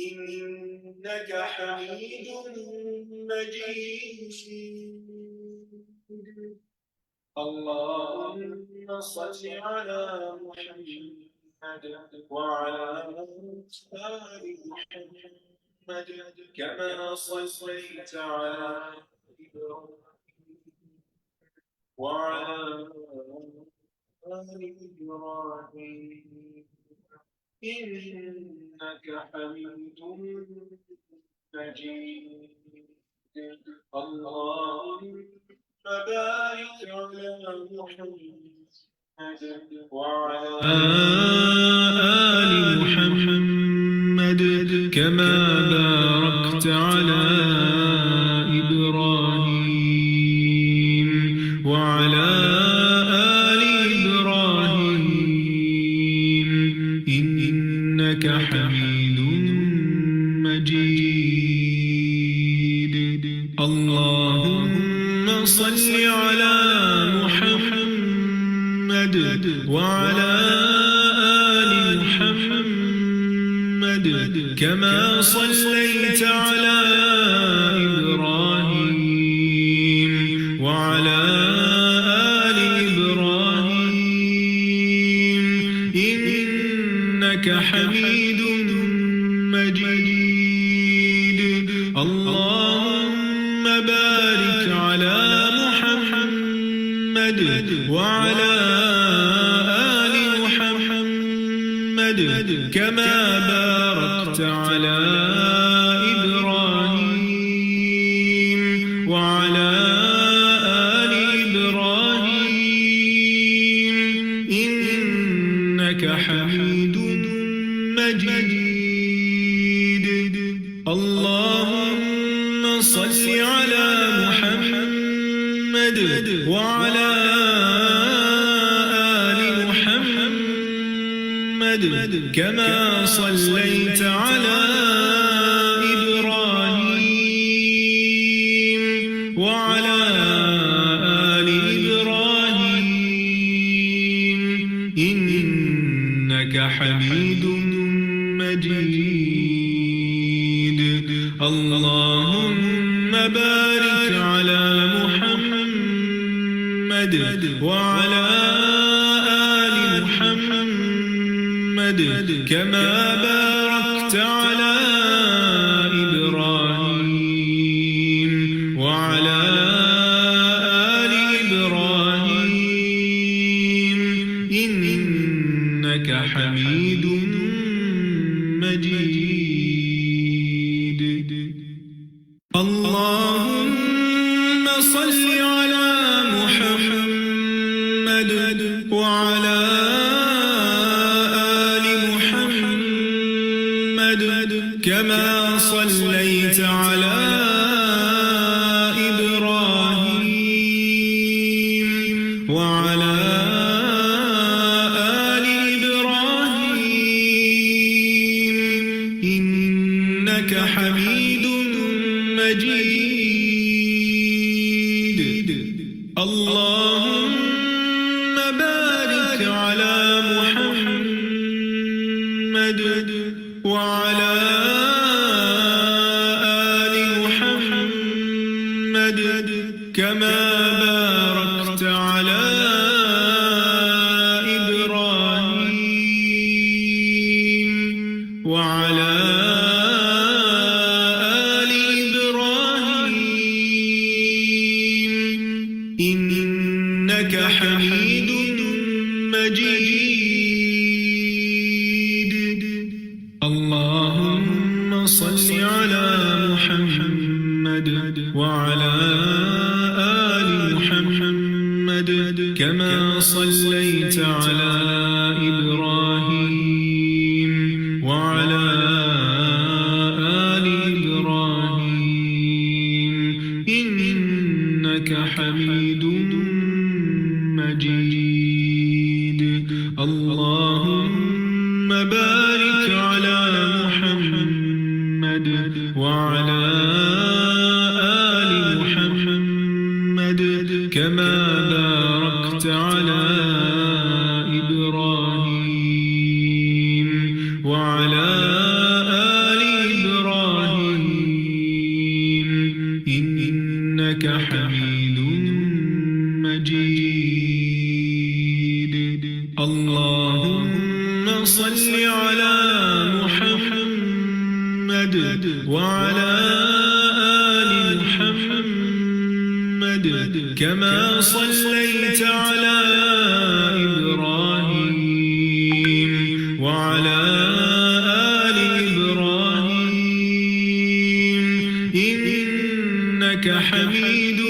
إنك حميد مجيد. اللهم صل على محمد وعلى آل محمد كما صليت على إبراهيم وعلى آل إبراهيم إنك حميد مجيد. اللهم بارك على محمد وعلى آل محمد كما باركت على إبراهيم وعلى آل إبراهيم إنك حميد مجيد. اللهم صل على محمد وعلى آل محمد كما صليت على إبراهيم وعلى آل إبراهيم إنك حميد مجيد. اللهم بارك على محمد وعلى آل محمد كما باركت على إبراهيم وعلى آل إبراهيم إنك حميد مجيد. اللهم صل على محمد وعلى آل محمد كما صليت على إبراهيم وعلى آل إبراهيم إنك حميد مجيد. اللهم بارك على محمد وعلى آل محمد كما باركت على إبراهيم وعلى آل إبراهيم إنك حميد مجيد. اللهم صل على محمد وعلى آل محمد كما صليت على إبراهيم وعلى آل إبراهيم إنك حميد مجيد. اللهم بارك على محمد وعلى آل محمد كما باركت على إبراهيم وعلى آل إبراهيم إنك حميد مجيد. اللهم صل على محمد وعلى آل محمد كما صليت على إبراهيم وعلى آل إبراهيم إنك حميد مجيد. اللهم بارك على محمد وعلى آل محمد كما باركت على إبراهيم وعلى وعلى آل محمد كما صليت على إبراهيم وعلى آل إبراهيم إنك حميد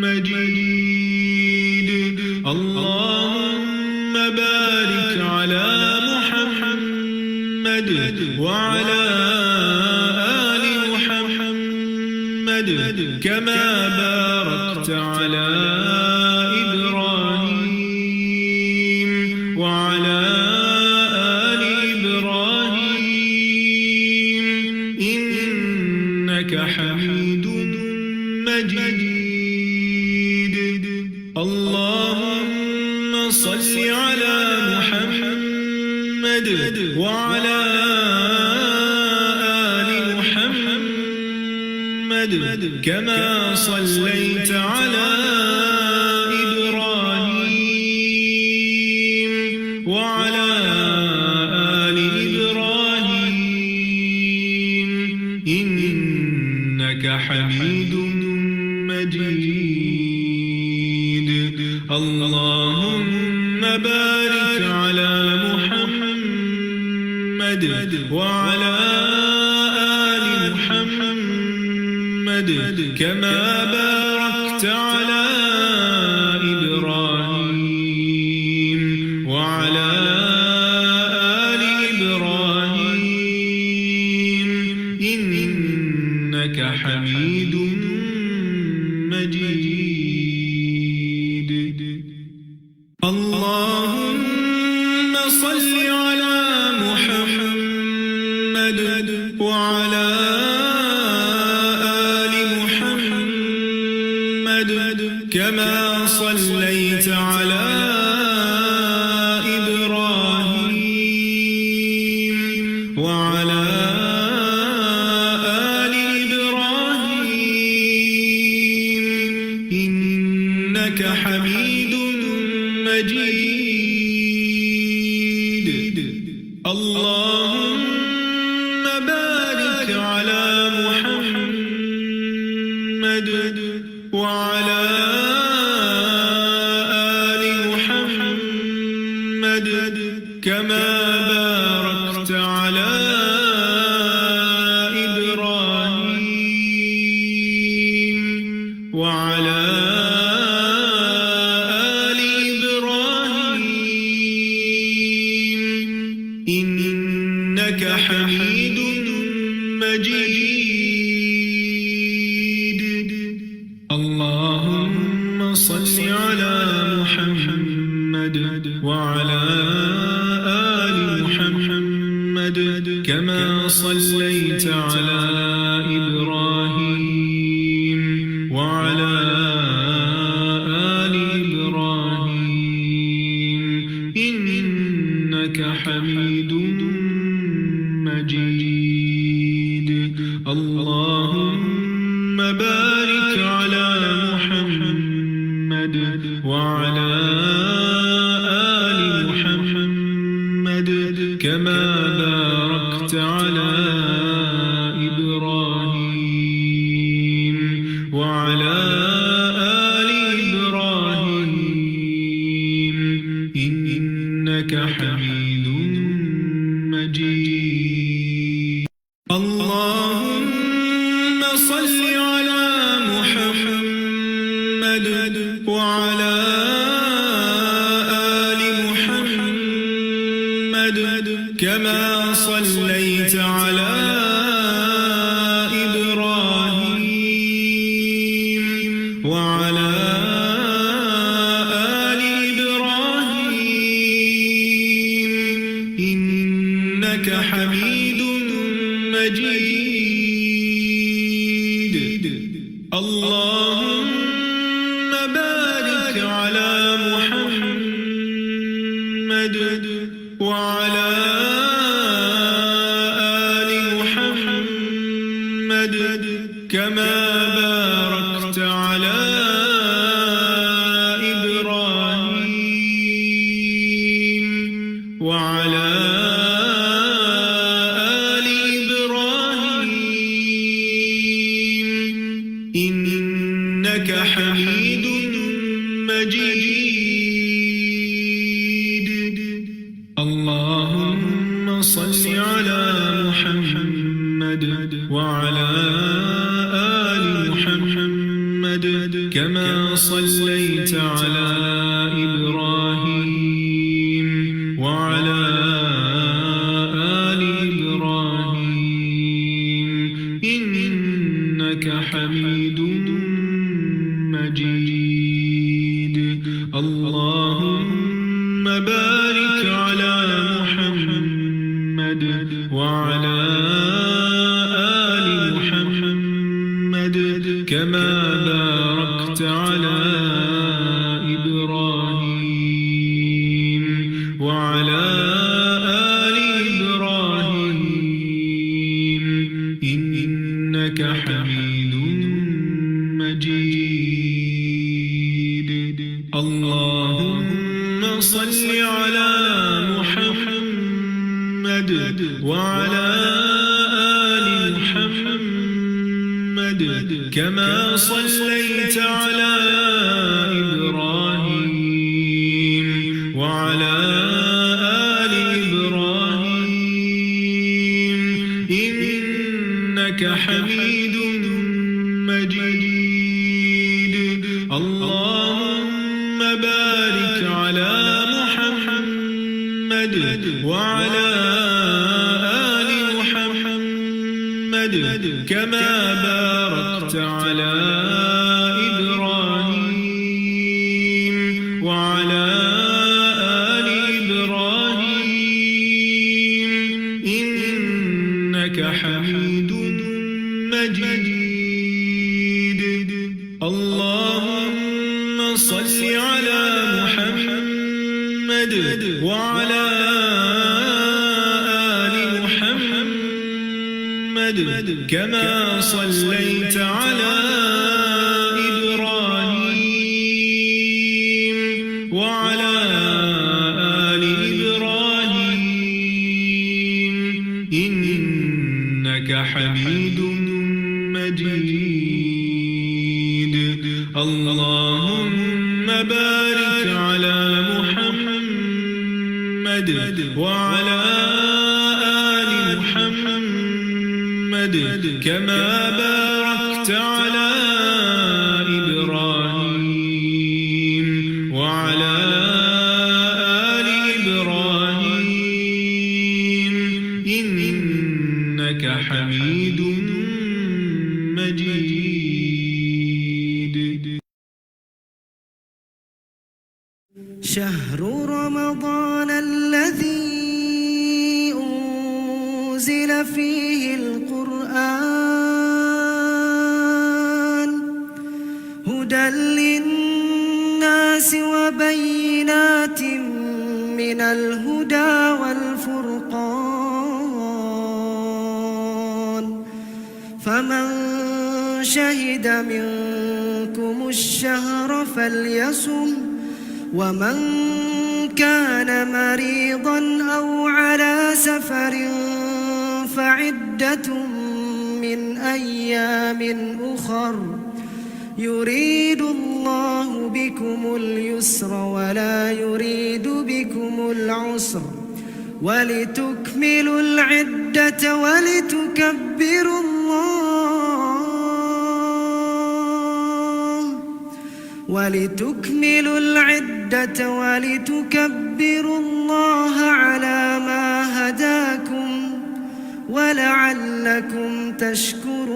مجيد اللهم بارك على محمد وعلى آل محمد كما باركت على إبراهيم وعلى آل إبراهيم إنك حميد مجيد اللهم صل على محمد وعلى آل محمد كما صليت على إبراهيم وعلى آل إبراهيم إنك حميد مجيد اللهم بارك على محمد وعلى آل محمد كما باركت على إبراهيم وعلى آل إبراهيم إنك حميد مجيد اللهم صل على محمد وعلى آل محمد كما صليت على إبراهيم وعلى آل إبراهيم إنك حميد مجيد اللهم بارك على محمد وعلى آل محمد كما باركت على إبراهيم وعلى آل إبراهيم إنك حميد مجيد اللهم صل على محمد وعلى آل محمد كما صليت على إبراهيم وعلى آل إبراهيم إنك حميد مجيد اللهم بارك على محمد وعلى آل محمد كما باركت على إبراهيم وعلى آل إبراهيم إنك حميد مجيد اللهم صل على محمد وعلى آل محمد كما صليت على إبراهيم وعلى آل إبراهيم إنك حميد مجيد اللهم بارك على محمد وعلى آل محمد كما باركت على إبراهيم وعلى آل إبراهيم محمد وعلى آل محمد كما صليت على إبراهيم وعلى آل إبراهيم إنك حميد مجيد. اللهم بارك على محمد وعلى آل محمد كما باركت على إبراهيم وعلى آل إبراهيم إنك حميد مجيد. اللهم صل على محمد وعلى آل محمد كما صليت على إبراهيم وعلى آل إبراهيم إنك حميد مجيد. اللهم بارك على محمد وعلى آل محمد كما باركت على إبراهيم وعلى آل إبراهيم إنك حميد مجيد. اللهم صل على محمد وعلى آل محمد كما صليت على إبراهيم وعلى آل إبراهيم إنك حميد مجيد. اللهم بارك على محمد وعلى آل محمد كما باركت على إبراهيم وعلى آل إبراهيم إنك حميد مجيد. شهر رمضان الذي أنزل فيه القرآن هدى للناس وبينات من الهدى والفرقان فمن شهد منكم الشهر فليصم ومن كان مريضا أو على سفر فعدة من أيام أخر يريد الله بكم اليسر ولا يريد بكم العسر ولتكملوا العدة ولتكبروا الله على ما هداكم ولعلكم تشكرون.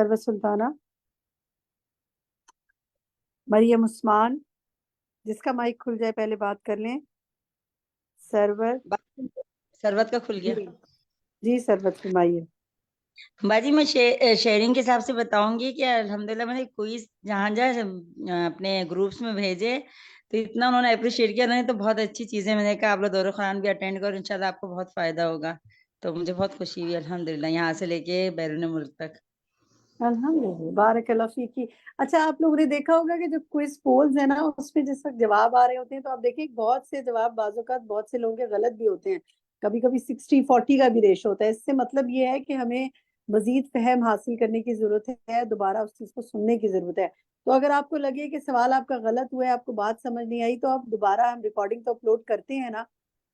سروت سلطانہ، مریم عثمان، جس کا مائک کھل جائے پہلے بات کر لیں. سروت. سروت کا کھل گیا. جی سروت فرمائیے. باجی میں شیئرنگ کے حساب سے بتاؤں گی کہ الحمدللہ میں نے کوئز جہاں اپنے گروپس میں بھیجے تو اتنا انہوں نے اپریشیٹ کیا. انہوں نے تو بہت اچھی چیزیں، میں نے کہا آپ لوگ دور قرآن بھی اٹینڈ کرو، انشاءاللہ آپ کو بہت فائدہ ہوگا. تو مجھے بہت خوشی ہوئی الحمدللہ یہاں سے لے کے بیرون ملک تک. الحمدللہ، بارک اللہ فیکی. اچھا آپ لوگوں نے دیکھا ہوگا کہ جو کوئز پولز ہیں نا اس میں جس وقت جواب آ رہے ہوتے ہیں تو آپ دیکھیں بہت سے جواب بعض اوقات بہت سے لوگوں کے غلط بھی ہوتے ہیں. کبھی کبھی 60-40 کا بھی ریشو ہوتا ہے. اس سے مطلب یہ ہے کہ ہمیں مزید فہم حاصل کرنے کی ضرورت ہے، دوبارہ اس چیز کو سننے کی ضرورت ہے. تو اگر آپ کو لگے کہ سوال آپ کا غلط ہوا ہے، آپ کو بات سمجھ نہیں آئی، تو آپ دوبارہ، ہم ریکارڈنگ تو اپلوڈ کرتے ہیں نا،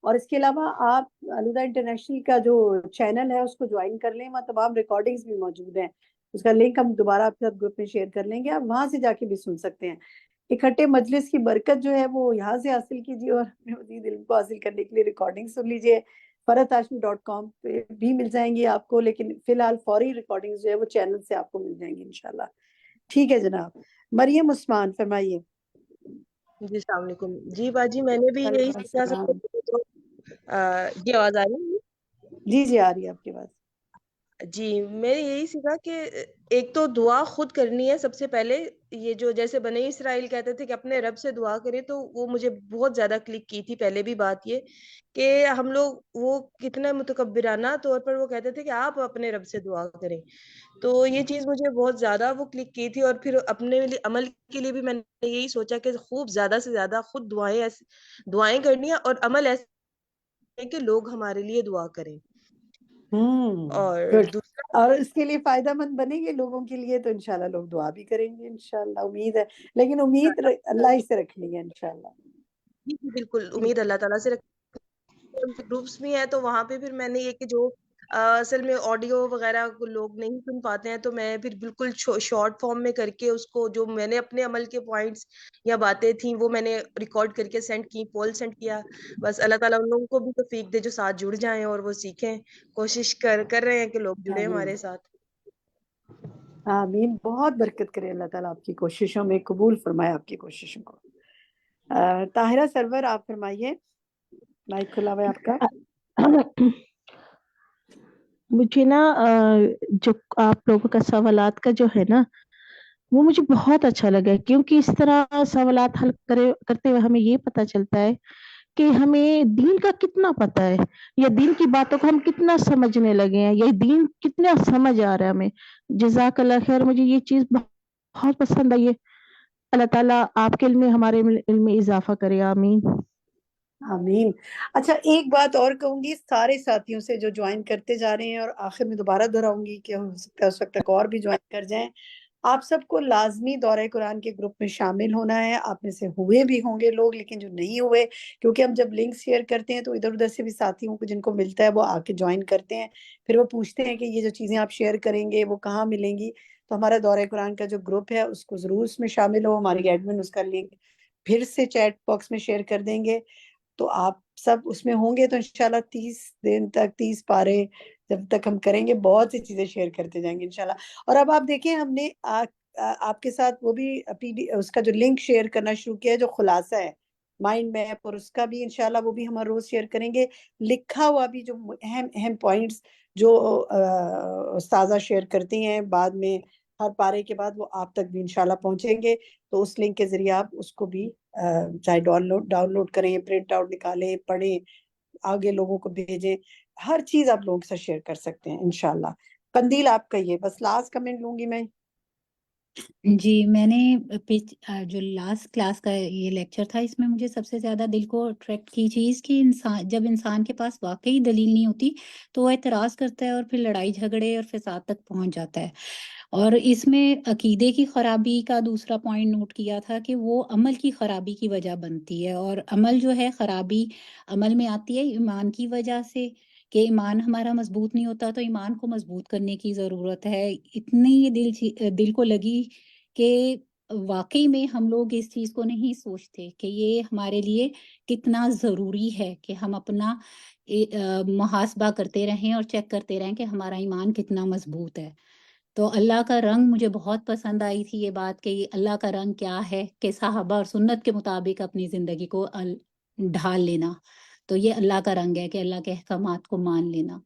اور اس کے علاوہ آپ الہدا انٹرنیشنل کا جو چینل ہے اس کو جوائن کر لیں، وہاں تمام ریکارڈنگز بھی موجود ہیں. اس کا لنک ہم دوبارہ آپ کے ساتھ گروپ میں شیئر کر لیں گے، آپ وہاں سے جا کے بھی سن سکتے ہیں. اکٹھے مجلس کی برکت جو ہے وہ یہاں سے حاصل کیجیے، اور اپنے مزید علم کو حاصل کرنے کے لیے ریکارڈنگ سن لیجیے. فرحتہاشمی.com پہ بھی مل جائیں گی آپ کو، لیکن فی الحال فوری ریکارڈنگ جو ہے وہ چینل سے آپ کو مل جائیں گی انشاءاللہ. ٹھیک ہے جناب. مریم عثمان فرمائیے. جی السلام علیکم. جی باجی میں نے بھی یہی وعلیکم سیکھا سب السلام. کو. جی آواز آ رہی ہے؟ جی جی آ رہی ہے آپ کی بات. جی میں نے یہی سیکھا کہ ایک تو دعا خود کرنی ہے سب سے پہلے. یہ جو جیسے بنی اسرائیل کہتے تھے کہ اپنے رب سے دعا کرے، تو وہ مجھے بہت زیادہ کلک کی تھی پہلے بھی بات یہ کہ ہم لوگ وہ کتنے متکبرانہ طور پر وہ کہتے تھے کہ آپ اپنے رب سے دعا کریں. تو یہ چیز مجھے بہت زیادہ وہ کلک کی تھی، اور پھر اپنے عمل کے لیے بھی میں نے یہی سوچا کہ خوب زیادہ سے زیادہ خود دعائیں کرنی ہے، اور عمل ایسے ہے کہ لوگ ہمارے لیے دعا کریں. اور گڈ. دوسرا اور اس کے لیے فائدہ مند بنیں گے لوگوں کے لیے تو انشاءاللہ لوگ دعا بھی کریں گے انشاءاللہ. امید ہے، لیکن امید اللہ ہی سے رکھنی ہے انشاءاللہ. جی بالکل امید اللہ تعالیٰ سے گروپس بھی ہیں، تو وہاں پہ پھر میں نے یہ کہ جو اصل میں آڈیو وغیرہ لوگ نہیں سن پاتے ہیں، تو میں پھر بالکل شارٹ فارم میں کر کے اس کو، جو میں نے اپنے عمل کے پوائنٹس یا باتیں تھیں وہ میں نے ریکارڈ کر کے سینڈ کی، پول سینڈ کیا. بس اللہ تعالیٰ ان لوگوں کو بھی توفیق دے جو ساتھ جڑ جائیں اور وہ سیکھیں. کوشش کر رہے ہیں کہ لوگ جڑے آمین ہمارے ساتھ. آمین. بہت برکت کرے اللہ تعالیٰ آپ کی کوششوں میں، قبول فرمائے آپ کی کوششوں کو. طاہرہ سرور آپ فرمائیے، مائک کھلا ہوا ہے آپ کا. مجھے نا جو آپ لوگوں کا سوالات کا جو ہے نا وہ مجھے بہت اچھا لگا، کیونکہ اس طرح سوالات حل کرتے ہوئے ہمیں یہ پتہ چلتا ہے کہ ہمیں دین کا کتنا پتہ ہے، یا دین کی باتوں کو ہم کتنا سمجھنے لگے ہیں، یا دین کتنا سمجھ آ رہا ہے ہمیں. جزاک اللہ خیر. مجھے یہ چیز بہت پسند آئی ہے. اللہ تعالیٰ آپ کے علم میں، ہمارے علم میں اضافہ کرے. آمین. آمین. اچھا ایک بات اور کہوں گی سارے ساتھیوں سے جو جوائن کرتے جا رہے ہیں، اور آخر میں دوبارہ دہراؤں گی کہ ہو سکتا ہے اس وقت تک اور بھی جوائن کر جائیں. آپ سب کو لازمی دورہ قرآن کے گروپ میں شامل ہونا ہے. آپ میں سے ہوئے بھی ہوں گے لوگ، لیکن جو نہیں ہوئے، کیونکہ ہم جب لنک شیئر کرتے ہیں تو ادھر ادھر سے بھی ساتھیوں کو جن کو ملتا ہے وہ آ کے جوائن کرتے ہیں. پھر وہ پوچھتے ہیں کہ یہ جو چیزیں آپ شیئر کریں گے وہ کہاں ملیں گی. تو ہمارا دورہ قرآن کا جو گروپ ہے اس کو ضرور اس میں شامل ہو. ہماری ایڈمن اس کا لنک پھر سے چیٹ باکس میں شیئر کر دیں گے. تو آپ سب اس میں ہوں گے تو انشاءاللہ 30 دن تک 30 پارے جب تک ہم کریں گے بہت سی چیزیں شیئر کرتے جائیں گے انشاءاللہ. اور اب آپ دیکھیں ہم نے آپ کے ساتھ وہ بھی اس کا جو لنک شیئر کرنا شروع کیا ہے جو خلاصہ ہے مائنڈ میپ، اور اس کا بھی انشاءاللہ وہ بھی ہم روز شیئر کریں گے. لکھا ہوا بھی جو اہم پوائنٹس جو استاذہ شیئر کرتی ہیں بعد میں ہر پارے کے بعد وہ آپ تک بھی انشاءاللہ پہنچیں گے. تو اس لنک کے ذریعے آپ اس کو بھی چاہے ڈاؤن لوڈ کریں، پرنٹ آؤٹ نکالیں، پڑھیں، آگے لوگوں کو بھیجیں. ہر چیز آپ لوگوں کے ساتھ شیئر کر سکتے ہیں انشاءاللہ. قندیل آپ کا یہ بس لاسٹ کمنٹ لوں گی میں. جی میں نے جو لاسٹ کلاس کا یہ لیکچر تھا اس میں مجھے سب سے زیادہ دل کو اٹریکٹ کی چیز کہ جب انسان کے پاس واقعی دلیل نہیں ہوتی تو وہ اعتراض کرتا ہے اور پھر لڑائی جھگڑے اور فساد تک پہنچ جاتا ہے. اور اس میں عقیدے کی خرابی کا دوسرا پوائنٹ نوٹ کیا تھا کہ وہ عمل کی خرابی کی وجہ بنتی ہے، اور عمل جو ہے خرابی عمل میں آتی ہے ایمان کی وجہ سے، کہ ایمان ہمارا مضبوط نہیں ہوتا تو ایمان کو مضبوط کرنے کی ضرورت ہے. اتنی یہ دل کو لگی کہ واقعی میں ہم لوگ اس چیز کو نہیں سوچتے کہ یہ ہمارے لیے کتنا ضروری ہے کہ ہم اپنا محاسبہ کرتے رہیں اور چیک کرتے رہیں کہ ہمارا ایمان کتنا مضبوط ہے. تو اللہ کا رنگ مجھے بہت پسند آئی تھی یہ بات کہ یہ اللہ کا رنگ کیا ہے کہ صحابہ اور سنت کے مطابق اپنی زندگی کو ڈھال لینا. تو یہ اللہ کا رنگ ہے کہ اللہ کے احکامات کو مان لینا.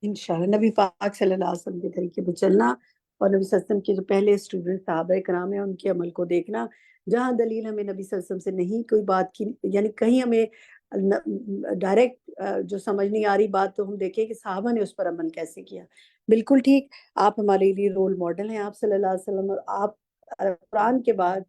انشاءاللہ نبی پاک صلی اللہ علیہ وسلم کے طریقے پہ چلنا اور نبی صلی اللہ علیہ وسلم کے جو پہلے اسٹوڈنٹ صحابہ کرام ہیں ان کے عمل کو دیکھنا. جہاں دلیل ہمیں نبی صلی اللہ علیہ وسلم سے نہیں کوئی بات کی، یعنی کہیں ہمیں ڈائریکٹ جو سمجھ نہیں آ رہی بات، تو ہم دیکھیں کہ صحابہ نے اس پر عمل کیسے کیا. بالکل ٹھیک، آپ ہمارے لیے رول ماڈل ہیں، آپ صلی اللہ علیہ وسلم، اور آپ قرآن کے بعد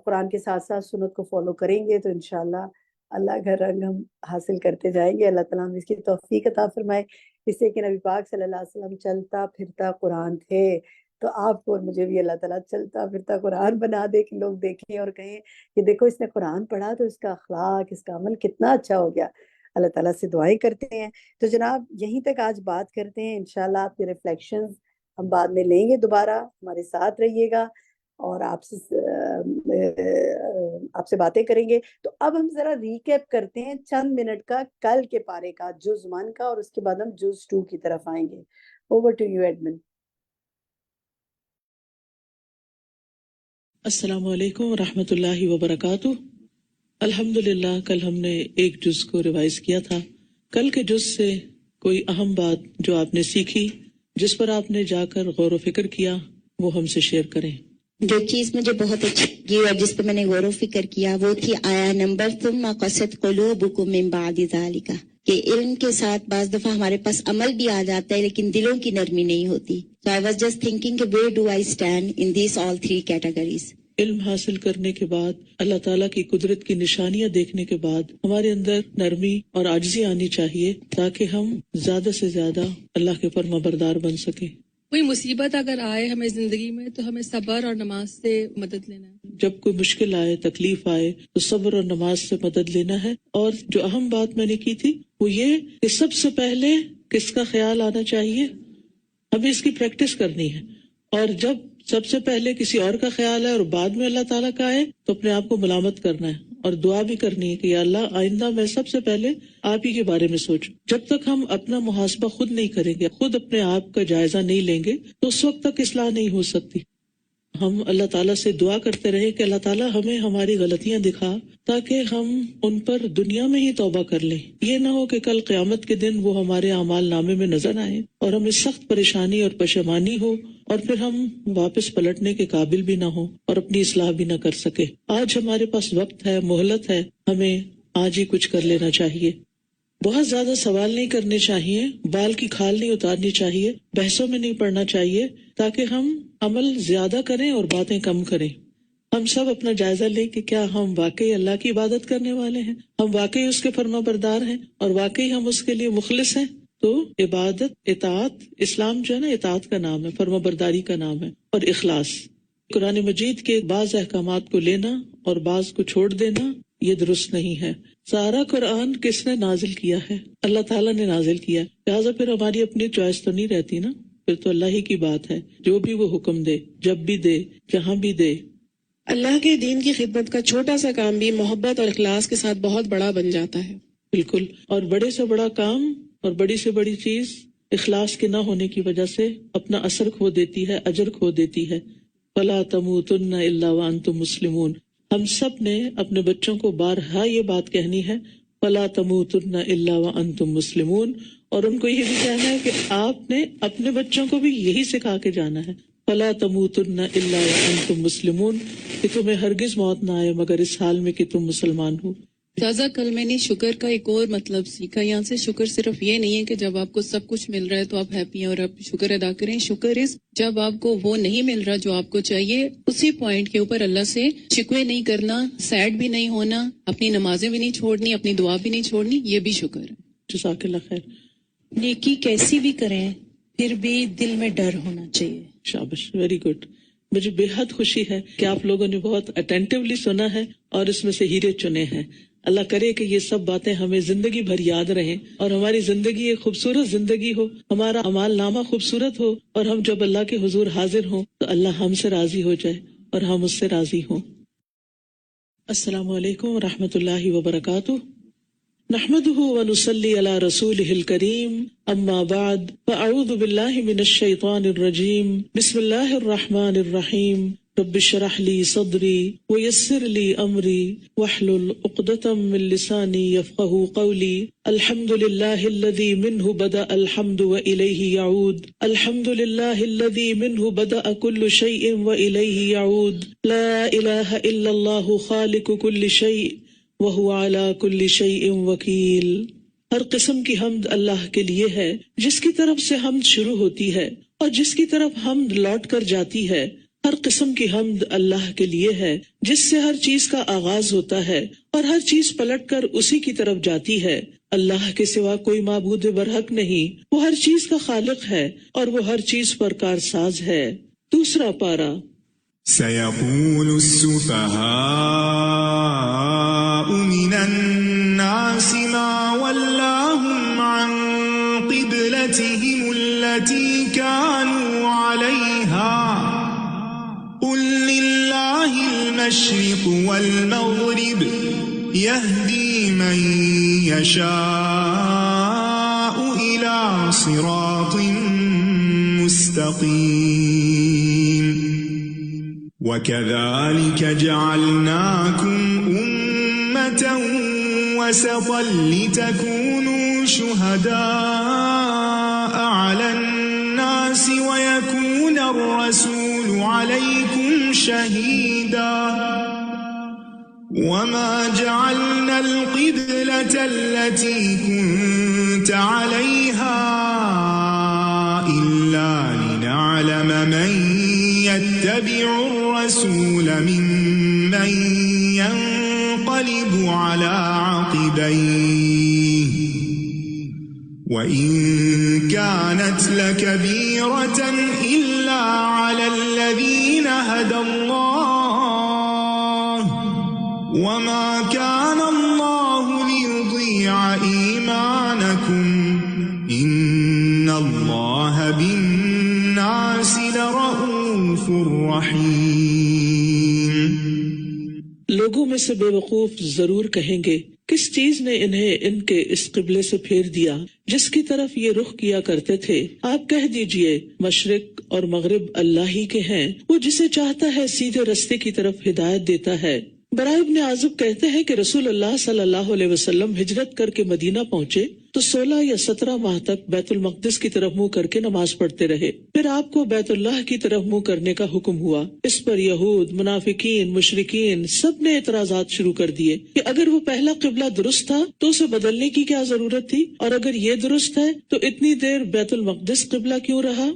قرآن کے ساتھ ساتھ سنت کو فالو کریں گے تو انشاءاللہ اللہ کا رنگ ہم حاصل کرتے جائیں گے. اللہ تعالیٰ ہم اس کی توفیق عطا فرمائے. اس سے کہ نبی پاک صلی اللہ علیہ وسلم چلتا پھرتا قرآن تھے، تو آپ کو اور مجھے بھی اللہ تعالیٰ چلتا پھرتا قرآن بنا دے کہ لوگ دیکھیں اور کہیں کہ دیکھو اس نے قرآن پڑھا تو اس کا اخلاق، اس کا عمل کتنا اچھا ہو گیا. اللہ تعالیٰ سے دعائیں کرتے ہیں. تو جناب یہیں تک آج بات کرتے ہیں. انشاءاللہ آپ کے ریفلیکشنز ہم بعد میں لیں گے دوبارہ. ہمارے ساتھ رہیے گا اور آپ سے باتیں کریں گے. تو اب ہم ذرا ریکیپ کرتے ہیں چند منٹ کا کل کے پارے کا، جز 1 کا، اور اس کے بعد ہم جز 2 کی طرف آئیں گے. Over to you admin. السلام علیکم ورحمۃ اللہ وبرکاتہ. الحمدللہ کل ہم نے ایک جز کو ریوائز کیا تھا. کل کے جز سے کوئی اہم بات جو آپ نے سیکھی، جس پر آپ نے جا کر غور و فکر کیا، وہ ہم سے شیئر کریں. جو چیز مجھے بہت اچھی لگی اور جس پہ میں نے غور و فکر کیا وہ تھی آیا نمبر ثم قست قلوبکم من بعد ذالک، کہ علم کے ساتھ بعض دفعہ ہمارے پاس عمل بھی آ جاتا ہے لیکن دلوں کی نرمی نہیں ہوتی. So I was just thinking کہ where do I stand in these all 3 categories. علم حاصل کرنے کے بعد، اللہ تعالیٰ کی قدرت کی نشانیاں دیکھنے کے بعد ہمارے اندر نرمی اور عاجزی آنی چاہیے تاکہ ہم زیادہ سے زیادہ اللہ کے فرما بردار بن سکیں. کوئی مصیبت اگر آئے ہمیں زندگی میں تو ہمیں صبر اور نماز سے مدد لینا ہے. جب کوئی مشکل آئے، تکلیف آئے تو صبر اور نماز سے مدد لینا ہے. اور جو اہم بات میں نے کی تھی وہ یہ کہ سب سے پہلے کس کا خیال آنا چاہیے، ہمیں اس کی پریکٹس کرنی ہے. اور جب سب سے پہلے کسی اور کا خیال ہے اور بعد میں اللہ تعالیٰ کا آئے تو اپنے آپ کو ملامت کرنا ہے اور دعا بھی کرنی ہے کہ یا اللہ آئندہ میں سب سے پہلے آپ ہی کے بارے میں سوچوں. جب تک ہم اپنا محاسبہ خود نہیں کریں گے، خود اپنے آپ کا جائزہ نہیں لیں گے تو اس وقت تک اصلاح نہیں ہو سکتی. ہم اللہ تعالیٰ سے دعا کرتے رہے کہ اللہ تعالیٰ ہمیں ہماری غلطیاں دکھا تاکہ ہم ان پر دنیا میں ہی توبہ کر لیں. یہ نہ ہو کہ کل قیامت کے دن وہ ہمارے اعمال نامے میں نظر آئے اور ہمیں سخت پریشانی اور پشیمانی ہو اور پھر ہم واپس پلٹنے کے قابل بھی نہ ہوں اور اپنی اصلاح بھی نہ کر سکے. آج ہمارے پاس وقت ہے، مہلت ہے، ہمیں آج ہی کچھ کر لینا چاہیے. بہت زیادہ سوال نہیں کرنے چاہیے، بال کی کھال نہیں اتارنی چاہیے، بحثوں میں نہیں پڑنا چاہیے تاکہ ہم عمل زیادہ کریں اور باتیں کم کریں. ہم سب اپنا جائزہ لیں کہ کیا ہم واقعی اللہ کی عبادت کرنے والے ہیں، ہم واقعی اس کے فرما بردار ہیں اور واقعی ہم اس کے لیے مخلص ہیں. تو عبادت، اطاعت، اسلام جو ہے نا اطاعت کا نام ہے، فرما برداری کا نام ہے، اور اخلاص. قرآن مجید کے بعض احکامات کو لینا اور بعض کو چھوڑ دینا یہ درست نہیں ہے. سارا قرآن کس نے نازل کیا ہے؟ اللہ تعالیٰ نے نازل کیا ہے. لہٰذا پھر ہماری اپنی چوائس تو نہیں رہتی نا، پھر تو اللہ ہی کی بات ہے، جو بھی وہ حکم دے، جب بھی دے، جہاں بھی دے. اللہ کے دین کی خدمت کا چھوٹا سا کام بھی محبت اور اخلاص کے ساتھ بہت بڑا بن جاتا ہے. بالکل. اور بڑے سے بڑا کام اور بڑی سے بڑی چیز اخلاص کے نہ ہونے کی وجہ سے اپنا اثر کھو دیتی ہے، اجر کھو دیتی ہے. فَلَا تَمُوتُنَّ إِلَّا وَأَنْتُمْ مُسْلِمُونَ. ہم سب نے اپنے بچوں کو بارہا یہ بات کہنی ہے، فَلَا تَمُوتُنَّ إِلَّا وَأَنْتُمْ مُسْلِمُونَ. اور ان کو یہ بھی کہنا ہے کہ آپ نے اپنے بچوں کو بھی یہی سکھا کے جانا ہے، فَلَا تَمُوتُنَّ إِلَّا وَأَنْتُمْ مُسْلِمُونَ، کہ تمہیں ہرگز موت نہ آئے مگر اس حال میں کہ تم مسلمان ہو. تازہ کل میں نے شکر کا ایک اور مطلب سیکھا. یہاں سے شکر صرف یہ نہیں ہے کہ جب آپ کو سب کچھ مل رہا ہے تو آپ ہیپی ہیں اور آپ شکر ادا کریں. شکر اس جب آپ کو وہ نہیں مل رہا جو آپ کو چاہیے، اسی پوائنٹ کے اوپر اللہ سے شکوے نہیں کرنا، سیڈ بھی نہیں ہونا، اپنی نمازیں بھی نہیں چھوڑنی، اپنی دعا بھی نہیں چھوڑنی، یہ بھی شکر ہے. جزاک اللہ خیر. نیکی کیسی بھی کریں پھر بھی دل میں ڈر ہونا چاہیے. شاباش، ویری گڈ. مجھے بے حد خوشی ہے کہ آپ لوگوں نے بہت اٹینٹیولی سنا ہے اور اس میں سے ہیرے چنے ہیں. اللہ کرے کہ یہ سب باتیں ہمیں زندگی بھر یاد رہیں اور ہماری زندگی ایک خوبصورت زندگی ہو، ہمارا اعمال نامہ خوبصورت ہو، اور ہم جب اللہ کے حضور حاضر ہوں تو اللہ ہم سے راضی ہو جائے اور ہم اس سے راضی ہوں. السلام علیکم ورحمۃ اللہ وبرکاتہ. نحمده ونصلي على رسوله الكريم اما بعد فاعوذ بالله من الشيطان الرجيم بسم الله الرحمن الرحيم رب اشرح لي صدري ويسر لي امري واحلل عقدة من لساني يفقهوا قولي الحمد لله الذي منه بدأ الحمد واليه يعود الحمد لله الذي منه بدأ كل شيء واليه يعود لا اله الا الله خالق كل شيء وهو على كل شيء وكيل۔ ہر قسم کی حمد اللہ کے لیے ہے جس کی طرف سے حمد شروع ہوتی ہے اور جس کی طرف حمد لوٹ کر جاتی ہے۔ ہر قسم کی حمد اللہ کے لیے ہے جس سے ہر چیز کا آغاز ہوتا ہے اور ہر چیز پلٹ کر اسی کی طرف جاتی ہے۔ اللہ کے سوا کوئی معبود برحق نہیں، وہ ہر چیز کا خالق ہے اور وہ ہر چیز پر کارساز ہے۔ دوسرا پارہ۔ سيقول السفهاء من الناس ما ولاهم عن قبلتهم التي كانوا عليها قل لله المشرق والمغرب يهدي من يشاء إلى صراط مستقيم وَكَذَلِكَ جَعَلْنَاكُمْ أُمَّةً وَسَطًا لِتَكُونُوا شُهَدَاءَ عَلَى النَّاسِ وَيَكُونَ الرَّسُولُ عَلَيْكُمْ شَهِيدًا وَمَا جَعَلْنَا الْقِبْلَةَ الَّتِي كُنْتَ عَلَيْهَا إِلَّا لِنَعْلَمَ مَنْ يتبع الرسول ممن ينقلب على عقبيه وإن كانت لكبيرة إلا على الذين هدى الله وما كان الله ليضيع إيمانكم إن الله بالناس لرؤوف الرحیم۔ لوگوں میں سے بے وقوف ضرور کہیں گے کس چیز نے انہیں ان کے اس قبلے سے پھیر دیا جس کی طرف یہ رخ کیا کرتے تھے۔ آپ کہہ دیجئے مشرق اور مغرب اللہ ہی کے ہیں، وہ جسے چاہتا ہے سیدھے رستے کی طرف ہدایت دیتا ہے۔ براء ابن عازب کہتے ہیں کہ رسول اللہ صلی اللہ علیہ وسلم ہجرت کر کے مدینہ پہنچے تو 16 یا 17 ماہ تک بیت المقدس کی طرف منہ کر کے نماز پڑھتے رہے۔ پھر آپ کو بیت اللہ کی طرف منہ کرنے کا حکم ہوا۔ اس پر یہود، منافقین، مشرکین سب نے اعتراضات شروع کر دیے کہ اگر وہ پہلا قبلہ درست تھا تو اسے بدلنے کی کیا ضرورت تھی، اور اگر یہ درست ہے تو اتنی دیر بیت المقدس قبلہ کیوں رہا؟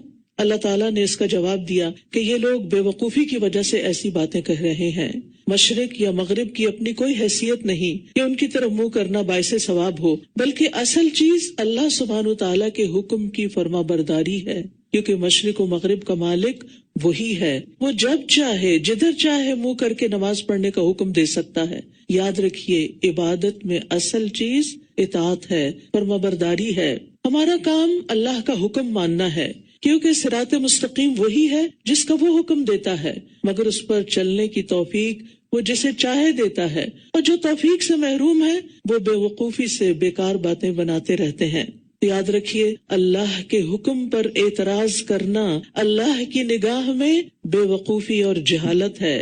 اللہ تعالیٰ نے اس کا جواب دیا کہ یہ لوگ بے وقوفی کی وجہ سے ایسی باتیں کہہ رہے ہیں۔ مشرق یا مغرب کی اپنی کوئی حیثیت نہیں کہ ان کی طرف منہ کرنا باعث ثواب ہو، بلکہ اصل چیز اللہ سبحانہ وتعالیٰ کے حکم کی فرما برداری ہے، کیونکہ مشرق و مغرب کا مالک وہی ہے۔ وہ جب چاہے جدھر چاہے منہ کر کے نماز پڑھنے کا حکم دے سکتا ہے۔ یاد رکھیے عبادت میں اصل چیز اطاعت ہے، فرما برداری ہے۔ ہمارا کام اللہ کا حکم ماننا ہے، کیونکہ صراط مستقیم وہی ہے جس کا وہ حکم دیتا ہے، مگر اس پر چلنے کی توفیق وہ جسے چاہے دیتا ہے، اور جو توفیق سے محروم ہے وہ بے وقوفی سے بیکار باتیں بناتے رہتے ہیں۔ یاد رکھیے اللہ کے حکم پر اعتراض کرنا اللہ کی نگاہ میں بے وقوفی اور جہالت ہے،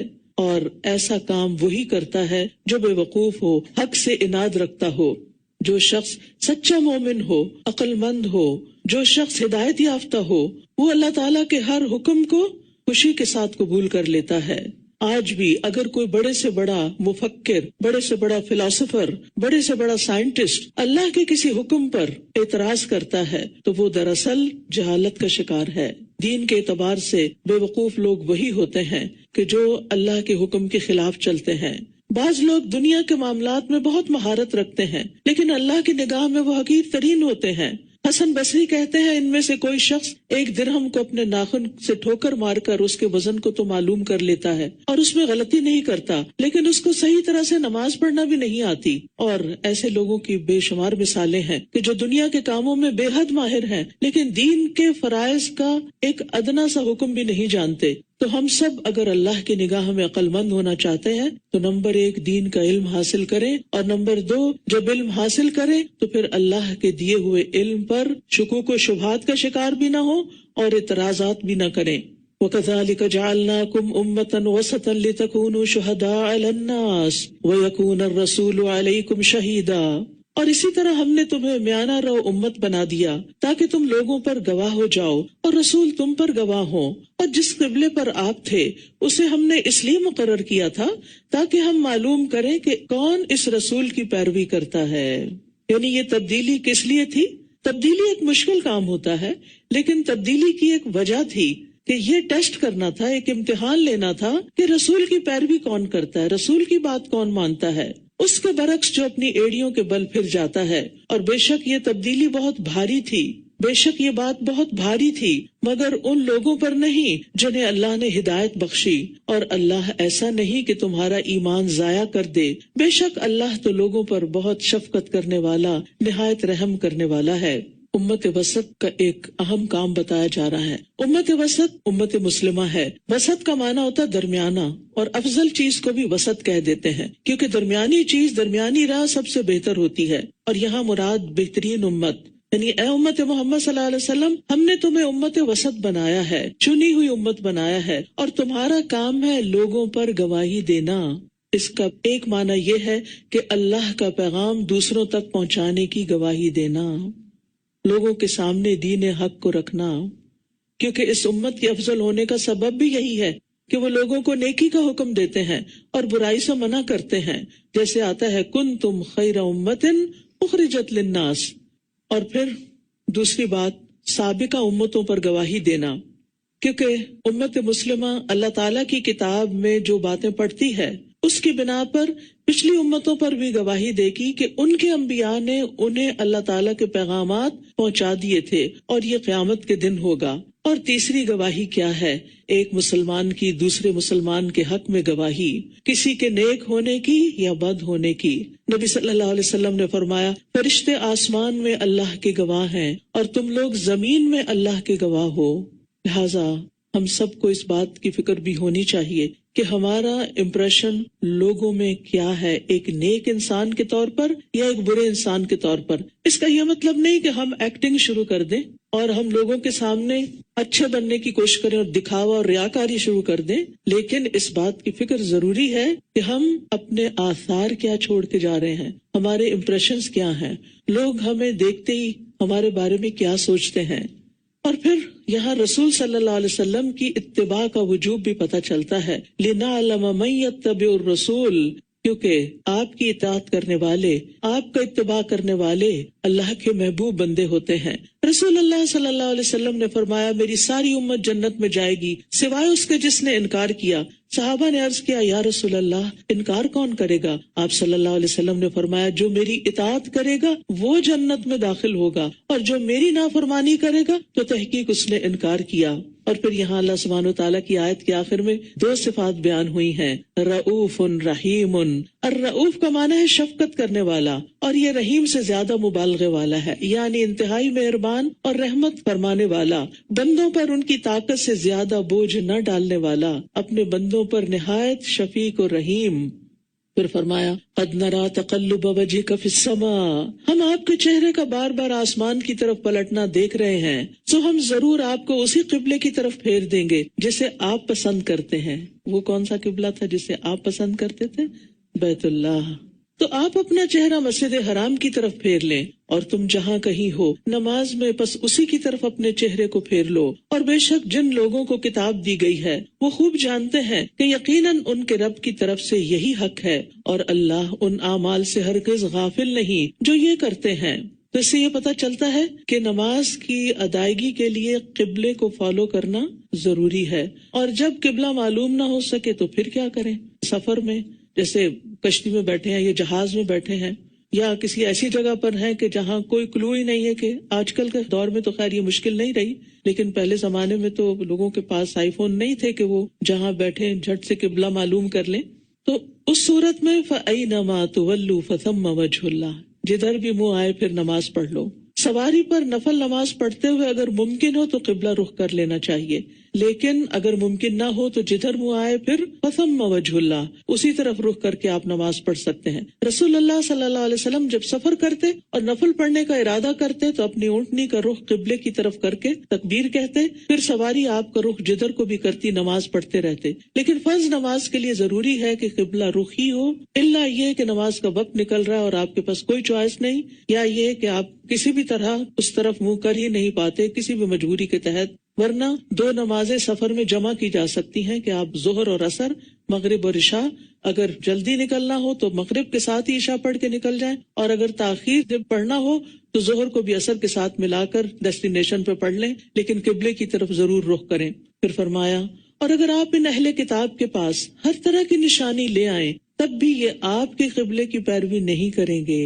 اور ایسا کام وہی کرتا ہے جو بے وقوف ہو، حق سے عناد رکھتا ہو۔ جو شخص سچا مومن ہو، عقل مند ہو، جو شخص ہدایت یافتہ ہو، وہ اللہ تعالیٰ کے ہر حکم کو خوشی کے ساتھ قبول کر لیتا ہے۔ آج بھی اگر کوئی بڑے سے بڑا مفکر، بڑے سے بڑا فلاسفر، بڑے سے بڑا سائنٹسٹ اللہ کے کسی حکم پر اعتراض کرتا ہے تو وہ دراصل جہالت کا شکار ہے۔ دین کے اعتبار سے بے وقوف لوگ وہی ہوتے ہیں کہ جو اللہ کے حکم کے خلاف چلتے ہیں۔ بعض لوگ دنیا کے معاملات میں بہت مہارت رکھتے ہیں لیکن اللہ کی نگاہ میں وہ حقیر ترین ہوتے ہیں۔ حسن بصری کہتے ہیں ان میں سے کوئی شخص ایک درہم کو اپنے ناخن سے ٹھوکر مار کر اس کے وزن کو تو معلوم کر لیتا ہے اور اس میں غلطی نہیں کرتا، لیکن اس کو صحیح طرح سے نماز پڑھنا بھی نہیں آتی۔ اور ایسے لوگوں کی بے شمار مثالیں ہیں کہ جو دنیا کے کاموں میں بے حد ماہر ہیں لیکن دین کے فرائض کا ایک ادنا سا حکم بھی نہیں جانتے۔ تو ہم سب اگر اللہ کی نگاہ میں عقل مند ہونا چاہتے ہیں تو نمبر 1 دین کا علم حاصل کریں، اور نمبر 2 جب علم حاصل کریں تو پھر اللہ کے دیے ہوئے علم پر شکوک و شبہات کا شکار بھی نہ ہو اور اعتراضات بھی نہ کریں۔ وَكَذَلِكَ جَعَلْنَاكُمْ أُمَّةً وَسَطًا لِتَكُونُوا شُهَدَاءَ عَلَى النَّاسِ وَيَكُونَ الرَّسُولُ عَلَيْكُمْ شَهِيدًا، اور اسی طرح ہم نے تمہیں میانہ رو امت بنا دیا تاکہ تم لوگوں پر گواہ ہو جاؤ اور رسول تم پر گواہ ہوں، اور جس قبلے پر آپ تھے اسے ہم نے اس لیے مقرر کیا تھا تاکہ ہم معلوم کریں کہ کون اس رسول کی پیروی کرتا ہے۔ یعنی یہ تبدیلی کس لیے تھی؟ تبدیلی ایک مشکل کام ہوتا ہے، لیکن تبدیلی کی ایک وجہ تھی کہ یہ ٹیسٹ کرنا تھا، ایک امتحان لینا تھا کہ رسول کی پیروی کون کرتا ہے، رسول کی بات کون مانتا ہے، اس کے برعکس جو اپنی ایڑیوں کے بل پھر جاتا ہے۔ اور بے شک یہ تبدیلی بہت بھاری تھی، بے شک یہ بات بہت بھاری تھی، مگر ان لوگوں پر نہیں جنہیں اللہ نے ہدایت بخشی، اور اللہ ایسا نہیں کہ تمہارا ایمان ضائع کر دے، بے شک اللہ تو لوگوں پر بہت شفقت کرنے والا، نہایت رحم کرنے والا ہے۔ امت وسط کا ایک اہم کام بتایا جا رہا ہے۔ امت وسط امت مسلمہ ہے۔ وسط کا معنی ہوتا ہے درمیانہ، اور افضل چیز کو بھی وسط کہہ دیتے ہیں کیونکہ درمیانی چیز، درمیانی راہ سب سے بہتر ہوتی ہے، اور یہاں مراد بہترین امت، یعنی اے امت محمد صلی اللہ علیہ وسلم، ہم نے تمہیں امت وسط بنایا ہے، چنی ہوئی امت بنایا ہے، اور تمہارا کام ہے لوگوں پر گواہی دینا۔ اس کا ایک معنی یہ ہے کہ اللہ کا پیغام دوسروں تک پہنچانے کی گواہی دینا، لوگوں کے سامنے دین حق کو رکھنا، کیونکہ اس امت کے افضل ہونے کا سبب بھی یہی ہے کہ وہ لوگوں کو نیکی کا حکم دیتے ہیں اور برائی سے منع کرتے ہیں، جیسے آتا ہے کنتم خیر امت اخرجت للناس۔ اور پھر دوسری بات سابقہ امتوں پر گواہی دینا، کیونکہ امت مسلمہ اللہ تعالیٰ کی کتاب میں جو باتیں پڑھتی ہے اس کی بنا پر پچھلی امتوں پر بھی گواہی دے گی کہ ان کے انبیاء نے انہیں اللہ تعالیٰ کے پیغامات پہنچا دیے تھے، اور یہ قیامت کے دن ہوگا۔ اور تیسری گواہی کیا ہے؟ ایک مسلمان کی دوسرے مسلمان کے حق میں گواہی، کسی کے نیک ہونے کی یا بد ہونے کی۔ نبی صلی اللہ علیہ وسلم نے فرمایا فرشتے آسمان میں اللہ کے گواہ ہیں اور تم لوگ زمین میں اللہ کے گواہ ہو۔ لہذا ہم سب کو اس بات کی فکر بھی ہونی چاہیے کہ ہمارا امپریشن لوگوں میں کیا ہے، ایک نیک انسان کے طور پر یا ایک برے انسان کے طور پر۔ اس کا یہ مطلب نہیں کہ ہم ایکٹنگ شروع کر دیں اور ہم لوگوں کے سامنے اچھے بننے کی کوشش کریں اور دکھاوا اور ریاکاری شروع کر دیں، لیکن اس بات کی فکر ضروری ہے کہ ہم اپنے آثار کیا چھوڑ کے جا رہے ہیں، ہمارے امپریشنز کیا ہیں، لوگ ہمیں دیکھتے ہی ہمارے بارے میں کیا سوچتے ہیں۔ اور پھر یہاں رسول صلی اللہ علیہ وسلم کی اتباع کا وجوب بھی پتہ چلتا ہے، لِنَعْلَمَ مَن يَتَّبِعُ الرَّسُولَ، کیونکہ آپ کی اطاعت کرنے والے، آپ کا اتباع کرنے والے اللہ کے محبوب بندے ہوتے ہیں۔ رسول اللہ صلی اللہ علیہ وسلم نے فرمایا میری ساری امت جنت میں جائے گی سوائے اس کے جس نے انکار کیا۔ صحابہ نے عرض کیا یا رسول اللہ انکار کون کرے گا؟ آپ صلی اللہ علیہ وسلم نے فرمایا جو میری اطاعت کرے گا وہ جنت میں داخل ہوگا، اور جو میری نافرمانی کرے گا تو تحقیق اس نے انکار کیا۔ اور پھر یہاں اللہ سبحانہ و تعالیٰ کی آیت کے آخر میں 2 صفات بیان ہوئی ہیں، رؤوف رحیم۔ الرؤوف کا معنی ہے شفقت کرنے والا، اور یہ رحیم سے زیادہ مبالغے والا ہے، یعنی انتہائی مہربان اور رحمت فرمانے والا، بندوں پر ان کی طاقت سے زیادہ بوجھ نہ ڈالنے والا، اپنے بندوں پر نہایت شفیق اور رحیم۔ پھر فرمایا قد نرا تقلب وجهك في السماء، ہم آپ کے چہرے کا بار بار آسمان کی طرف پلٹنا دیکھ رہے ہیں، سو ہم ضرور آپ کو اسی قبلے کی طرف پھیر دیں گے جسے آپ پسند کرتے ہیں۔ وہ کون سا قبلہ تھا جسے آپ پسند کرتے تھے؟ بیت اللہ۔ تو آپ اپنا چہرہ مسجد حرام کی طرف پھیر لیں، اور تم جہاں کہیں ہو نماز میں بس اسی کی طرف اپنے چہرے کو پھیر لو۔ اور بے شک جن لوگوں کو کتاب دی گئی ہے وہ خوب جانتے ہیں کہ یقیناً ان کے رب کی طرف سے یہی حق ہے، اور اللہ ان اعمال سے ہرگز غافل نہیں جو یہ کرتے ہیں۔ تو اس سے یہ پتہ چلتا ہے کہ نماز کی ادائیگی کے لیے قبلے کو فالو کرنا ضروری ہے، اور جب قبلہ معلوم نہ ہو سکے تو پھر کیا کریں؟ سفر میں جیسے کشتی میں بیٹھے ہیں یا جہاز میں بیٹھے ہیں یا کسی ایسی جگہ پر ہیں کہ جہاں کوئی کلو ہی نہیں ہے، کہ آج کل کے دور میں تو خیر یہ مشکل نہیں رہی، لیکن پہلے زمانے میں تو لوگوں کے پاس آئی فون نہیں تھے کہ وہ جہاں بیٹھے جھٹ سے قبلہ معلوم کر لیں۔ تو اس صورت میں فَأَيْنَمَا تُوَلُّوا فَثَمَّ وَجْهُ اللَّهِ، جدھر بھی منہ آئے پھر نماز پڑھ لو۔ سواری پر نفل نماز پڑھتے ہوئے اگر ممکن ہو تو قبلہ رخ کر لینا چاہیے، لیکن اگر ممکن نہ ہو تو جدھر منہ آئے پھر فثم وجہ اللہ، اسی طرف رخ کر کے آپ نماز پڑھ سکتے ہیں۔ رسول اللہ صلی اللہ علیہ وسلم جب سفر کرتے اور نفل پڑھنے کا ارادہ کرتے تو اپنی اونٹنی کا رخ قبلے کی طرف کر کے تکبیر کہتے، پھر سواری آپ کا رخ جدھر کو بھی کرتی نماز پڑھتے رہتے۔ لیکن فرض نماز کے لیے ضروری ہے کہ قبلہ رخ ہی ہو، الا یہ کہ نماز کا وقت نکل رہا ہے اور آپ کے پاس کوئی چوائس نہیں، یا یہ کہ آپ کسی بھی طرح اس طرف منہ کر ہی نہیں پاتے کسی بھی مجبوری کے تحت، ورنہ 2 نمازیں سفر میں جمع کی جا سکتی ہیں کہ آپ ظہر اور عصر، مغرب اور عشاء، اگر جلدی نکلنا ہو تو مغرب کے ساتھ ہی عشاء پڑھ کے نکل جائیں، اور اگر تاخیر جب پڑھنا ہو تو ظہر کو بھی عصر کے ساتھ ملا کر ڈیسٹینیشن پہ پڑھ لیں، لیکن قبلے کی طرف ضرور رخ کریں۔ پھر فرمایا، اور اگر آپ ان اہل کتاب کے پاس ہر طرح کی نشانی لے آئیں تب بھی یہ آپ کے قبلے کی پیروی نہیں کریں گے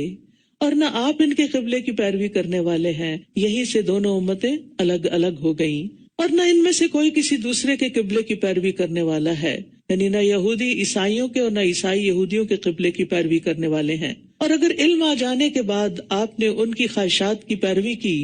اور نہ آپ ان کے قبلے کی پیروی کرنے والے ہیں، یہیں سے دونوں امتیں الگ الگ ہو گئیں، اور نہ ان میں سے کوئی کسی دوسرے کے قبلے کی پیروی کرنے والا ہے، یعنی نہ یہودی عیسائیوں کے اور نہ عیسائی یہودیوں کے قبلے کی پیروی کرنے والے ہیں۔ اور اگر علم آ جانے کے بعد آپ نے ان کی خواہشات کی پیروی کی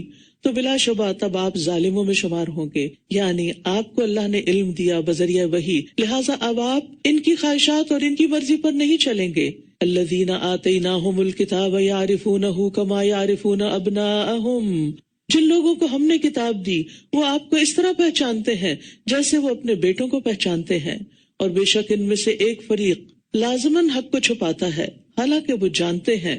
تو بلا شبہ تب آپ ظالموں میں شمار ہوں گے، یعنی آپ کو اللہ نے علم دیا بذریعہ وحی، لہٰذا اب آپ ان کی خواہشات اور ان کی مرضی پر نہیں چلیں گے۔ الذین آتیناہم الکتاب یعرفونہ کما یعرفون ابناءہم، جن لوگوں کو ہم نے کتاب دی وہ آپ کو اس طرح پہچانتے ہیں جیسے وہ اپنے بیٹوں کو پہچانتے ہیں، اور بے شک ان میں سے ایک فریق لازماً حق کو چھپاتا ہے حالانکہ وہ جانتے ہیں۔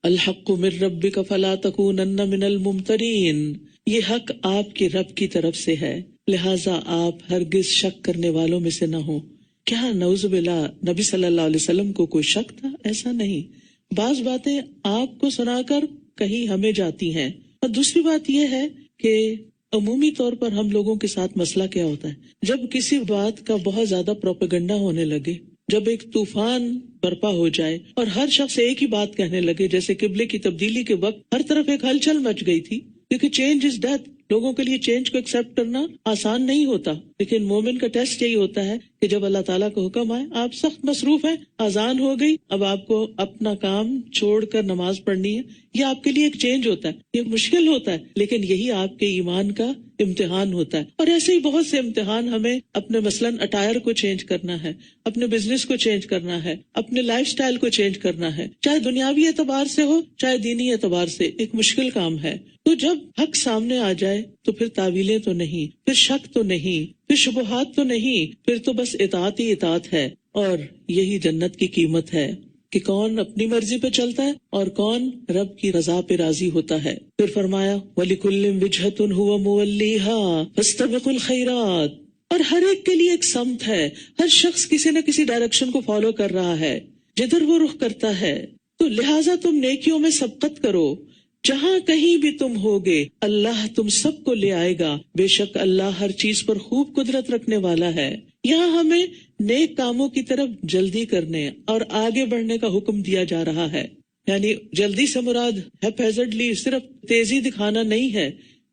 الحق من ربک فلا تکونن من الممترین، یہ حق آپ کے رب کی طرف سے ہے لہٰذا آپ ہرگز شک کرنے والوں میں سے نہ ہوں۔ کیا نعوذ باللہ نبی صلی اللہ علیہ وسلم کو کوئی شک تھا؟ ایسا نہیں، بعض باتیں آپ کو سنا کر کہیں ہمیں جاتی ہیں، اور دوسری بات یہ ہے کہ عمومی طور پر ہم لوگوں کے ساتھ مسئلہ کیا ہوتا ہے، جب کسی بات کا بہت زیادہ پروپیگنڈا ہونے لگے، جب ایک طوفان برپا ہو جائے اور ہر شخص ایک ہی بات کہنے لگے، جیسے قبلے کی تبدیلی کے وقت ہر طرف ایک ہلچل مچ گئی تھی، کیونکہ چینج از ڈیتھ، لوگوں کے لیے چینج کو ایکسپٹ کرنا آسان نہیں ہوتا، لیکن مومن کا ٹیسٹ یہی ہوتا ہے کہ جب اللہ تعالیٰ کا حکم آئے، آپ سخت مصروف ہیں، اذان ہو گئی، اب آپ کو اپنا کام چھوڑ کر نماز پڑھنی ہے، یہ آپ کے لیے ایک چینج ہوتا ہے، یہ مشکل ہوتا ہے، لیکن یہی آپ کے ایمان کا امتحان ہوتا ہے۔ اور ایسے ہی بہت سے امتحان ہمیں اپنے مثلاً اٹائر کو چینج کرنا ہے، اپنے بزنس کو چینج کرنا ہے، اپنے لائف سٹائل کو چینج کرنا ہے، چاہے دنیاوی اعتبار سے ہو چاہے دینی اعتبار سے، ایک مشکل کام ہے۔ تو جب حق سامنے آ جائے تو پھر تعویلیں تو نہیں، پھر شک تو نہیں، پھر شبہات تو نہیں، پھر تو بس اطاعت ہی اطاعت ہے، اور یہی جنت کی قیمت ہے کہ کون اپنی مرضی پہ چلتا ہے اور کون رب کی رضا پہ راضی ہوتا ہے۔ پھر فرمایا وَلِكُلٍّ وِجْهَةٌ هُوَ مُوَلِّيهَا فَاسْتَبِقُوا الْخَيْرَاتِ، اور ہر ایک کے لیے ایک سمت ہے، ہر شخص کسی نہ کسی ڈائریکشن کو فالو کر رہا ہے جدھر وہ رخ کرتا ہے، تو لہٰذا تم نیکیوں میں سبقت کرو، جہاں کہیں بھی تم ہوگے اللہ تم سب کو لے آئے گا، بے شک اللہ ہر چیز پر خوب قدرت رکھنے والا ہے۔ یہاں ہمیں نیک کاموں کی طرف جلدی کرنے اور آگے بڑھنے کا حکم دیا جا رہا ہے، یعنی جلدی سے مراد ہیپیزڈلی صرف تیزی دکھانا نہیں ہے،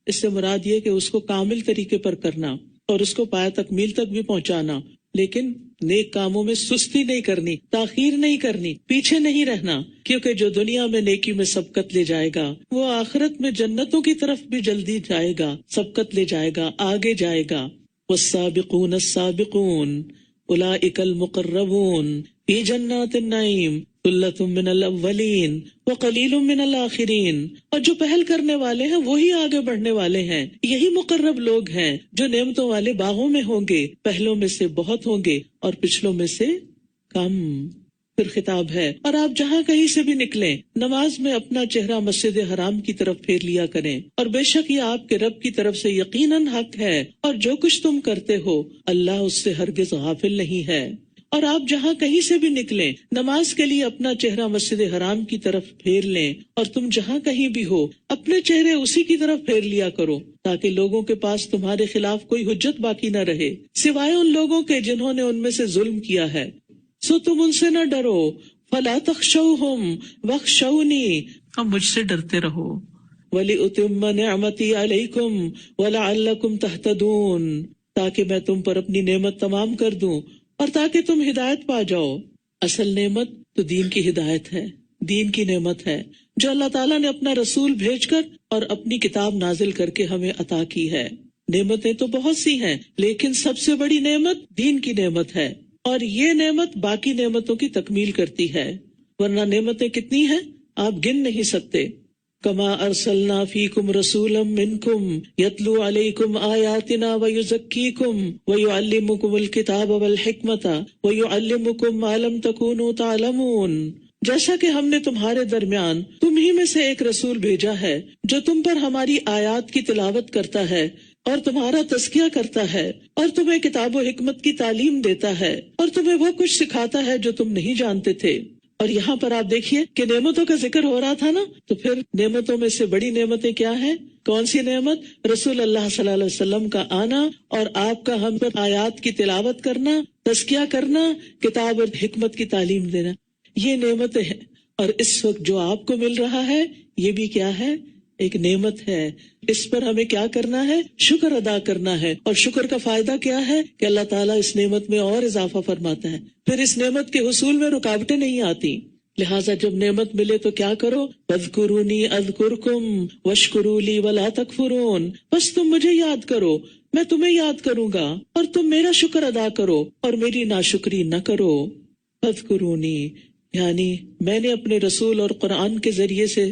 اس سے مراد یہ کہ اس کو کامل طریقے پر کرنا اور اس کو پایہ تکمیل تک بھی پہنچانا، لیکن نیک کاموں میں سستی نہیں کرنی، تاخیر نہیں کرنی، پیچھے نہیں رہنا، کیونکہ جو دنیا میں نیکی میں سبقت لے جائے گا وہ آخرت میں جنتوں کی طرف بھی جلدی جائے گا، سبقت لے جائے گا، آگے جائے گا۔ والسابقون السابقون اولئک المقربون فی جنات النعیم ثلۃ من الاولین وقلیل من الاخرین، اور جو پہل کرنے والے ہیں وہی آگے بڑھنے والے ہیں، یہی مقرب لوگ ہیں جو نعمتوں والے باغوں میں ہوں گے، پہلوں میں سے بہت ہوں گے اور پچھلوں میں سے کم۔ پھر خطاب ہے، اور آپ جہاں کہیں سے بھی نکلیں نماز میں اپنا چہرہ مسجد حرام کی طرف پھیر لیا کریں، اور بے شک یہ آپ کے رب کی طرف سے یقیناً حق ہے، اور جو کچھ تم کرتے ہو اللہ اس سے ہرگز غافل نہیں ہے۔ اور آپ جہاں کہیں سے بھی نکلیں نماز کے لیے اپنا چہرہ مسجد حرام کی طرف پھیر لیں، اور تم جہاں کہیں بھی ہو اپنے چہرے اسی کی طرف پھیر لیا کرو، تاکہ لوگوں کے پاس تمہارے خلاف کوئی حجت باقی نہ رہے سوائے ان لوگوں کے جنہوں نے ان میں سے ظلم کیا ہے، سو تم ان سے نہ ڈرو، فلا تخشوہم واخشونی، اب مجھ سے ڈرتے رہو، وَلِأُتِمَّ نِعْمَتِي عَلَيْكُمْ وَلَعَلَّكُمْ تَهْتَدُونَ، تاکہ میں تم پر اپنی نعمت تمام کر دوں اور تاکہ تم ہدایت پا جاؤ۔ اصل نعمت تو دین کی ہدایت ہے، دین کی نعمت ہے جو اللہ تعالیٰ نے اپنا رسول بھیج کر اور اپنی کتاب نازل کر کے ہمیں عطا کی ہے. نعمتیں تو بہت سی ہیں، لیکن سب سے بڑی نعمت دین کی نعمت ہے، اور یہ نعمت باقی نعمتوں کی تکمیل کرتی ہے. ورنہ نعمتیں کتنی ہیں آپ گن نہیں سکتے. کما ارسلنا فیکم رسولا منکم یتلو علیکم آیاتنا ویزکیکم ویعلمکم الکتاب والحکمت ویعلمکم ما لم تکونوا تعلمون. جیسا کہ ہم نے تمہارے درمیان تم ہی میں سے ایک رسول بھیجا ہے جو تم پر ہماری آیات کی تلاوت کرتا ہے اور تمہارا تزکیہ کرتا ہے اور تمہیں کتاب و حکمت کی تعلیم دیتا ہے اور تمہیں وہ کچھ سکھاتا ہے جو تم نہیں جانتے تھے. اور یہاں پر آپ دیکھیے کہ نعمتوں کا ذکر ہو رہا تھا نا، تو پھر نعمتوں میں سے بڑی نعمتیں کیا ہیں؟ کون سی نعمت؟ رسول اللہ صلی اللہ علیہ وسلم کا آنا اور آپ کا ہم پر آیات کی تلاوت کرنا، تزکیہ کرنا، کتاب اور حکمت کی تعلیم دینا. یہ نعمتیں ہیں، اور اس وقت جو آپ کو مل رہا ہے یہ بھی کیا ہے؟ ایک نعمت ہے. اس پر ہمیں کیا کرنا ہے؟ شکر ادا کرنا ہے. اور شکر کا فائدہ کیا ہے کہ اللہ تعالیٰ اس نعمت میں اور اضافہ فرماتا ہے. پھر اس نعمت کے حصول میں رکاوٹیں نہیں آتی. لہٰذا جب نعمت ملے تو کیا کرو؟ وَاذْكُرُونِي أَذْكُرْكُمْ وَاشْكُرُوا لِي وَلَا تَكْفُرُونَ. بس تم مجھے یاد کرو، میں تمہیں یاد کروں گا، اور تم میرا شکر ادا کرو اور میری ناشکری نہ کرو. وَاذْكُرُونِي یعنی میں نے اپنے رسول اور قرآن کے ذریعے سے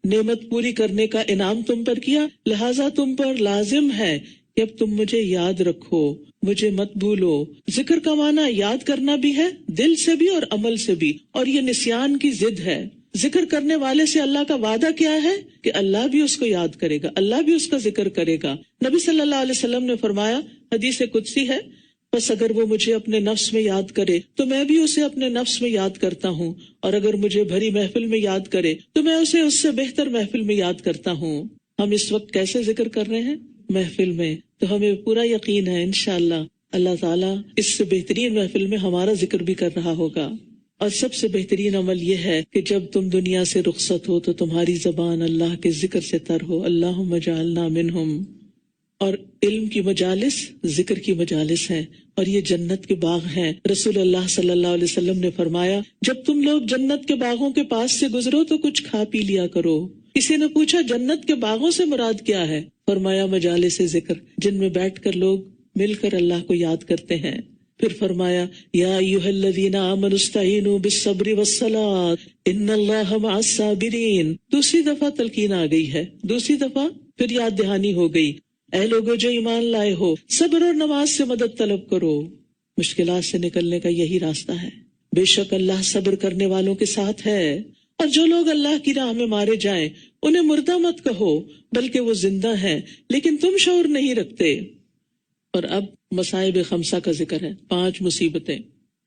نعمت پوری کرنے کا انعام تم پر کیا، لہٰذا تم پر لازم ہے کہ اب تم مجھے یاد رکھو، مجھے مت بھولو. ذکر کا معنی یاد کرنا بھی ہے، دل سے بھی اور عمل سے بھی، اور یہ نسیان کی ضد ہے. ذکر کرنے والے سے اللہ کا وعدہ کیا ہے کہ اللہ بھی اس کو یاد کرے گا، اللہ بھی اس کا ذکر کرے گا. نبی صلی اللہ علیہ وسلم نے فرمایا، حدیث قدسی ہے، بس اگر وہ مجھے اپنے نفس میں یاد کرے تو میں بھی اسے اپنے نفس میں یاد کرتا ہوں، اور اگر مجھے بھری محفل میں یاد کرے تو میں اسے اس سے بہتر محفل میں یاد کرتا ہوں. ہم اس وقت کیسے ذکر کر رہے ہیں؟ محفل میں. تو ہمیں پورا یقین ہے انشاءاللہ اللہ تعالیٰ اس سے بہترین محفل میں ہمارا ذکر بھی کر رہا ہوگا. اور سب سے بہترین عمل یہ ہے کہ جب تم دنیا سے رخصت ہو تو تمہاری زبان اللہ کے ذکر سے تر ہو. اللہم اجعلنا منہم. اور علم کی مجالس ذکر کی مجالس ہیں، اور یہ جنت کے باغ ہیں. رسول اللہ صلی اللہ علیہ وسلم نے فرمایا، جب تم لوگ جنت کے باغوں کے پاس سے گزرو تو کچھ کھا پی لیا کرو. کسی نے پوچھا جنت کے باغوں سے مراد کیا ہے؟ فرمایا مجالس ذکر، جن میں بیٹھ کر لوگ مل کر اللہ کو یاد کرتے ہیں. پھر فرمایا، یا ایھا الذین آمنوا استعینوا بالصبر والصلاۃ ان اللہ مع الصابرین. دوسری دفعہ تلقین آ گئی ہے، دوسری دفعہ پھر یاد دہانی ہو گئی. اے لوگو جو ایمان لائے ہو، صبر اور نماز سے مدد طلب کرو. مشکلات سے نکلنے کا یہی راستہ ہے. بے شک اللہ صبر کرنے والوں کے ساتھ ہے. اور جو لوگ اللہ کی راہ میں مارے جائیں انہیں مردہ مت کہو، بلکہ وہ زندہ ہیں لیکن تم شعور نہیں رکھتے. اور اب مصائب خمسہ کا ذکر ہے، 5 مصیبتیں.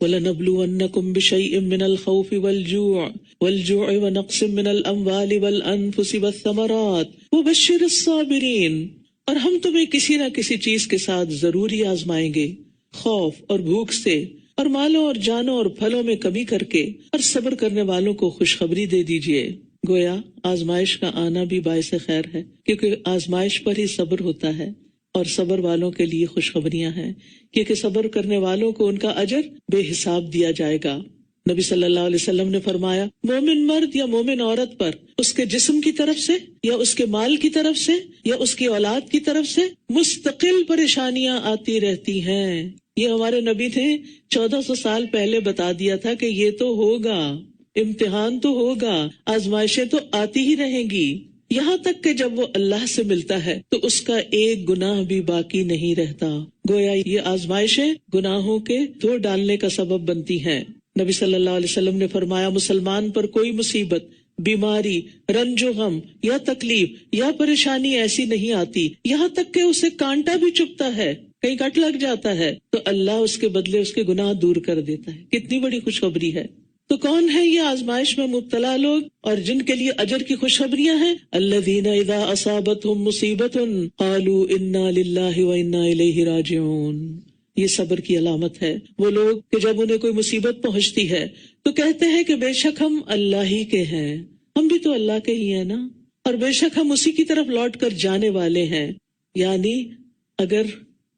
وَلَنَبْلُوَنَّكُمْ بِشَيْءٍ مِّنَ الْخَوْفِ وَالْجُوعِ وَنَقْصٍ مِّنَ الْأَمْوَالِ وَالْأَنفُسِ وَالثَّمَرَاتِ وَبَشِّرِ الصَّابِرِينَ. اور ہم تمہیں کسی نہ کسی چیز کے ساتھ ضروری آزمائیں گے، خوف اور بھوک سے، اور مالوں اور جانوں اور پھلوں میں کمی کر کے، اور صبر کرنے والوں کو خوشخبری دے دیجئے. گویا آزمائش کا آنا بھی باعث خیر ہے، کیونکہ آزمائش پر ہی صبر ہوتا ہے، اور صبر والوں کے لیے خوشخبریاں ہیں، کیونکہ صبر کرنے والوں کو ان کا اجر بے حساب دیا جائے گا. نبی صلی اللہ علیہ وسلم نے فرمایا، مومن مرد یا مومن عورت پر اس کے جسم کی طرف سے یا اس کے مال کی طرف سے یا اس کی اولاد کی طرف سے مستقل پریشانیاں آتی رہتی ہیں. یہ ہمارے نبی نے 1400 سال پہلے بتا دیا تھا کہ یہ تو ہوگا، امتحان تو ہوگا، آزمائشیں تو آتی ہی رہیں گی، یہاں تک کہ جب وہ اللہ سے ملتا ہے تو اس کا ایک گناہ بھی باقی نہیں رہتا. گویا یہ آزمائشیں گناہوں کے دھو ڈالنے کا سبب بنتی ہیں. نبی صلی اللہ علیہ وسلم نے فرمایا، مسلمان پر کوئی مصیبت، بیماری، رنج و غم یا تکلیف یا پریشانی ایسی نہیں آتی یہاں تک کہ اسے کانٹا بھی چبھتا ہے، کہیں کٹ لگ جاتا ہے تو اللہ اس کے بدلے اس کے گناہ دور کر دیتا ہے. کتنی بڑی خوشخبری ہے. تو کون ہے یہ آزمائش میں مبتلا لوگ اور جن کے لیے اجر کی خوشخبریاں ہیں؟ الذین اذا اصابتهم مصیبۃ قالوا انا للہ وانا الیہ راجعون. یہ صبر کی علامت ہے. وہ لوگ کہ جب انہیں کوئی مصیبت پہنچتی ہے تو کہتے ہیں کہ بے شک ہم اللہ ہی کے ہیں، ہم بھی تو اللہ کے ہی ہیں نا، اور بے شک ہم اسی کی طرف لوٹ کر جانے والے ہیں. یعنی اگر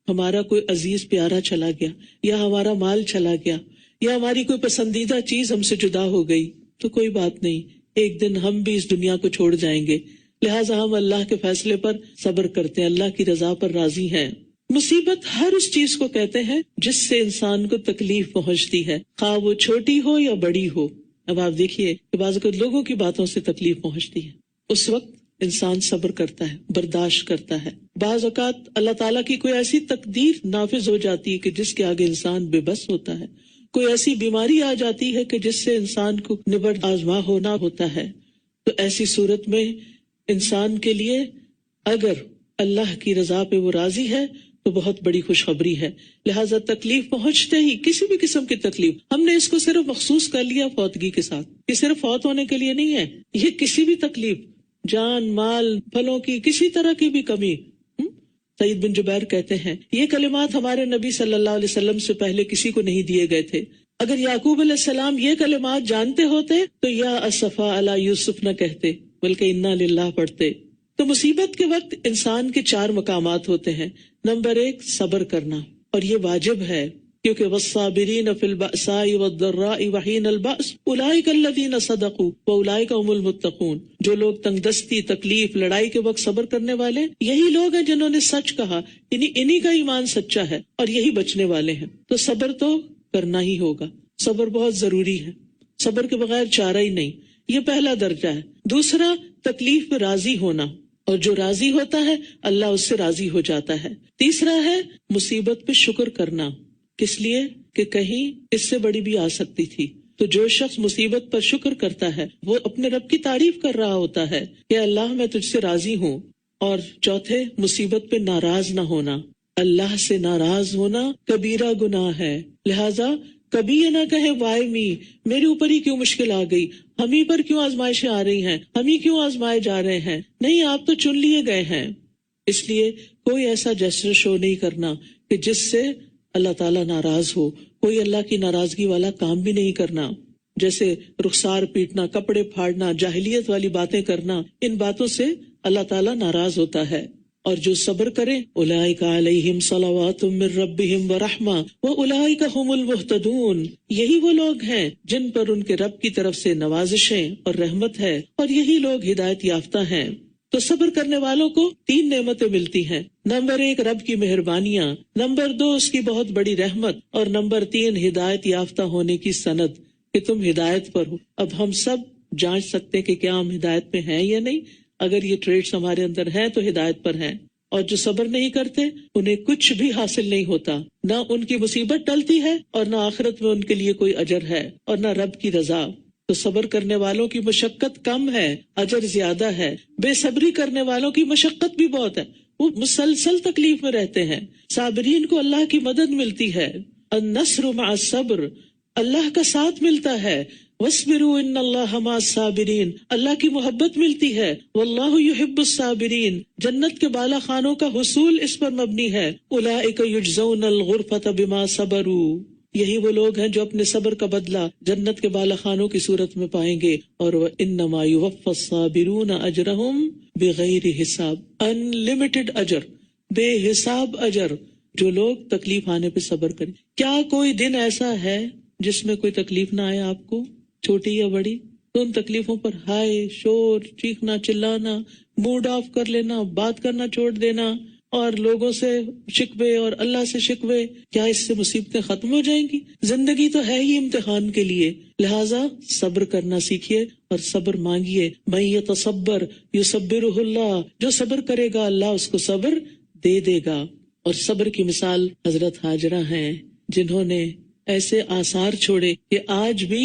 ہمارا کوئی عزیز پیارا چلا گیا یا ہمارا مال چلا گیا یا ہماری کوئی پسندیدہ چیز ہم سے جدا ہو گئی تو کوئی بات نہیں، ایک دن ہم بھی اس دنیا کو چھوڑ جائیں گے، لہٰذا ہم اللہ کے فیصلے پر صبر کرتے ہیں، اللہ کی رضا پر راضی ہیں۔ مصیبت ہر اس چیز کو کہتے ہیں جس سے انسان کو تکلیف پہنچتی ہے، خواہ وہ چھوٹی ہو یا بڑی ہو۔ اب آپ دیکھیے کہ بعض اوقات لوگوں کی باتوں سے تکلیف پہنچتی ہے، اس وقت انسان صبر کرتا ہے، برداشت کرتا ہے۔ بعض اوقات اللہ تعالیٰ کی کوئی ایسی تقدیر نافذ ہو جاتی ہے کہ جس کے آگے انسان بے بس ہوتا ہے، کوئی ایسی بیماری آ جاتی ہے کہ جس سے انسان کو نبرد آزما ہونا ہوتا ہے۔ تو ایسی صورت میں انسان کے لیے اگر اللہ کی رضا پہ وہ راضی ہے تو بہت بڑی خوشخبری ہے۔ لہٰذا تکلیف پہنچتے ہی، کسی بھی قسم کی تکلیف، ہم نے اس کو صرف مخصوص کر لیا فوتگی کے ساتھ، یہ صرف فوت ہونے کے لیے نہیں ہے، یہ کسی بھی تکلیف، جان مال پھلوں کی کسی طرح کی بھی کمی۔ سعید بن جبیر کہتے ہیں یہ کلمات ہمارے نبی صلی اللہ علیہ وسلم سے پہلے کسی کو نہیں دیے گئے تھے، اگر یعقوب علیہ السلام یہ کلمات جانتے ہوتے تو یا اسفا علی یوسف نہ کہتے بلکہ انا للہ پڑھتے۔ تو مصیبت کے وقت انسان کے 4 مقامات ہوتے ہیں۔ نمبر 1 صبر کرنا، اور یہ واجب ہے، کیونکہ والصابرین فی البأساء والضراء وحین البأس اولئک الذین صدقوا واولئک هم المتقون۔ جو لوگ تنگ دستی، تکلیف، لڑائی کے وقت صبر کرنے والے، یہی لوگ ہیں جنہوں نے سچ کہا، یعنی انہی کا ایمان سچا ہے اور یہی بچنے والے ہیں۔ تو صبر تو کرنا ہی ہوگا، صبر بہت ضروری ہے، صبر کے بغیر چارہ ہی نہیں، یہ پہلا درجہ ہے۔ دوسرا تکلیف پہ راضی ہونا، اور جو راضی ہوتا ہے اللہ اس سے راضی ہو جاتا ہے۔ تیسرا ہے مصیبت پہ شکر کرنا، کس لیے کہ کہیں اس سے بڑی بھی آ سکتی تھی۔ تو جو شخص مصیبت پر شکر کرتا ہے وہ اپنے رب کی تعریف کر رہا ہوتا ہے کہ اللہ میں تجھ سے راضی ہوں۔ اور چوتھے مصیبت پہ ناراض نہ ہونا، اللہ سے ناراض ہونا کبیرہ گناہ ہے، لہذا کبھی یہ نہ کہے وائے می، میرے اوپر ہی کیوں مشکل آ گئی، ہم ہی پر کیوں آزمائشیں آ رہی ہیں، ہم ہی کیوں آزمائے جا رہے ہیں۔ نہیں، آپ تو چن لیے گئے ہیں۔ اس لیے کوئی ایسا جسر شو نہیں کرنا کہ جس سے اللہ تعالیٰ ناراض ہو، کوئی اللہ کی ناراضگی والا کام بھی نہیں کرنا، جیسے رخسار پیٹنا، کپڑے پھاڑنا، جاہلیت والی باتیں کرنا، ان باتوں سے اللہ تعالیٰ ناراض ہوتا ہے۔ اور جو صبر کرے اولئک علیہم صلوات من ربہم ورحمہ واولئک ھم المہتدون، یہی وہ لوگ ہیں جن پر ان کے رب کی طرف سے نوازشیں اور رحمت ہے، اور یہی لوگ ہدایت یافتہ ہیں۔ تو صبر کرنے والوں کو 3 نعمتیں ملتی ہیں۔ نمبر 1 رب کی مہربانیاں، نمبر 2 اس کی بہت بڑی رحمت، اور نمبر 3 ہدایت یافتہ ہونے کی سند کہ تم ہدایت پر ہو۔ اب ہم سب جانچ سکتے ہیں کہ کیا ہم ہدایت پہ ہیں یا نہیں۔ اگر یہ ٹریٹس ہمارے اندر ہیں تو ہدایت پر ہیں، اور جو صبر نہیں کرتے انہیں کچھ بھی حاصل نہیں ہوتا، نہ ان کی مصیبت ٹلتی ہے اور نہ آخرت میں ان کے لیے کوئی اجر ہے اور نہ رب کی رضا۔ تو صبر کرنے والوں کی مشقت کم ہے، اجر زیادہ ہے۔ بے صبری کرنے والوں کی مشقت بھی بہت ہے، وہ مسلسل تکلیف میں رہتے ہیں۔ صابرین کو اللہ کی مدد ملتی ہے، النصر مع الصبر، اللہ کا ساتھ ملتا ہے۔ وَاصْبِرُوا إِنَّ اللَّهَ مَعَ الصَّابِرِينَ، اللہ کی محبت ملتی ہے۔ وَاللَّهُ يُحِبُّ الصَّابِرِينَ، جنت کے بالا خانوں کا حصول اس پر مبنی ہے۔ أُولَئِكَ يُجْزَوْنَ الْغُرْفَةَ بِمَا صَبَرُوا، یہی وہ لوگ ہیں جو اپنے صبر کا بدلہ جنت کے بالا خانوں کی صورت میں پائیں گے۔ اور وَإِنَّمَا يُوَفَّى الصَّابِرُونَ أَجْرَهُمْ بِغَيْرِ حساب، انلمیٹڈ اجر، بے حساب اجر، جو لوگ تکلیف آنے پہ صبر کریں۔ کیا کوئی دن ایسا ہے جس میں کوئی تکلیف نہ آئے آپ کو، چھوٹی یا بڑی؟ تو ان تکلیفوں پر ہائے، شور، چیخنا، چلانا، موڈ آف کر لینا، بات کرنا چھوڑ دینا، اور لوگوں سے شکوے اور اللہ سے شکوے، کیا اس سے مصیبتیں ختم ہو جائیں گی؟ زندگی تو ہے ہی امتحان کے لیے، لہٰذا صبر کرنا سیکھیے اور صبر مانگیے۔ من یتصبر یصبرہ اللہ، جو صبر کرے گا اللہ اس کو صبر دے دے گا۔ اور صبر کی مثال حضرت ہاجرہ ہیں، جنہوں نے ایسے آثار چھوڑے کہ آج بھی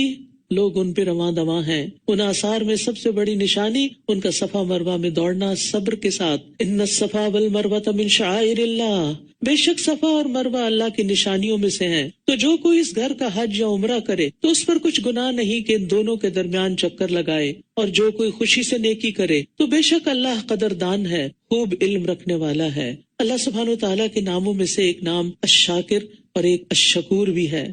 لوگ ان پہ رواں دواں ہیں۔ ان آثار میں سب سے بڑی نشانی ان کا صفا مروہ میں دوڑنا صبر کے ساتھ۔ ان الصفا والمروہ من شعائر اللہ، بے شک صفا اور مروہ اللہ کی نشانیوں میں سے ہیں۔ تو جو کوئی اس گھر کا حج یا عمرہ کرے تو اس پر کچھ گناہ نہیں کہ ان دونوں کے درمیان چکر لگائے، اور جو کوئی خوشی سے نیکی کرے تو بے شک اللہ قدردان ہے، خوب علم رکھنے والا ہے۔ اللہ سبحانہ وتعالیٰ کے ناموں میں سے ایک نام الشاکر اور ایک الشکور بھی ہے۔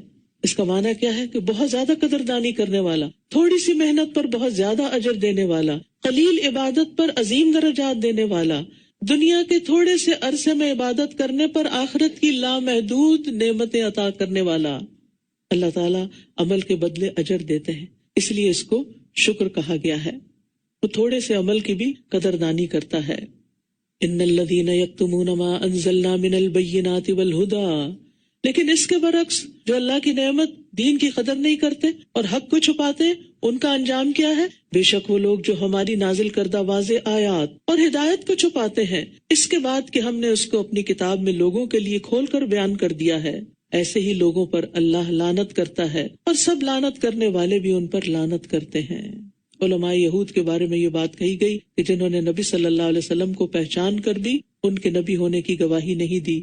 اس کا معنی کیا ہے کہ بہت زیادہ قدردانی کرنے والا، تھوڑی سی محنت پر بہت زیادہ اجر دینے والا، قلیل عبادت پر عظیم درجات دینے والا، دنیا کے تھوڑے سے عرصے میں عبادت کرنے پر آخرت کی لامحدود نعمتیں عطا کرنے والا۔ اللہ تعالیٰ عمل کے بدلے اجر دیتے ہیں، اس لیے اس کو شکر کہا گیا ہے۔ وہ تھوڑے سے عمل کی بھی قدردانی کرتا ہے. ان الذین یکتمون ما انزلنا من البینات والہدی، لیکن اس کے برعکس جو اللہ کی نعمت دین کی قدر نہیں کرتے اور حق کو چھپاتے، ان کا انجام کیا ہے؟ بے شک وہ لوگ جو ہماری نازل کردہ واضح آیات اور ہدایت کو چھپاتے ہیں اس کے بعد کہ ہم نے اس کو اپنی کتاب میں لوگوں کے لیے کھول کر بیان کر دیا ہے، ایسے ہی لوگوں پر اللہ لعنت کرتا ہے اور سب لعنت کرنے والے بھی ان پر لعنت کرتے ہیں. علماء یہود کے بارے میں یہ بات کہی گئی کہ جنہوں نے نبی صلی اللہ علیہ وسلم کو پہچان کر بھی ان کے نبی ہونے کی گواہی نہیں دی.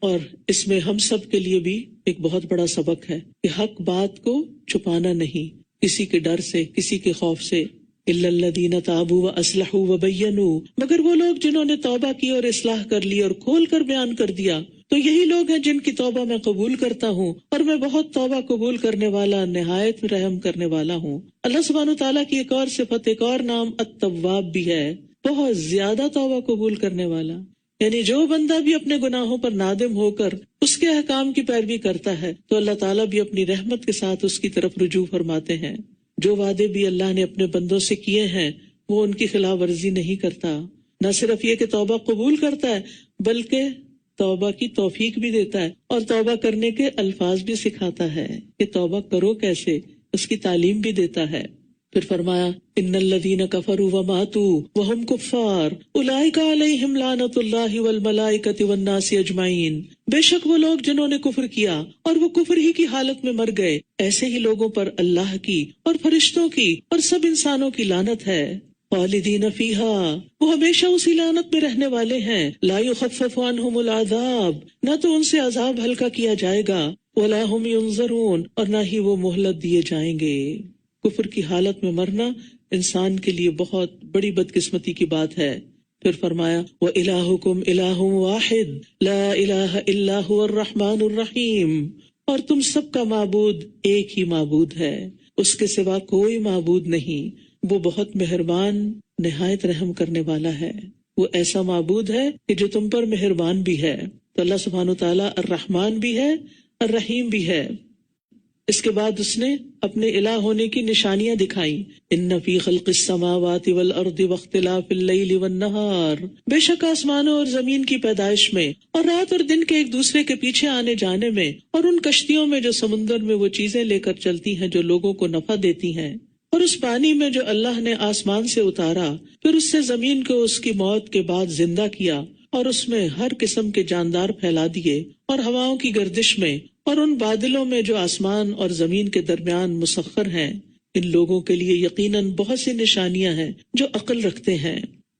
اور اس میں ہم سب کے لیے بھی ایک بہت بڑا سبق ہے کہ حق بات کو چھپانا نہیں، کسی کے ڈر سے، کسی کے خوف سے. الا الذین تابوا واصلحوا وبینوا، مگر وہ لوگ جنہوں نے توبہ کی اور اصلاح کر لی اور کھول کر بیان کر دیا، تو یہی لوگ ہیں جن کی توبہ میں قبول کرتا ہوں اور میں بہت توبہ قبول کرنے والا، نہایت رحم کرنے والا ہوں. اللہ سبحانہ تعالیٰ کی ایک اور صفت، ایک اور نام التواب بھی ہے، بہت زیادہ توبہ قبول کرنے والا. یعنی جو بندہ بھی اپنے گناہوں پر نادم ہو کر اس کے احکام کی پیروی کرتا ہے تو اللہ تعالیٰ بھی اپنی رحمت کے ساتھ اس کی طرف رجوع فرماتے ہیں. جو وعدے بھی اللہ نے اپنے بندوں سے کیے ہیں وہ ان کی خلاف ورزی نہیں کرتا. نہ صرف یہ کہ توبہ قبول کرتا ہے بلکہ توبہ کی توفیق بھی دیتا ہے اور توبہ کرنے کے الفاظ بھی سکھاتا ہے کہ توبہ کرو کیسے، اس کی تعلیم بھی دیتا ہے. پھر فرمایا ان الذین کفروا وماتوا وهم کفار اولئک علیہم لعنۃ اللہ والملائکۃ والناس اجمعین، بے شک وہ لوگ جنہوں نے کفر کیا اور وہ کفر ہی کی حالت میں مر گئے، ایسے ہی لوگوں پر اللہ کی اور فرشتوں کی اور سب انسانوں کی لعنت ہے. خالدین فیہا، وہ ہمیشہ اسی لعنت میں رہنے والے ہیں. لا یخفف عنہم العذاب، نہ تو ان سے عذاب ہلکا کیا جائے گا، ولا هم ینظرون، اور نہ ہی وہ مہلت دیے جائیں گے. کفر کی حالت میں مرنا انسان کے لیے بہت بڑی بدقسمتی کی بات ہے. پھر فرمایا وَإِلَٰهُكُمْ إِلَٰهٌ وَاحِدٌ لَا إِلَٰهَ إِلَّا هُوَ الرَّحْمَٰنُ الرَّحِيمُ، اور تم سب کا معبود ایک ہی معبود ہے، اس کے سوا کوئی معبود نہیں، وہ بہت مہربان نہایت رحم کرنے والا ہے. وہ ایسا معبود ہے کہ جو تم پر مہربان بھی ہے. تو اللہ سبحانہ تعالیٰ الرحمن بھی ہے، الرحیم بھی ہے. اس کے بعد اس نے اپنے الہ ہونے کی نشانیاں دکھائیں. ان فی خلق السماوات والارض واختلاف اللیل والنہار، بے شک آسمانوں اور زمین کی پیدائش میں اور رات اور دن کے ایک دوسرے کے پیچھے آنے جانے میں، اور ان کشتیوں میں جو سمندر میں وہ چیزیں لے کر چلتی ہیں جو لوگوں کو نفع دیتی ہیں، اور اس پانی میں جو اللہ نے آسمان سے اتارا، پھر اس سے زمین کو اس کی موت کے بعد زندہ کیا اور اس میں ہر قسم کے جاندار پھیلا دیے، اور ہواؤں کی گردش میں اور ان بادلوں میں جو آسمان اور زمین کے درمیان مسخر ہیں، ان لوگوں کے لیے یقیناً بہت سی نشانیاں ہیں جو عقل رکھتے ہیں.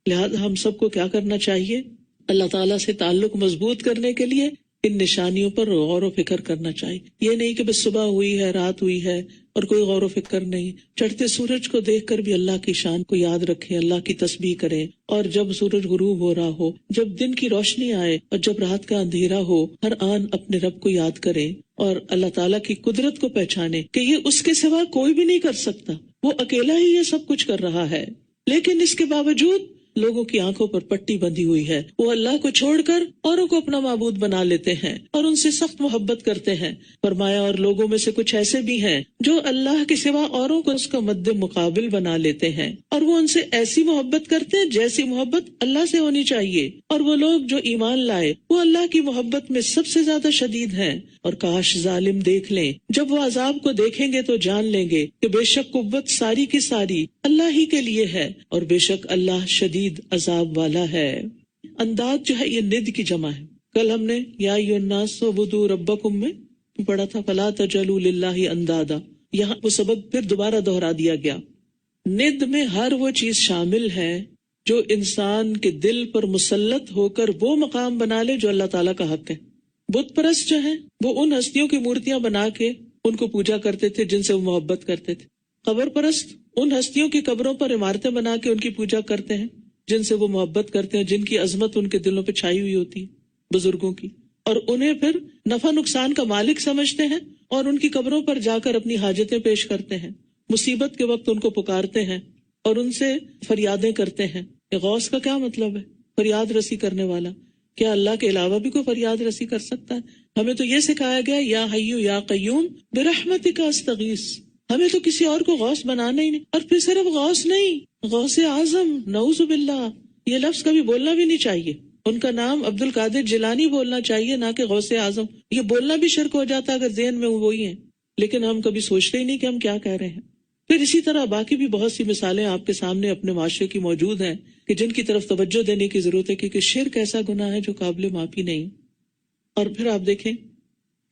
لہذا ہم سب کو کیا کرنا چاہیے؟ اللہ تعالیٰ سے تعلق مضبوط کرنے کے لیے ان نشانیوں پر غور و فکر کرنا چاہیے. یہ نہیں کہ بس صبح ہوئی ہے، رات ہوئی ہے اور کوئی غور و فکر نہیں. چڑھتے سورج کو دیکھ کر بھی اللہ کی شان کو یاد رکھیں، اللہ کی تسبیح کریں، اور جب سورج غروب ہو رہا ہو، جب دن کی روشنی آئے اور جب رات کا اندھیرا ہو، ہر آن اپنے رب کو یاد کریں اور اللہ تعالیٰ کی قدرت کو پہچانیں کہ یہ اس کے سوا کوئی بھی نہیں کر سکتا، وہ اکیلا ہی یہ سب کچھ کر رہا ہے. لیکن اس کے باوجود لوگوں کی آنکھوں پر پٹی بندھی ہوئی ہے، وہ اللہ کو چھوڑ کر اوروں کو اپنا معبود بنا لیتے ہیں اور ان سے سخت محبت کرتے ہیں. فرمایا اور لوگوں میں سے کچھ ایسے بھی ہیں جو اللہ کے سوا اوروں کو اس کا مد مقابل بنا لیتے ہیں، اور وہ ان سے ایسی محبت کرتے ہیں جیسی محبت اللہ سے ہونی چاہیے. اور وہ لوگ جو ایمان لائے وہ اللہ کی محبت میں سب سے زیادہ شدید ہیں. اور کاش ظالم دیکھ لیں، جب وہ عذاب کو دیکھیں گے تو جان لیں گے کہ بے شک قوت ساری کی ساری اللہ ہی کے لیے ہے، اور بے شک اللہ شدید عذاب والا ہے. انداد جو ہے یہ ند کی جمع ہے. کل ہم نے یا ایھا الناس اعبدوا ربکم میں پڑھا تھا فلا تجعلوا للہ اندادا. یہاں وہ سبق پھر دوبارہ دہرا دیا گیا. ند میں ہر وہ چیز شامل ہے جو انسان کے دل پر مسلط ہو کر وہ مقام بنا لے جو اللہ تعالیٰ کا حق ہے. بت پرست جو ہیں وہ ان ہستیوں کی مورتیاں بنا کے ان کو پوجا کرتے تھے جن سے وہ محبت کرتے تھے. قبر پرست ان ہستیوں کی قبروں پر عمارتیں بنا کے ان کی پوجا کرتے ہیں جن سے وہ محبت کرتے ہیں، جن کی عظمت ان کے دلوں پہ چھائی ہوئی ہوتی ہے، بزرگوں کی، اور انہیں پھر نفع نقصان کا مالک سمجھتے ہیں اور ان کی قبروں پر جا کر اپنی حاجتیں پیش کرتے ہیں. مصیبت کے وقت ان کو پکارتے ہیں اور ان سے فریادیں کرتے ہیں. غوث کا کیا مطلب ہے؟ فریاد رسی کرنے والا. کیا اللہ کے علاوہ بھی کوئی فریاد رسی کر سکتا ہے؟ ہمیں تو یہ سکھایا گیا یا حیو یا قیوم برحمتک استغیث، ہمیں تو کسی اور کو غوث بنانا ہی نہیں. اور پھر صرف غوث نہیں، غوث اعظم، نعوذ باللہ، یہ لفظ کبھی بولنا بھی نہیں چاہیے. ان کا نام عبد القادر جیلانی بولنا چاہیے، نہ کہ غوث اعظم. یہ بولنا بھی شرک ہو جاتا اگر ذہن میں وہی ہیں، لیکن ہم کبھی سوچتے ہی نہیں کہ ہم کیا کہہ رہے ہیں. پھر اسی طرح باقی بھی بہت سی مثالیں آپ کے سامنے اپنے معاشرے کی موجود ہیں کہ جن کی طرف توجہ دینے کی ضرورت ہے، کیونکہ شرک ایسا گناہ ہے جو قابل معافی نہیں. اور پھر آپ دیکھیں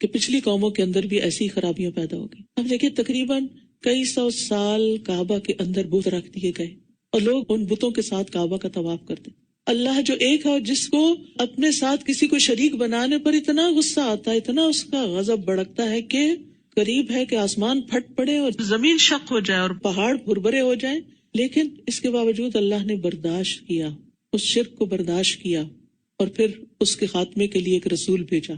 کہ پچھلی قوموں کے اندر بھی ایسی خرابیاں پیدا ہو گئی. اب دیکھیں تقریباً کئی سو سال کعبہ کے اندر بت رکھ دیے گئے اور لوگ ان بتوں کے ساتھ کعبہ کا طواف کرتے. اللہ جو ایک ہے اور جس کو اپنے ساتھ کسی کو شریک بنانے پر اتنا غصہ آتا ہے، اتنا اس کا غضب بھڑکتا ہے کہ قریب ہے کہ آسمان پھٹ پڑے اور زمین شق ہو جائے اور پہاڑ بھربھرے ہو جائیں، لیکن اس کے باوجود اللہ نے برداشت کیا، اس شرک کو برداشت کیا اور پھر اس کے خاتمے کے لیے ایک رسول بھیجا.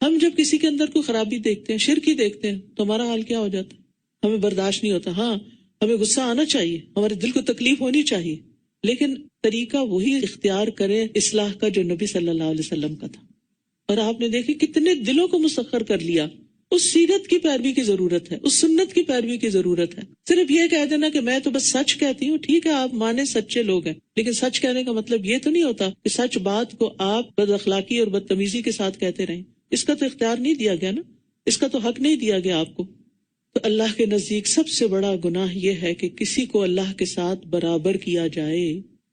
ہم جب کسی کے اندر کوئی خرابی دیکھتے ہیں، شرک ہی دیکھتے ہیں، تو ہمارا حال کیا ہو جاتا ہے؟ ہمیں برداشت نہیں ہوتا. ہاں ہمیں غصہ آنا چاہیے، ہمارے دل کو تکلیف ہونی چاہیے، لیکن طریقہ وہی اختیار کریں اصلاح کا جو نبی صلی اللہ علیہ وسلم کا تھا. اور آپ نے دیکھی کتنے دلوں کو مسخر کر لیا. اس سیرت کی پیروی کی ضرورت ہے، اس سنت کی پیروی کی ضرورت ہے. صرف یہ کہہ دینا کہ میں تو بس سچ کہتی ہوں، ٹھیک ہے آپ مانے سچے لوگ ہیں، لیکن سچ کہنے کا مطلب یہ تو نہیں ہوتا کہ سچ بات کو آپ بد اخلاقی اور بدتمیزی کے ساتھ کہتے رہیں. اس کا تو اختیار نہیں دیا گیا نا، اس کا تو حق نہیں دیا گیا آپ کو. تو اللہ کے نزدیک سب سے بڑا گناہ یہ ہے کہ کسی کو اللہ کے ساتھ برابر کیا جائے.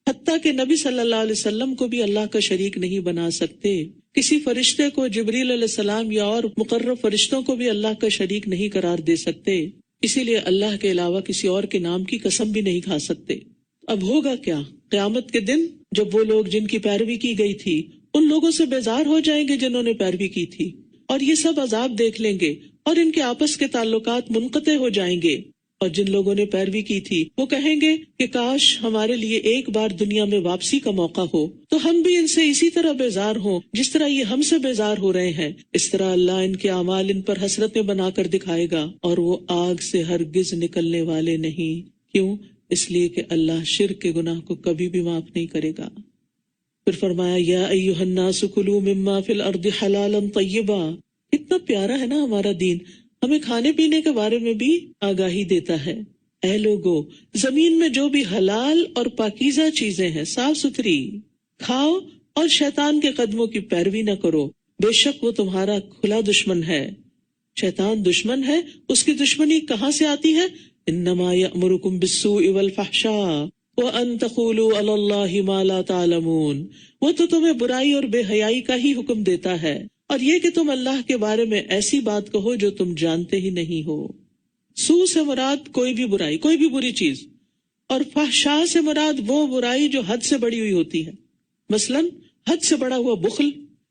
حتیٰ کہ نبی صلی اللہ علیہ وسلم کو بھی اللہ کا شریک نہیں بنا سکتے. کسی فرشتے کو، جبریل علیہ السلام یا اور مقرب فرشتوں کو بھی اللہ کا شریک نہیں قرار دے سکتے. اسی لیے اللہ کے علاوہ کسی اور کے نام کی قسم بھی نہیں کھا سکتے. اب ہوگا کیا قیامت کے دن جب وہ لوگ جن کی پیروی کی گئی تھی ان لوگوں سے بیزار ہو جائیں گے جنہوں نے پیروی کی تھی، اور یہ سب عذاب دیکھ لیں گے اور ان کے آپس کے تعلقات منقطع ہو جائیں گے. اور جن لوگوں نے پیروی کی تھی وہ کہیں گے کہ کاش ہمارے لیے ایک بار دنیا میں واپسی کا موقع ہو تو ہم بھی ان سے اسی طرح بیزار ہوں جس طرح یہ ہم سے بیزار ہو رہے ہیں. اس طرح اللہ ان کے اعمال ان پر حسرتیں بنا کر دکھائے گا اور وہ آگ سے ہرگز نکلنے والے نہیں. کیوں؟ اس لیے کہ اللہ شرک کے گناہ کو کبھی بھی معاف نہیں کرے گا. پھر فرمایا یا ایھا الناس کلوا مما فی الارض حلالا طیبا. کتنا پیارا ہے نا ہمارا دین، ہمیں کھانے پینے کے بارے میں بھی آگاہی دیتا ہے. اے لوگو، زمین میں جو بھی حلال اور پاکیزہ چیزیں ہیں صاف ستھری کھاؤ اور شیطان کے قدموں کی پیروی نہ کرو، بے شک وہ تمہارا کھلا دشمن ہے. شیطان دشمن ہے. اس کی دشمنی کہاں سے آتی ہے؟ انما یأمرکم بالسوء والفحشاء وان تقولوا علی اللہ ما لا تعلمون. وہ تو تمہیں برائی اور بے حیائی کا ہی حکم دیتا ہے اور یہ کہ تم اللہ کے بارے میں ایسی بات کہو جو تم جانتے ہی نہیں ہو. سو سے مراد کوئی بھی برائی، کوئی بھی بری چیز، اور فحشاء سے مراد وہ برائی جو حد سے بڑی ہوئی ہوتی ہے. مثلا حد سے بڑا ہوا بخل،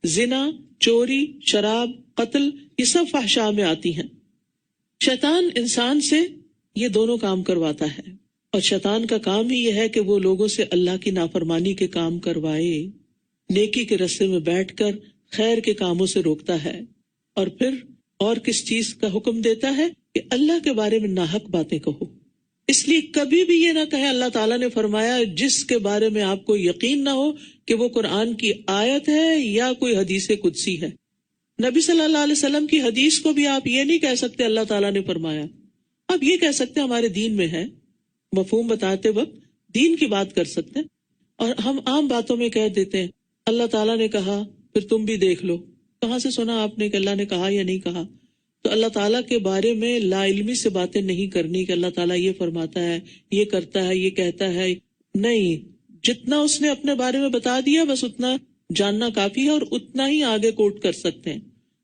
زنا، چوری، شراب، قتل، یہ سب فحشاء میں آتی ہیں. شیطان انسان سے یہ دونوں کام کرواتا ہے اور شیطان کا کام ہی یہ ہے کہ وہ لوگوں سے اللہ کی نافرمانی کے کام کروائے. نیکی کے رستے میں بیٹھ کر خیر کے کاموں سے روکتا ہے اور پھر اور کس چیز کا حکم دیتا ہے کہ اللہ کے بارے میں ناحق باتیں کہو. اس لیے کبھی بھی یہ نہ کہیں اللہ تعالیٰ نے فرمایا جس کے بارے میں آپ کو یقین نہ ہو کہ وہ قرآن کی آیت ہے یا کوئی حدیث قدسی ہے. نبی صلی اللہ علیہ وسلم کی حدیث کو بھی آپ یہ نہیں کہہ سکتے اللہ تعالیٰ نے فرمایا. آپ یہ کہہ سکتے ہمارے دین میں ہے، مفہوم بتاتے وقت دین کی بات کر سکتے، اور ہم عام باتوں میں کہہ دیتے ہیں اللہ تعالیٰ نے کہا پھر تم بھی دیکھ لو. کہاں سے سنا آپ نے کہ اللہ نے کہا یا نہیں کہا؟ تو اللہ تعالیٰ کے بارے میں لا علمی سے باتیں نہیں کرنی کہ اللہ تعالیٰ یہ فرماتا ہے، یہ کرتا ہے، یہ کہتا ہے. نہیں، جتنا اس نے اپنے بارے میں بتا دیا بس اتنا جاننا کافی ہے اور اتنا ہی آگے کوٹ کر سکتے ہیں.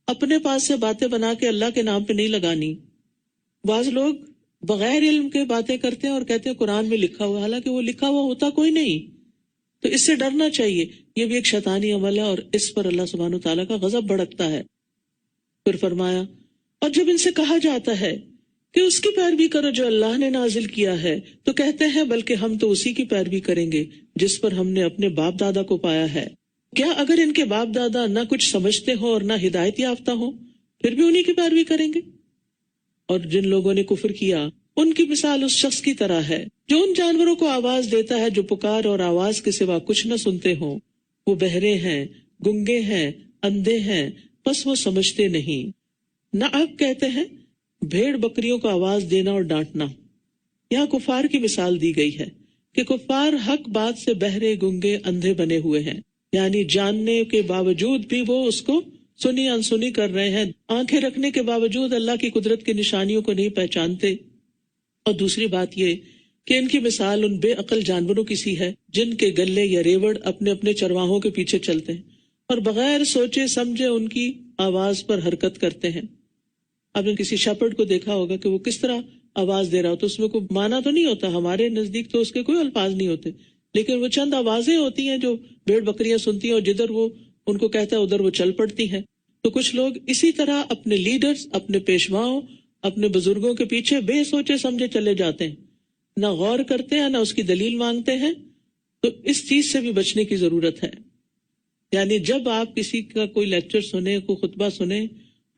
اپنے پاس سے باتیں بنا کے اللہ کے نام پہ نہیں لگانی. بعض لوگ بغیر علم کے باتیں کرتے ہیں اور کہتے ہیں قرآن میں لکھا ہوا، حالانکہ وہ لکھا ہوا ہوتا کوئی نہیں. تو اس سے ڈرنا چاہیے. یہ بھی ایک شیطانی عمل ہے اور اس پر اللہ سبحانہ وتعالیٰ کا غضب بھڑکتا ہے. پھر فرمایا اور جب ان سے کہا جاتا ہے کہ اس کی پیروی کرو جو اللہ نے نازل کیا ہے تو کہتے ہیں بلکہ ہم تو اسی کی پیروی کریں گے جس پر ہم نے اپنے باپ دادا کو پایا ہے. کیا اگر ان کے باپ دادا نہ کچھ سمجھتے ہوں اور نہ ہدایت یافتہ ہوں پھر بھی انہی کی پیروی کریں گے؟ اور جن لوگوں نے کفر کیا ان کی مثال اس شخص کی طرح ہے جو ان جانوروں کو آواز دیتا ہے جو پکار اور آواز کے سوا کچھ نہ سنتے ہوں. وہ بہرے ہیں، گنگے ہیں، اندھے ہیں، بس وہ سمجھتے نہیں. نہ آپ کہتے ہیں بھیڑ بکریوں کو آواز دینا اور ڈانٹنا. یہاں کفار کی مثال دی گئی ہے کہ کفار حق بات سے بہرے گنگے اندھے بنے ہوئے ہیں، یعنی جاننے کے باوجود بھی وہ اس کو سنی انسنی کر رہے ہیں، آنکھیں رکھنے کے باوجود اللہ کی قدرت کی نشانیوں کو نہیں پہچانتے. اور دوسری بات یہ کہ ان کی مثال ان بے عقل جانوروں کی سی ہے جن کے گلے یا ریوڑ اپنے اپنے چرواہوں کے پیچھے چلتے ہیں اور بغیر سوچے سمجھے ان کی آواز پر حرکت کرتے ہیں. آپ نے کسی شیپرڈ کو دیکھا ہوگا کہ وہ کس طرح آواز دے رہا ہوتا، اس میں کوئی معنی تو نہیں ہوتا، ہمارے نزدیک تو اس کے کوئی الفاظ نہیں ہوتے، لیکن وہ چند آوازیں ہوتی ہیں جو بھیڑ بکریاں سنتی ہیں اور جدھر وہ ان کو کہتا ہے ادھر وہ چل پڑتی ہیں. تو کچھ لوگ اسی طرح اپنے لیڈرز، اپنے پیشواؤں، اپنے بزرگوں کے پیچھے بے سوچے سمجھے چلے جاتے ہیں، نہ غور کرتے ہیں نہ اس کی دلیل مانگتے ہیں. تو اس چیز سے بھی بچنے کی ضرورت ہے. یعنی جب آپ کسی کا کوئی لیکچر سنیں، کوئی خطبہ سنیں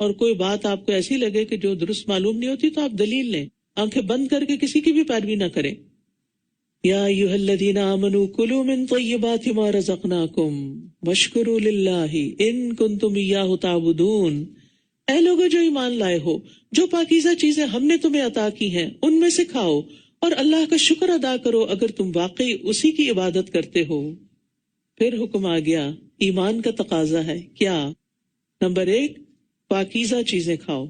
اور کوئی بات آپ کو ایسی لگے کہ جو درست معلوم نہیں ہوتی تو آپ دلیل لیں، آنکھیں بند کر کے کسی کی بھی پیروی نہ کریں. یا ایھا الذین آمنوا کلوا من طیبات ما رزقناکم واشکروا للہ ان کنتم ایاہ تعبدون. اے لوگوں جو ایمان لائے ہو، جو پاکیزہ چیزیں ہم نے تمہیں عطا کی ہیں ان میں سے کھاؤ اور اللہ کا شکر ادا کرو اگر تم واقعی اسی کی عبادت کرتے ہو. پھر حکم آ گیا، ایمان کا تقاضا ہے کیا؟ نمبر 1، پاکیزہ چیزیں کھاؤ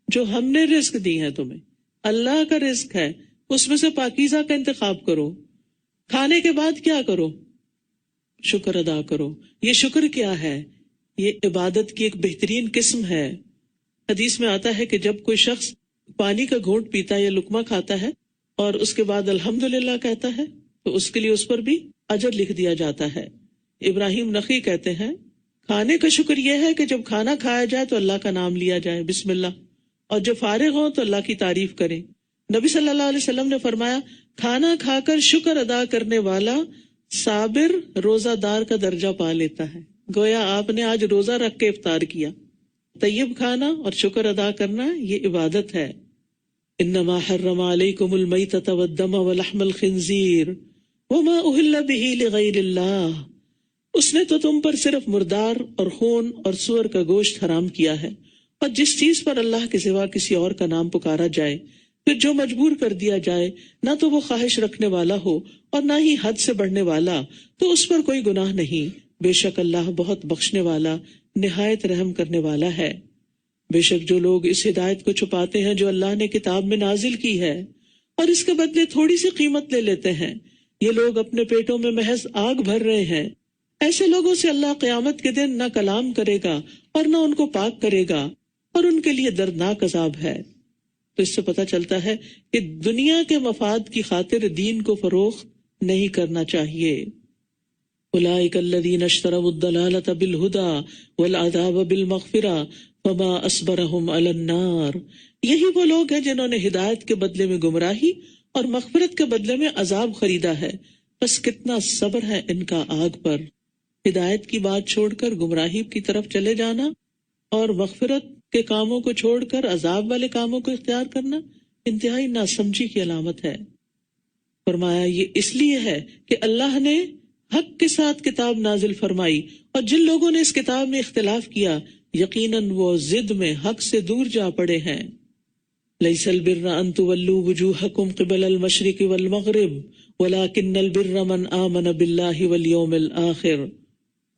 جو ہم نے رزق دی ہیں تمہیں، اللہ کا رزق ہے، اس میں سے پاکیزہ کا انتخاب کرو. کھانے کے بعد کیا کرو؟ شکر ادا کرو. یہ شکر کیا ہے؟ یہ عبادت کی ایک بہترین قسم ہے. حدیث میں آتا ہے کہ جب کوئی شخص پانی کا گھونٹ پیتا ہے یا لقمہ کھاتا ہے اور اس کے بعد الحمدللہ کہتا ہے تو اس کے لیے اس پر بھی اجر لکھ دیا جاتا ہے. ابراہیم نخعی کہتے ہیں کھانے کا شکر یہ ہے کہ جب کھانا کھایا جائے تو اللہ کا نام لیا جائے، بسم اللہ، اور جب فارغ ہو تو اللہ کی تعریف کریں. نبی صلی اللہ علیہ وسلم نے فرمایا کھانا کھا کر شکر ادا کرنے والا صابر روزہ دار کا درجہ پا لیتا ہے. گویا آپ نے آج روزہ رکھ کے افطار کیا. طیب کھانا اور شکر ادا کرنا یہ عبادت ہے. انما حرم علیکم المیتۃ والدم ولحم الخنزیر وما اہل بہ لغیر اللہ. اس نے تو تم پر صرف مردار اور خون اور سور کا گوشت حرام کیا ہے، اور جس چیز پر اللہ کے سوا کسی اور کا نام پکارا جائے، پھر جو مجبور کر دیا جائے، نہ تو وہ خواہش رکھنے والا ہو اور نہ ہی حد سے بڑھنے والا، تو اس پر کوئی گناہ نہیں. بے شک اللہ بہت بخشنے والا، نہایت رحم کرنے والا ہے. بے شک جو لوگ اس ہدایت کو چھپاتے ہیں جو اللہ نے کتاب میں نازل کی ہے اور اس کے بدلے تھوڑی سی قیمت لے لیتے ہیں، یہ لوگ اپنے پیٹوں میں محض آگ بھر رہے ہیں. ایسے لوگوں سے اللہ قیامت کے دن نہ کلام کرے گا اور نہ ان کو پاک کرے گا، اور ان کے لیے دردناک عذاب ہے. تو اس سے پتہ چلتا ہے کہ دنیا کے مفاد کی خاطر دین کو فروخت نہیں کرنا چاہیے. اولئک الذین اشتروا الضلالۃ بالہدی والعذاب بالمغفرہ فما اصبرهم علی النار. یہی وہ لوگ ہیں جنہوں نے ہدایت کے بدلے میں گمراہی اور مغفرت کے بدلے میں عذاب خریدا ہے، بس کتنا صبر ہے ان کا آگ پر. ہدایت کی بات چھوڑ کر گمراہی کی طرف چلے جانا اور مغفرت کے کاموں کو چھوڑ کر عذاب والے کاموں کو اختیار کرنا انتہائی ناسمجھی کی علامت ہے. فرمایا یہ اس لیے ہے کہ اللہ نے حق کے ساتھ کتاب نازل فرمائی، اور جن لوگوں نے اس کتاب میں اختلاف کیا یقیناً وہ ضد میں حق سے دور جا پڑے ہیں. لیس البر ان تولوا وجوہکم قبل المشرق والمغرب ولکن البر من آمن باللہ والیوم الآخر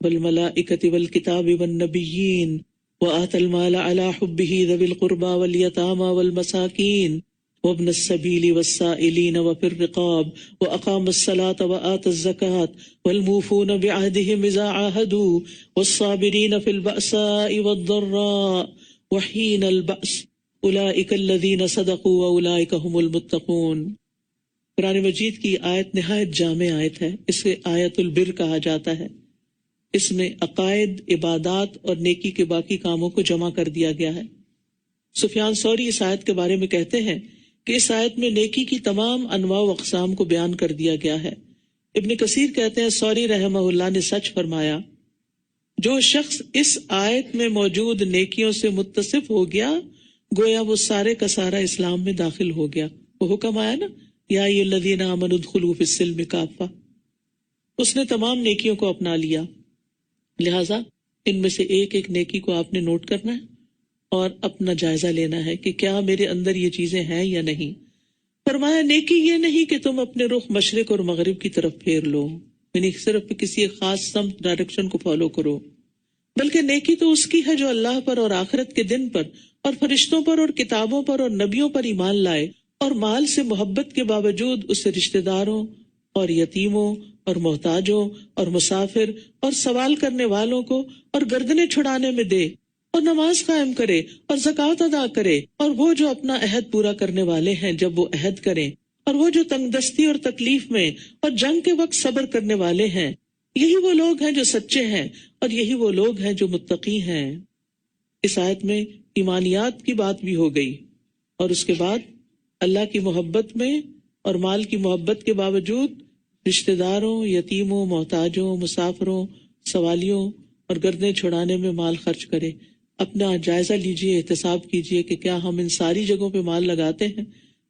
والملائکۃ والکتاب والنبیین وآتى المال على حبه ذوي القربى واليتامى والمساكين وابن السبيل والسائلين وفي الرقاب وأقام الصلاة وآتى الزكاة والموفون بعهدهم إذا عاهدوا والصابرين في البأساء والضراء وحين البأس أولئك الذين صدقوا وأولئك هم المتقون. قرآن مجید کی آیت نہایت جامع آیت ہے، اسے آیت البر کہا جاتا ہے. اس میں عقائد، عبادات اور نیکی کے باقی کاموں کو جمع کر دیا گیا ہے. سفیان ثوری اس آیت کے بارے میں کہتے ہیں کہ اس آیت میں نیکی کی تمام انواع و اقسام کو بیان کر دیا گیا ہے. ابن کثیر کہتے ہیں ثوری رحمہ اللہ نے سچ فرمایا، جو شخص اس آیت میں موجود نیکیوں سے متصف ہو گیا گویا وہ سارے کا سارا اسلام میں داخل ہو گیا. وہ حکم آیا نا یا ایھا الذین آمنوا ادخلوا فی السلم کافہ، اس نے تمام نیکیوں کو اپنا لیا. لہٰذا ان میں سے ایک ایک نیکی کو آپ نے نوٹ کرنا ہے اور اپنا جائزہ لینا ہے کہ کیا میرے اندر یہ چیزیں ہیں یا نہیں. فرمایا نیکی یہ نہیں کہ تم اپنے رخ مشرق اور مغرب کی طرف پھیر لو، یعنی صرف کسی ایک خاص سمت ڈائریکشن کو فالو کرو، بلکہ نیکی تو اس کی ہے جو اللہ پر اور آخرت کے دن پر اور فرشتوں پر اور کتابوں پر اور نبیوں پر ایمان لائے اور مال سے محبت کے باوجود اسے رشتہ داروں اور یتیموں اور محتاجوں اور مسافر اور سوال کرنے والوں کو اور گردنیں چھڑانے میں دے، اور نماز قائم کرے اور زکوٰۃ ادا کرے، اور وہ جو اپنا عہد پورا کرنے والے ہیں جب وہ عہد کریں، اور وہ جو تنگ دستی اور تکلیف میں اور جنگ کے وقت صبر کرنے والے ہیں. یہی وہ لوگ ہیں جو سچے ہیں اور یہی وہ لوگ ہیں جو متقی ہیں. اس آیت میں ایمانیات کی بات بھی ہو گئی، اور اس کے بعد اللہ کی محبت میں اور مال کی محبت کے باوجود رشتہ داروں، یتیموں، محتاجوں، مسافروں، سوالیوں اور گردنیں چھڑانے میں مال خرچ کرے. اپنا جائزہ لیجئے، احتساب کیجئے کہ کیا ہم ان ساری جگہوں پہ مال لگاتے ہیں.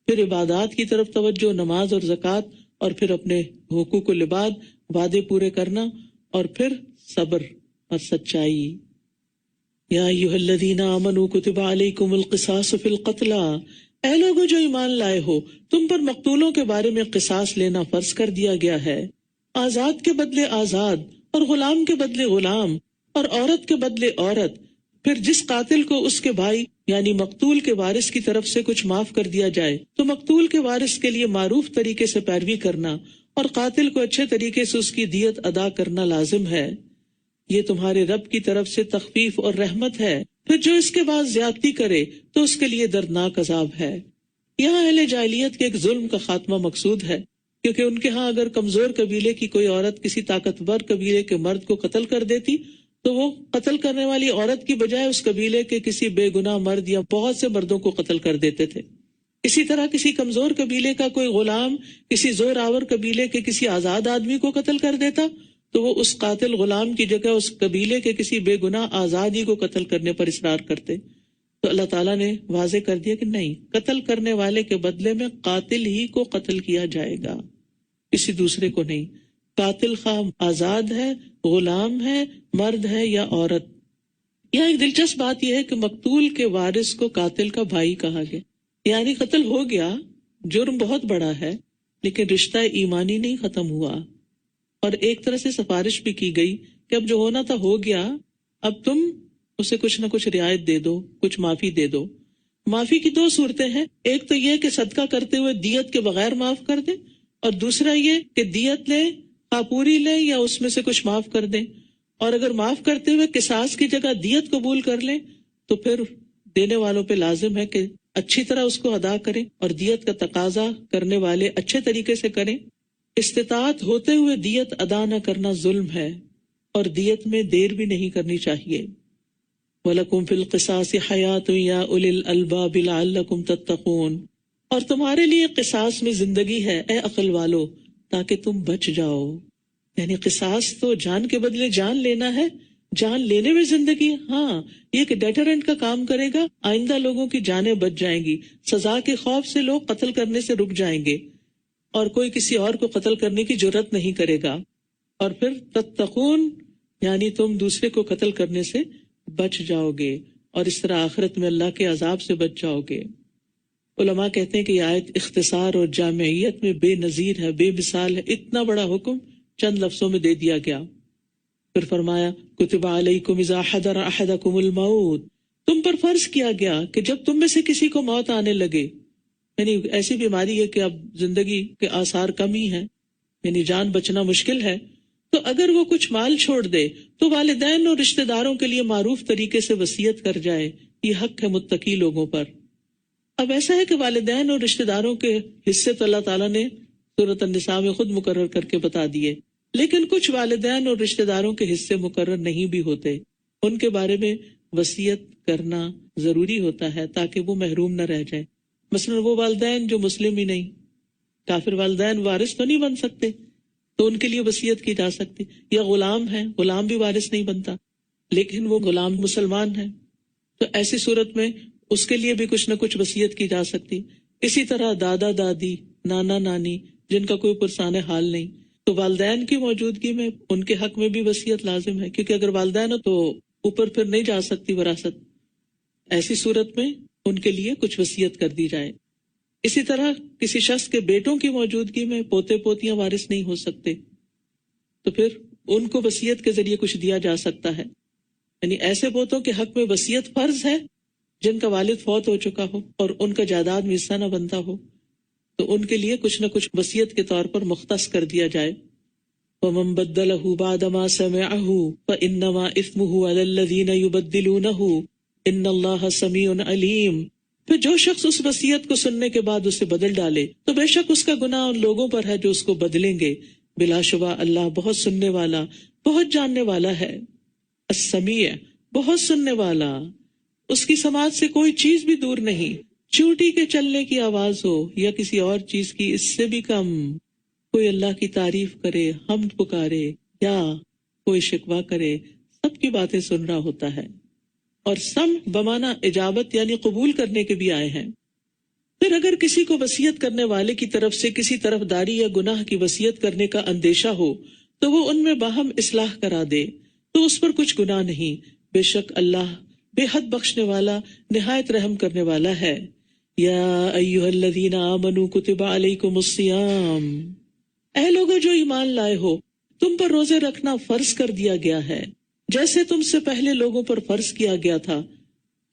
پھر عبادات کی طرف توجہ، نماز اور زکوٰۃ، اور پھر اپنے حقوق العباد، وعدے پورے کرنا، اور پھر صبر اور سچائی. یا ایھا الذین آمنوا کتب علیکم القصاص فی القتلی، اے لوگو جو ایمان لائے ہو، تم پر مقتولوں کے بارے میں قصاص لینا فرض کر دیا گیا ہے. آزاد کے بدلے آزاد، اور غلام کے بدلے غلام، اور عورت کے بدلے عورت. پھر جس قاتل کو اس کے بھائی یعنی مقتول کے وارث کی طرف سے کچھ معاف کر دیا جائے تو مقتول کے وارث کے لیے معروف طریقے سے پیروی کرنا اور قاتل کو اچھے طریقے سے اس کی دیت ادا کرنا لازم ہے. یہ تمہارے رب کی طرف سے تخفیف اور رحمت ہے. پھر جو اس کے بعد زیادتی کرے تو اس کے لیے دردناک عذاب ہے. یہاں اہل جاہلیت کے ایک ظلم کا خاتمہ مقصود ہے، کیونکہ ان کے ہاں اگر کمزور قبیلے کی کوئی عورت کسی طاقتور قبیلے کے مرد کو قتل کر دیتی تو وہ قتل کرنے والی عورت کی بجائے اس قبیلے کے کسی بے گناہ مرد یا بہت سے مردوں کو قتل کر دیتے تھے. اسی طرح کسی کمزور قبیلے کا کوئی غلام کسی زور آور قبیلے کے کسی آزاد آدمی کو قتل کر دیتا تو وہ اس قاتل غلام کی جگہ اس قبیلے کے کسی بے گناہ آزادی کو قتل کرنے پر اصرار کرتے. تو اللہ تعالیٰ نے واضح کر دیا کہ نہیں، قتل کرنے والے کے بدلے میں قاتل ہی کو قتل کیا جائے گا، کسی دوسرے کو نہیں. قاتل خواہ آزاد ہے، غلام ہے، مرد ہے یا عورت. یہاں ایک دلچسپ بات یہ ہے کہ مقتول کے وارث کو قاتل کا بھائی کہا گیا، یعنی قتل ہو گیا، جرم بہت بڑا ہے، لیکن رشتہ ایمانی نہیں ختم ہوا. اور ایک طرح سے سفارش بھی کی گئی کہ اب جو ہونا تھا ہو گیا، اب تم اسے کچھ نہ کچھ رعایت دے دو، کچھ معافی دے دو. معافی کی دو صورتیں ہیں، ایک تو یہ کہ صدقہ کرتے ہوئے دیت کے بغیر معاف کر دیں، اور دوسرا یہ کہ دیت لیں، پوری لیں یا اس میں سے کچھ معاف کر دیں. اور اگر معاف کرتے ہوئے قصاص کی جگہ دیت قبول کر لیں تو پھر دینے والوں پہ لازم ہے کہ اچھی طرح اس کو ادا کریں، اور دیت کا تقاضا کرنے والے اچھے طریقے سے کریں. استطاعت ہوتے ہوئے دیت ادا نہ کرنا ظلم ہے، اور دیت میں دیر بھی نہیں کرنی چاہیے. وَلَكُمْ فِي الْقِصَاصِ حَيَاةٌ يَا أُولِي الْأَلْبَابِ لَعَلَّكُمْ تَتَّقُونَ، اور تمہارے لیے قصاص میں زندگی ہے اے عقل والو تاکہ تم بچ جاؤ. یعنی قصاص تو جان کے بدلے جان لینا ہے، جان لینے میں زندگی. ہاں، یہ کہ ڈیٹرنٹ کا کام کرے گا، آئندہ لوگوں کی جانیں بچ جائیں گی، سزا کے خوف سے لوگ قتل کرنے سے رک جائیں گے، اور کوئی کسی اور کو قتل کرنے کی جرت نہیں کرے گا. اور پھر تتقون یعنی تم دوسرے کو قتل کرنے سے بچ جاؤ گے، اور اس طرح آخرت میں اللہ کے عذاب سے بچ جاؤ گے. علماء کہتے ہیں کہ یہ آیت اختصار اور جامعیت میں بے نظیر ہے، بے مثال ہے. اتنا بڑا حکم چند لفظوں میں دے دیا گیا. پھر فرمایا کتب علیکم اذا حضر احدکم الموت، تم پر فرض کیا گیا کہ جب تم میں سے کسی کو موت آنے لگے، یعنی ایسی بیماری ہے کہ اب زندگی کے آثار کم ہی ہیں، یعنی جان بچنا مشکل ہے، تو اگر وہ کچھ مال چھوڑ دے تو والدین اور رشتہ داروں کے لیے معروف طریقے سے وصیت کر جائے. یہ حق ہے متقی لوگوں پر. اب ایسا ہے کہ والدین اور رشتہ داروں کے حصے تو اللہ تعالیٰ نے سورۃ النساء میں خود مقرر کر کے بتا دیے، لیکن کچھ والدین اور رشتہ داروں کے حصے مقرر نہیں بھی ہوتے. ان کے بارے میں وصیت کرنا ضروری ہوتا ہے تاکہ وہ محروم نہ رہ جائیں. مثلا وہ والدین جو مسلم ہی نہیں، کافر والدین وارث تو نہیں بن سکتے، تو ان کے لیے وصیت کی جا سکتی. یا غلام ہے، غلام بھی وارث نہیں بنتا لیکن وہ غلام مسلمان ہے، تو ایسی صورت میں اس کے لیے بھی کچھ نہ کچھ وصیت کی جا سکتی. اسی طرح دادا دادی، نانا نانی جن کا کوئی پرسان حال نہیں، تو والدین کی موجودگی میں ان کے حق میں بھی وصیت لازم ہے، کیونکہ اگر والدین ہو تو اوپر پھر نہیں جا سکتی وراثت. ایسی صورت میں ان کے لیے کچھ وصیت کر دی جائے. اسی طرح کسی شخص کے بیٹوں کی موجودگی میں پوتے پوتیاں وارث نہیں ہو سکتے تو پھر ان کو وصیت کے ذریعے کچھ دیا جا سکتا ہے. یعنی ایسے پوتوں کے حق میں وصیت فرض ہے جن کا والد فوت ہو چکا ہو اور ان کا جائیداد میں حصہ نہ بنتا ہو، تو ان کے لیے کچھ نہ کچھ وصیت کے طور پر مختص کر دیا جائے. وَمَن بَدَّلَهُ بَعْدَ مَا سَمِعَهُ فَإِنَّمَا إِثْمُهُ عَلَى الَّذِينَ يُبَدِّلُونَهُ إِنَّ اللَّهَ سَمِيعٌ عَلِيمٌ. پھر جو شخص اس وصیت کو سننے کے بعد اسے بدل ڈالے تو بے شک اس کا گناہ ان لوگوں پر ہے جو اس کو بدلیں گے. بلا شبہ اللہ بہت سننے والا، بہت جاننے والا ہے. السمیع، بہت سننے والا، اس کی سماعت سے کوئی چیز بھی دور نہیں. چونٹی کے چلنے کی آواز ہو یا کسی اور چیز کی، اس سے بھی کم. کوئی اللہ کی تعریف کرے، حمد پکارے یا کوئی شکوہ کرے، سب کی باتیں سن رہا ہوتا ہے. اور سم بمانا اجابت یعنی قبول کرنے کے بھی آئے ہیں. پھر اگر کسی کو وصیت کرنے والے کی طرف سے کسی طرفداری یا گناہ کی وصیت کرنے کا اندیشہ ہو تو وہ ان میں باہم اصلاح کرا دے تو اس پر کچھ گناہ نہیں. بے شک اللہ بے حد بخشنے والا، نہایت رحم کرنے والا ہے. یا ایھا الذین آمنوا کتب علیکم الصیام، اے لوگو جو ایمان لائے ہو، تم پر روزے رکھنا فرض کر دیا گیا ہے جیسے تم سے پہلے لوگوں پر فرض کیا گیا تھا.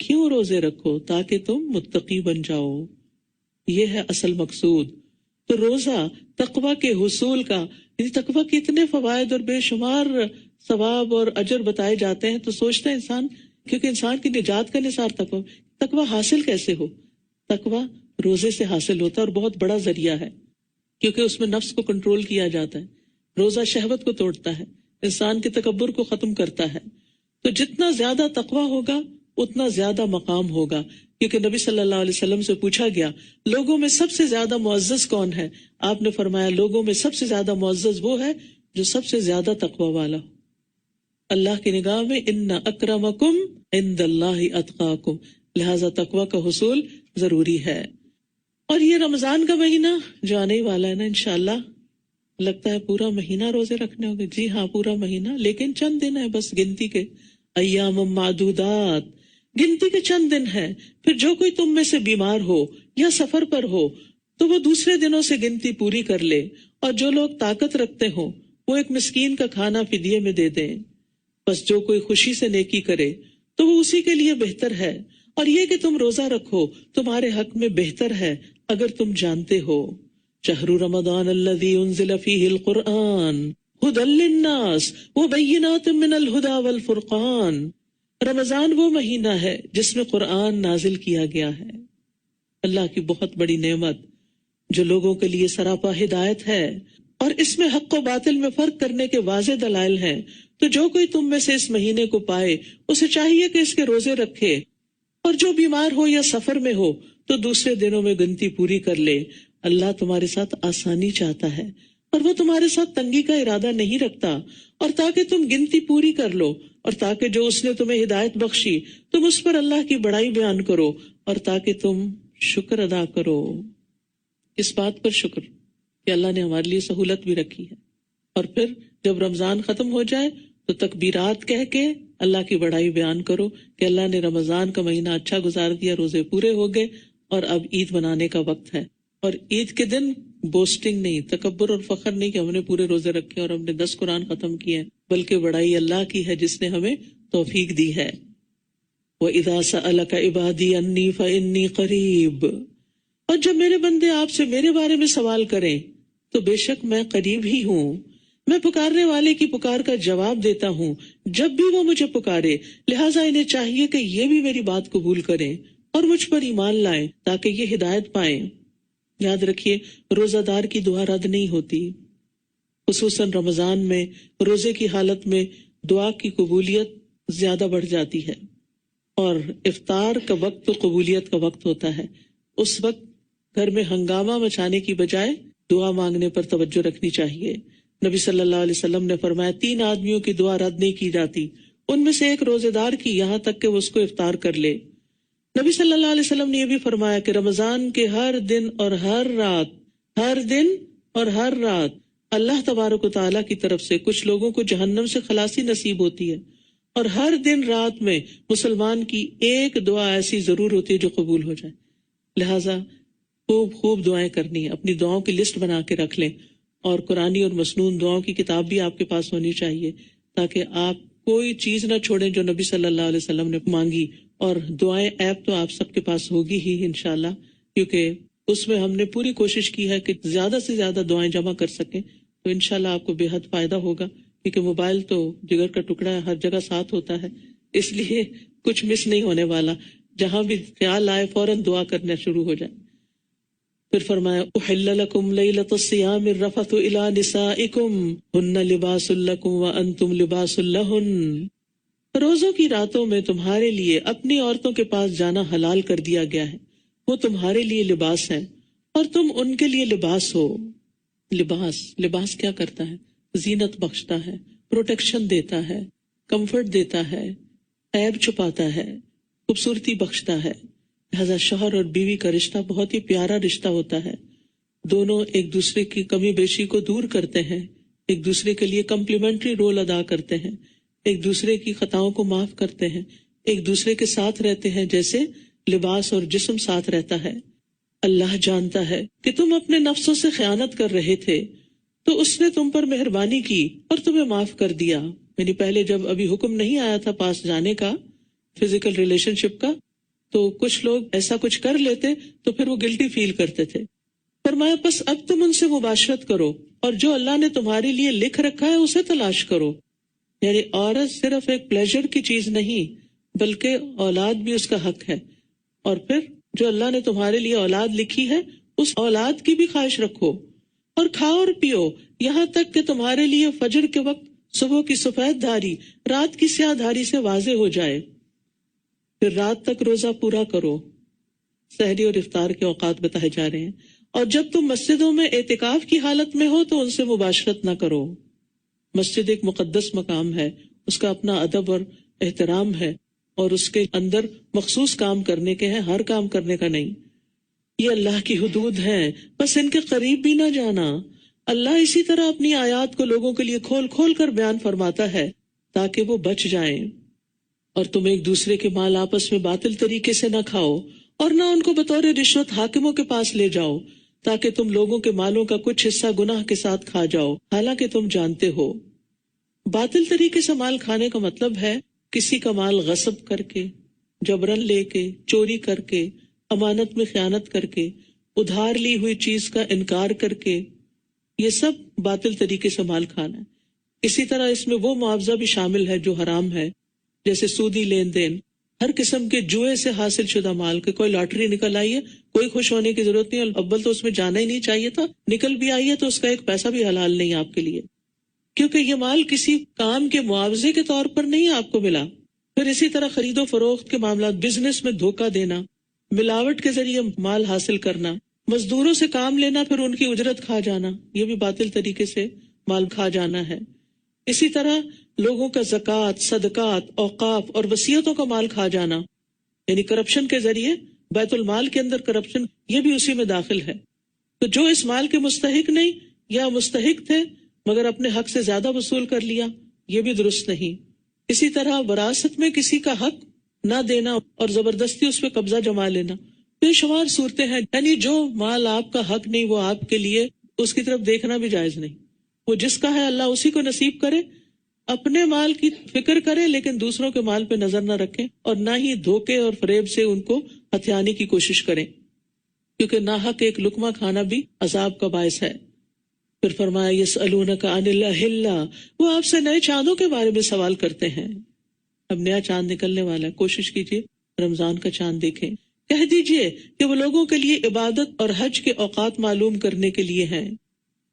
کیوں روزے رکھو؟ تاکہ تم متقی بن جاؤ. یہ ہے اصل مقصود. تو روزہ تقوی کے حصول کا، یعنی تقوی کے اتنے فوائد اور بے شمار ثواب اور اجر بتائے جاتے ہیں تو سوچتا ہے انسان، کیونکہ انسان کی نجات کا نثار تقوی حاصل کیسے ہو؟ تقوی روزے سے حاصل ہوتا ہے اور بہت بڑا ذریعہ ہے، کیونکہ اس میں نفس کو کنٹرول کیا جاتا ہے. روزہ شہوت کو توڑتا ہے، انسان کے تکبر کو ختم کرتا ہے. تو جتنا زیادہ تقوی ہوگا اتنا زیادہ مقام ہوگا، کیونکہ نبی صلی اللہ علیہ وسلم سے پوچھا گیا لوگوں میں سب سے زیادہ معزز کون ہے؟ آپ نے فرمایا لوگوں میں سب سے زیادہ معزز وہ ہے جو سب سے زیادہ تقوی والا ہو. اللہ کی نگاہ میں ان اکرمکم عند اللہ اتقاکم، لہذا تقوی کا حصول ضروری ہے. اور یہ رمضان کا مہینہ جو آنے والا ہے نا، انشاءاللہ لگتا ہے پورا مہینہ روزے رکھنے ہوں گے. جی ہاں، پورا مہینہ، لیکن چند دن ہے بس گنتی کے. ایام معدودات، گنتی کے چند دن ہیں. پھر جو کوئی تم میں سے بیمار ہو یا سفر پر ہو تو وہ دوسرے دنوں سے گنتی پوری کر لے، اور جو لوگ طاقت رکھتے ہوں وہ ایک مسکین کا کھانا فدیے میں دے دیں. بس جو کوئی خوشی سے نیکی کرے تو وہ اسی کے لیے بہتر ہے، اور یہ کہ تم روزہ رکھو تمہارے حق میں بہتر ہے اگر تم جانتے ہو. شہر رمضان الذی انزل فیہ القرآن ھدی للناس وبینات من الھدی والفرقان. رمضان وہ مہینہ ہے جس میں قرآن نازل کیا گیا ہے، اللہ کی بہت بڑی نعمت جو لوگوں کے لیے سراپا ہدایت ہے، اور اس میں حق و باطل میں فرق کرنے کے واضح دلائل ہیں. تو جو کوئی تم میں سے اس مہینے کو پائے اسے چاہیے کہ اس کے روزے رکھے، اور جو بیمار ہو یا سفر میں ہو تو دوسرے دنوں میں گنتی پوری کر لے. اللہ تمہارے ساتھ آسانی چاہتا ہے اور وہ تمہارے ساتھ تنگی کا ارادہ نہیں رکھتا. اور تاکہ تم گنتی پوری کر لو، اور تاکہ جو اس نے تمہیں ہدایت بخشی تم اس پر اللہ کی بڑائی بیان کرو، اور تاکہ تم شکر ادا کرو. اس بات پر شکر کہ اللہ نے ہمارے لیے سہولت بھی رکھی ہے. اور پھر جب رمضان ختم ہو جائے تو تکبیرات کہہ کے اللہ کی بڑائی بیان کرو کہ اللہ نے رمضان کا مہینہ اچھا گزار دیا، روزے پورے ہو گئے اور اب عید منانے کا وقت ہے. اور عید کے دن بوسٹنگ نہیں، تکبر اور فخر نہیں کہ ہم نے پورے روزے رکھے اور ہم نے 10 قرآن ختم کیے، بلکہ بڑائی اللہ کی ہے جس نے ہمیں توفیق دی ہے. وَإِذَا سَأَلَكَ عِبَادِي أَنِّي فَإِنِّي قَرِيبٌ، اور جب میرے بندے آپ سے میرے بارے میں سوال کریں تو بے شک میں قریب ہی ہوں، میں پکارنے والے کی پکار کا جواب دیتا ہوں جب بھی وہ مجھے پکارے. لہٰذا انہیں چاہیے کہ یہ بھی میری بات قبول کریں اور مجھ پر ایمان لائیں تاکہ یہ ہدایت پائیں. یاد رکھیے روزہ دار کی دعا رد نہیں ہوتی، خصوصاً رمضان میں روزے کی حالت میں دعا کی قبولیت زیادہ بڑھ جاتی ہے. اور افطار کا وقت تو قبولیت کا وقت ہوتا ہے. اس وقت گھر میں ہنگامہ مچانے کی بجائے دعا مانگنے پر توجہ رکھنی چاہیے. نبی صلی اللہ علیہ وسلم نے فرمایا 3 آدمیوں کی دعا رد نہیں کی جاتی، ان میں سے ایک روزے دار کی، یہاں تک کہ وہ اس کو افطار کر لے. نبی صلی اللہ علیہ وسلم نے یہ بھی فرمایا کہ رمضان کے ہر دن اور ہر رات اللہ تبارک و تعالیٰ کی طرف سے کچھ لوگوں کو جہنم سے خلاصی نصیب ہوتی ہے، اور ہر دن رات میں مسلمان کی ایک دعا ایسی ضرور ہوتی ہے جو قبول ہو جائے. لہٰذا خوب دعائیں کرنی ہے. اپنی دعاؤں کی لسٹ بنا کے رکھ لیں, اور قرآنی اور مسنون دعاؤں کی کتاب بھی آپ کے پاس ہونی چاہیے, تاکہ آپ کوئی چیز نہ چھوڑیں جو نبی صلی اللہ علیہ وسلم نے مانگی. اور دعائیں ایپ تو آپ سب کے پاس ہوگی ہی انشاءاللہ, کیونکہ اس میں ہم نے پوری کوشش کی ہے کہ زیادہ سے زیادہ دعائیں جمع کر سکیں. تو انشاءاللہ آپ کو بے حد فائدہ ہوگا, کیونکہ موبائل تو جگر کا ٹکڑا ہے, ہر جگہ ساتھ ہوتا ہے, اس لیے کچھ مس نہیں ہونے والا. جہاں بھی خیال آئے فوراً دعا کرنا شروع ہو جائے. پھر فرمایا احل لکم لیلۃ الصیام الرفث الی نسائکم ہن لباس لکم وانتم لباس لہن. روزوں کی راتوں میں تمہارے لیے اپنی عورتوں کے پاس جانا حلال کر دیا گیا ہے, وہ تمہارے لیے لباس ہیں اور تم ان کے لیے لباس ہو. لباس کیا کرتا ہے؟ زینت بخشتا ہے, پروٹیکشن دیتا ہے, کمفرٹ دیتا ہے, عیب چھپاتا ہے, خوبصورتی بخشتا ہے. لہذا شوہر اور بیوی کا رشتہ بہت ہی پیارا رشتہ ہوتا ہے. دونوں ایک دوسرے کی کمی بیشی کو دور کرتے ہیں, ایک دوسرے کے لیے کمپلیمنٹری رول ادا کرتے ہیں, ایک دوسرے کی خطاؤں کو معاف کرتے ہیں, ایک دوسرے کے ساتھ رہتے ہیں جیسے لباس اور جسم ساتھ رہتا ہے. اللہ جانتا ہے کہ تم اپنے نفسوں سے خیانت کر رہے تھے, تو اس نے تم پر مہربانی کی اور تمہیں معاف کر دیا. یعنی پہلے جب ابھی حکم نہیں آیا تھا پاس جانے کا, فزیکل ریلیشن شپ کا, تو کچھ لوگ ایسا کچھ کر لیتے تو پھر وہ گلٹی فیل کرتے تھے. فرمایا پس اب تم ان سے مباشرت کرو, اور جو اللہ نے تمہارے لیے لکھ رکھا ہے اسے تلاش کرو. یعنی عورت صرف ایک پلیزر کی چیز نہیں, بلکہ اولاد بھی اس کا حق ہے. اور پھر جو اللہ نے تمہارے لیے اولاد لکھی ہے اس اولاد کی بھی خواہش رکھو, اور کھاؤ اور پیو یہاں تک کہ تمہارے لیے فجر کے وقت صبح کی سفید دھاری رات کی سیاہ دھاری سے واضح ہو جائے. پھر رات تک روزہ پورا کرو. سحری اور افطار کے اوقات بتائے جا رہے ہیں. اور جب تم مسجدوں میں اعتکاف کی حالت میں ہو تو ان سے مباشرت نہ کرو. مسجد ایک مقدس مقام ہے, اس کا اپنا ادب اور احترام ہے, اور اس کے اندر مخصوص کام کرنے کے ہیں, ہر کام کرنے کا نہیں. یہ اللہ کی حدود ہیں, بس ان کے قریب بھی نہ جانا. اللہ اسی طرح اپنی آیات کو لوگوں کے لیے کھول کھول کر بیان فرماتا ہے تاکہ وہ بچ جائیں. اور تم ایک دوسرے کے مال آپس میں باطل طریقے سے نہ کھاؤ, اور نہ ان کو بطور رشوت حاکموں کے پاس لے جاؤ, تاکہ تم لوگوں کے مالوں کا کچھ حصہ گناہ کے ساتھ کھا جاؤ, حالانکہ تم جانتے ہو. باطل طریقے سے مال کھانے کا مطلب ہے کسی کا مال غصب کر کے, جبرن لے کے, چوری کر کے, امانت میں خیانت کر کے, ادھار لی ہوئی چیز کا انکار کر کے, یہ سب باطل طریقے سے مال کھانا ہے. اسی طرح اس میں وہ معاوضہ بھی شامل ہے جو حرام ہے, جیسے سودی لین دین, ہر قسم کے جوئے سے حاصل شدہ مال. کہ کوئی لاٹری نکل آئی ہے, کوئی خوش ہونے کی ضرورت نہیں, اول تو اس میں جانا ہی نہیں چاہیے تھا, نکل بھی آئی ہے تو اس کا ایک پیسہ بھی حلال نہیں آپ کے لیے, کیونکہ یہ مال کسی کام کے معاوضے کے طور پر نہیں آپ کو ملا. پھر اسی طرح خرید و فروخت کے معاملات, بزنس میں دھوکہ دینا, ملاوٹ کے ذریعے مال حاصل کرنا, مزدوروں سے کام لینا پھر ان کی اجرت کھا جانا, یہ بھی باطل طریقے سے مال کھا جانا ہے. اسی طرح لوگوں کا زکوٰۃ, صدقات, اوقاف اور وصیتوں کا مال کھا جانا, یعنی کرپشن کے ذریعے بیت المال کے اندر کرپشن, یہ بھی اسی میں داخل ہے. تو جو اس مال کے مستحق نہیں یا مستحق تھے مگر اپنے حق سے زیادہ وصول کر لیا, یہ بھی درست نہیں. اسی طرح وراثت میں کسی کا حق نہ دینا اور زبردستی اس پہ قبضہ جما لینا, بے شمار صورتیں ہیں. یعنی جو مال آپ کا حق نہیں وہ آپ کے لیے اس کی طرف دیکھنا بھی جائز نہیں. وہ جس کا ہے اللہ اسی کو نصیب کرے, اپنے مال کی فکر کرے لیکن دوسروں کے مال پہ نظر نہ رکھیں, اور نہ ہی دھوکے اور فریب سے ان کو ہتھیانے کی کوشش کریں, کیونکہ ناحق ایک لقمہ کھانا بھی عذاب کا باعث ہے. پھر فرمایا یسألونک عن الأہلہ, وہ آپ سے نئے چاندوں کے بارے میں سوال کرتے ہیں. اب نیا چاند نکلنے والا ہے, کوشش کیجیے رمضان کا چاند دیکھیں. کہہ دیجیے کہ وہ لوگوں کے لیے عبادت اور حج کے اوقات معلوم کرنے کے لیے ہیں,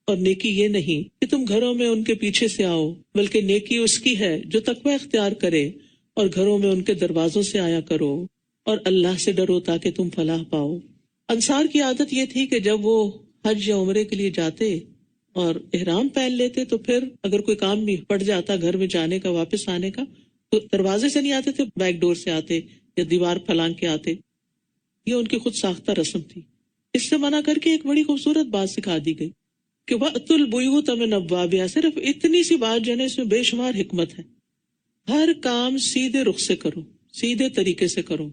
اور نیکی یہ نہیں کہ تم گھروں میں ان کے پیچھے سے آؤ, بلکہ نیکی اس کی ہے جو تقوی اختیار کرے, اور گھروں میں ان کے دروازوں سے آیا کرو, اور اللہ سے ڈرو تاکہ تم فلاح پاؤ. انصار کی عادت یہ تھی کہ جب وہ حج یا عمرے کے لیے جاتے اور احرام پہن لیتے تو پھر اگر کوئی کام بھی پڑ جاتا گھر میں جانے کا, واپس آنے کا, تو دروازے سے نہیں آتے تھے, بیک ڈور سے آتے یا دیوار پھلانگ کے آتے. یہ ان کی خود ساختہ رسم تھی. اس سے منع کر کے ایک بڑی خوبصورت بات سکھا دی گئی کہ وَأْتُوا الْبُيُوتَ مِنْ أَبْوَابِهَا. صرف اتنی سی بات جو ہے اس میں بے شمار حکمت ہے. ہر کام سیدھے رخ سے کرو، سیدھے طریقے سے کرو،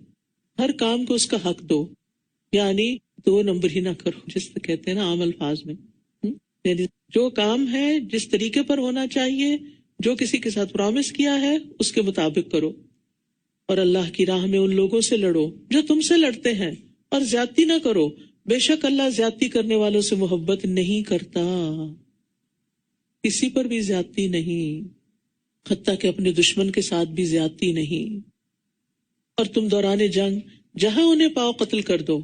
ہر کام کو اس کا حق دو، یعنی 2 نمبر ہی نہ کرو، جس سے کہتے ہیں نا عام الفاظ میں، یعنی جو کام ہے جس طریقے پر ہونا چاہیے، جو کسی کے ساتھ پرامس کیا ہے اس کے مطابق کرو، اور اللہ کی راہ میں ان لوگوں سے لڑو جو تم سے لڑتے ہیں، اور زیادتی نہ کرو، بے شک اللہ زیادتی کرنے والوں سے محبت نہیں کرتا، کسی پر بھی زیادتی نہیں، حتیٰ کہ اپنے دشمن کے ساتھ بھی زیادتی نہیں۔ اور تم دوران جنگ جہاں انہیں پاؤ قتل کر دو،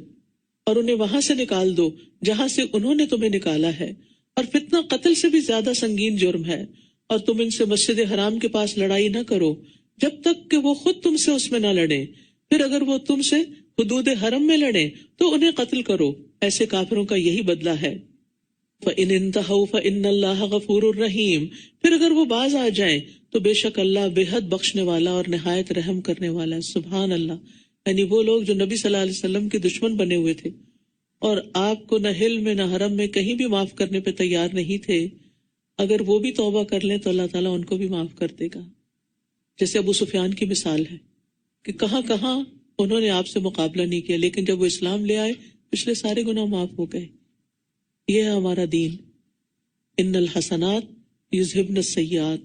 اور انہیں وہاں سے نکال دو جہاں سے انہوں نے تمہیں نکالا ہے، اور فتنہ قتل سے بھی زیادہ سنگین جرم ہے، اور تم ان سے مسجد حرام کے پاس لڑائی نہ کرو جب تک کہ وہ خود تم سے اس میں نہ لڑیں، پھر اگر وہ تم سے حدود حرم میں لڑیں تو انہیں قتل کرو، ایسے کافروں کا یہی بدلہ ہے۔ فَإِنِ انْتَهَوْا فَإِنَّ اللَّهَ غَفُورٌ رَحِيمٌ، پھر اگر وہ باز آ جائیں تو بے شک اللہ بے حد بخشنے والا اور نہایت رحم کرنے والا ہے۔ سبحان اللہ، یعنی وہ لوگ جو نبی صلی اللہ علیہ وسلم کے دشمن بنے ہوئے تھے اور آپ کو نہ حل میں نہ حرم میں کہیں بھی معاف کرنے پہ تیار نہیں تھے، اگر وہ بھی توبہ کر لیں تو اللہ تعالیٰ ان کو بھی معاف کر دے گا۔ جیسے ابو سفیان کی مثال ہے کہ کہاں کہاں انہوں نے آپ سے مقابلہ نہیں کیا، لیکن جب وہ اسلام لے آئے پچھلے سارے گناہ معاف ہو گئے۔ یہ ہے ہمارا دین، ان الحسنات یذہبن السیئات،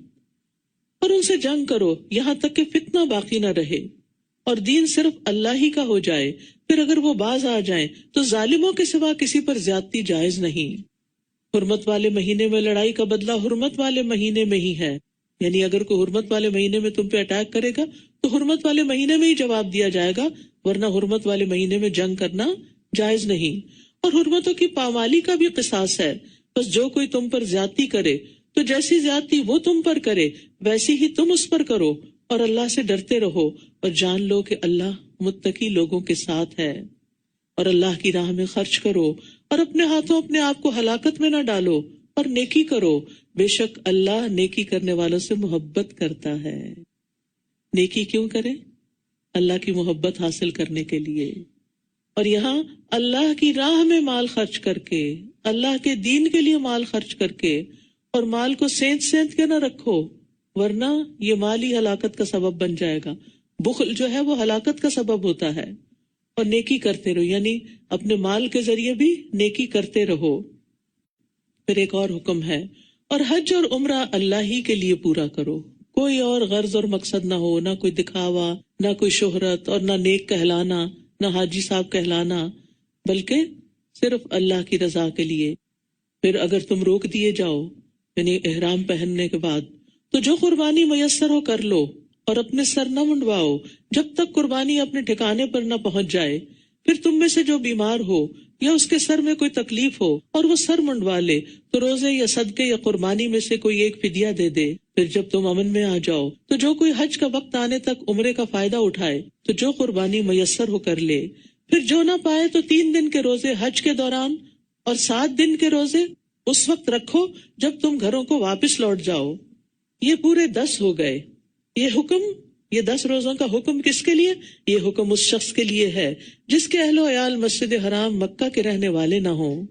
اور ان سے جنگ کرو یہاں تک کہ فتنہ باقی نہ رہے اور دین صرف اللہ ہی کا ہو جائے، پھر اگر وہ باز آ جائیں تو ظالموں کے سوا کسی پر زیادتی جائز نہیں۔ حرمت والے مہینے میں لڑائی کا بدلہ حرمت والے مہینے میں ہی ہے، یعنی اگر کوئی حرمت والے مہینے میں تم پہ اٹیک کرے گا تو حرمت والے مہینے میں ہی جواب دیا جائے گا، ورنہ حرمت والے مہینے میں جنگ کرنا جائز نہیں۔ اور حرمتوں کی پامالی کا بھی قصاص ہے، بس جو کوئی تم پر زیادتی کرے تو جیسی زیادتی وہ تم پر کرے ویسی ہی تم اس پر کرو، اور اللہ سے ڈرتے رہو اور جان لو کہ اللہ متقی لوگوں کے ساتھ ہے۔ اور اللہ کی راہ میں خرچ کرو اور اپنے ہاتھوں اپنے آپ کو ہلاکت میں نہ ڈالو، اور نیکی کرو، بے شک اللہ نیکی کرنے والوں سے محبت کرتا ہے۔ نیکی کیوں کریں؟ اللہ کی محبت حاصل کرنے کے لیے، اور یہاں اللہ کی راہ میں مال خرچ کر کے، اللہ کے دین کے لیے مال خرچ کر کے، اور مال کو سینت سینت کے نہ رکھو، ورنہ یہ مال ہی ہلاکت کا سبب بن جائے گا۔ بخل جو ہے وہ ہلاکت کا سبب ہوتا ہے۔ اور نیکی کرتے رہو، یعنی اپنے مال کے ذریعے بھی نیکی کرتے رہو۔ پھر ایک اور حکم ہے، اور حج اور عمرہ اللہ ہی کے لیے پورا کرو، کوئی اور غرض اور مقصد نہ ہو، نہ کوئی دکھاوا، نہ کوئی شہرت، اور نہ نیک کہلانا، نہ حاجی صاحب کہلانا، بلکہ صرف اللہ کی رضا کے لیے۔ پھر اگر تم روک دیے جاؤ، یعنی احرام پہننے کے بعد، تو جو قربانی میسر ہو کر لو، اور اپنے سر نہ منڈواؤ جب تک قربانی اپنے ٹھکانے پر نہ پہنچ جائے۔ پھر تم میں سے جو بیمار ہو یا اس کے سر میں کوئی تکلیف ہو اور وہ سر منڈوا لے تو روزے یا صدقے یا قربانی میں سے کوئی ایک فدیہ دے دے۔ پھر جب تم امن میں آ جاؤ تو جو کوئی حج کا وقت آنے تک عمرے کا فائدہ اٹھائے تو جو قربانی میسر ہو کر لے۔ پھر جو نہ پائے تو 3 دن کے روزے حج کے دوران اور 7 دن کے روزے اس وقت رکھو جب تم گھروں کو واپس لوٹ جاؤ۔ یہ پورے 10 ہو گئے۔ یہ 10 روزوں کا حکم کس کے لیے؟ یہ حکم اس شخص کے لیے ہے جس کے اہل و عیال مسجد حرام مکہ کے رہنے والے نہ ہوں۔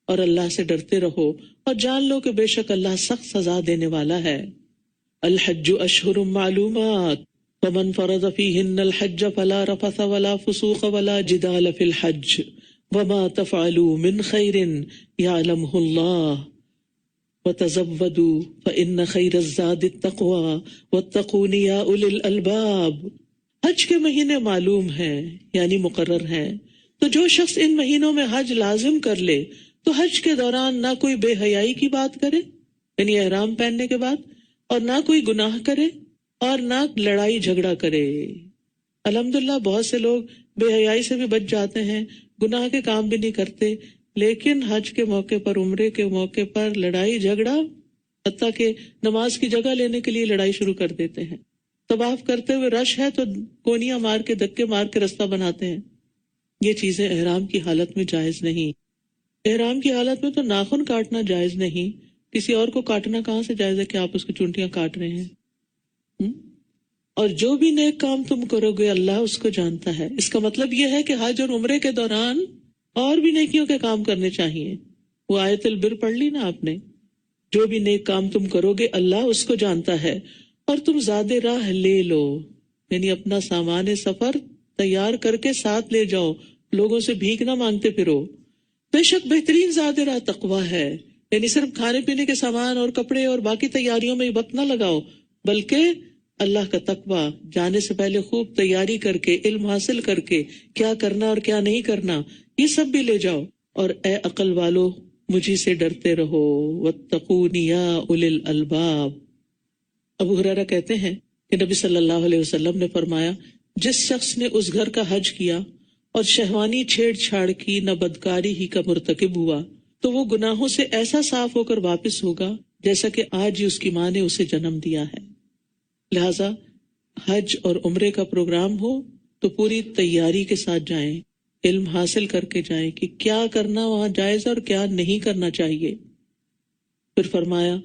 اور اللہ سے ڈرتے رہو اور جان لو کہ بے شک اللہ سخت سزا دینے والا ہے۔ الحج اشہر معلومات فمن فرض فیہن الحج فلا رفث ولا فسوق ولا جدال فی الحج وما تفعلوا من خیر یعلمہ اللہ وَتَزَوَّدُوا فَإِنَّ خَيْرَ الزَّادِ التَّقْوَى وَاتَّقُونِ يَا أُولِي الْأَلْبَابِ۔ حج کے مہینے معلوم ہیں یعنی مقرر ہیں، تو جو شخص ان مہینوں میں حج لازم کر لے تو حج کے دوران نہ کوئی بے حیائی کی بات کرے یعنی احرام پہننے کے بعد، اور نہ کوئی گناہ کرے اور نہ لڑائی جھگڑا کرے۔ الحمدللہ بہت سے لوگ بے حیائی سے بھی بچ جاتے ہیں، گناہ کے کام بھی نہیں کرتے، لیکن حج کے موقع پر، عمرے کے موقع پر لڑائی جھگڑا، حتیٰ کہ نماز کی جگہ لینے کے لیے لڑائی شروع کر دیتے ہیں۔ طواف کرتے ہوئے رش ہے تو کونیاں مار کے، دھکے مار کے رستہ بناتے ہیں۔ یہ چیزیں احرام کی حالت میں جائز نہیں۔ احرام کی حالت میں تو ناخن کاٹنا جائز نہیں، کسی اور کو کاٹنا کہاں سے جائز ہے کہ آپ اس کی چونٹیاں کاٹ رہے ہیں؟ اور جو بھی نیک کام تم کرو گے اللہ اس کو جانتا ہے۔ اس کا مطلب یہ ہے کہ حج اور عمرے کے دوران اور بھی نیکیوں کے کام کرنے چاہیے۔ وہ آیت البر پڑھ لی نا آپ نے، جو بھی نیک کام تم کرو گے اللہ اس کو جانتا ہے۔ اور تم زیادہ راہ لے لو، یعنی اپنا سامان سفر تیار کر کے ساتھ لے جاؤ، لوگوں سے بھیک نہ مانگتے پھرو۔ بے شک بہترین زیادہ راہ تقویٰ ہے، یعنی صرف کھانے پینے کے سامان اور کپڑے اور باقی تیاریوں میں وقت نہ لگاؤ، بلکہ اللہ کا تقویٰ، جانے سے پہلے خوب تیاری کر کے، علم حاصل کر کے کیا کرنا اور کیا نہیں کرنا، یہ سب بھی لے جاؤ۔ اور اے عقل والو، مجھے سے ڈرتے رہو، واتقون یا اولی الالباب۔ ابو ہریرہ کہتے ہیں کہ نبی صلی اللہ علیہ وسلم نے فرمایا، جس شخص نے اس گھر کا حج کیا اور شہوانی چھیڑ چھاڑ کی، نہ بدکاری ہی کا مرتکب ہوا، تو وہ گناہوں سے ایسا صاف ہو کر واپس ہوگا جیسا کہ آج ہی اس کی ماں نے اسے جنم دیا ہے۔ لہذا حج اور عمرے کا پروگرام ہو تو پوری تیاری کے ساتھ جائیں، علم حاصل کر کے جائیں کہ کیا کرنا وہاں جائز اور کیا نہیں کرنا چاہیے۔ پھر فرمایا،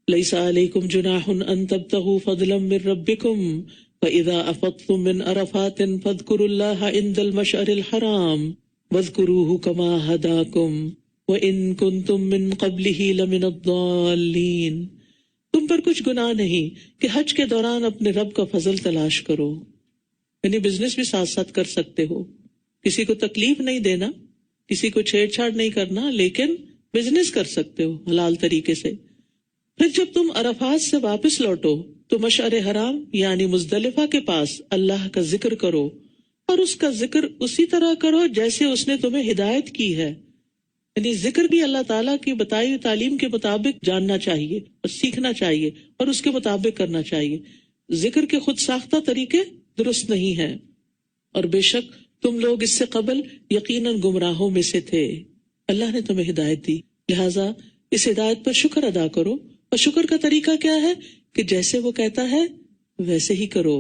لیس علیکم جناح ان تبتغوا فضلا من ربکم فاذا افضتم من عرفات فاذکروا اللہ عند المشعر الحرام واذکروہ کما ہداکم وان کنتم من قبلہ لمن الضالین۔ تم پر کچھ گناہ نہیں کہ حج کے دوران اپنے رب کا فضل تلاش کرو، یعنی بزنس بھی ساتھ ساتھ کر سکتے ہو، کسی کو تکلیف نہیں دینا، کسی کو چھیڑ چھاڑ نہیں کرنا، لیکن بزنس کر سکتے ہو حلال طریقے سے۔ پھر جب تم عرفات سے واپس لوٹو تو مشعر حرام یعنی مزدلفہ کے پاس اللہ کا ذکر کرو، اور اس کا ذکر اسی طرح کرو جیسے اس نے تمہیں ہدایت کی ہے، یعنی ذکر بھی اللہ تعالیٰ کی بتائی ہوئی تعلیم کے مطابق جاننا چاہیے اور سیکھنا چاہیے اور اس کے مطابق کرنا چاہیے۔ ذکر کے خود ساختہ طریقے درست نہیں ہیں، اور بے شک تم لوگ اس سے قبل یقیناً گمراہوں میں سے تھے، اللہ نے تمہیں ہدایت دی، لہٰذا اس ہدایت پر شکر ادا کرو۔ اور شکر کا طریقہ کیا ہے کہ جیسے وہ کہتا ہے ویسے ہی کرو۔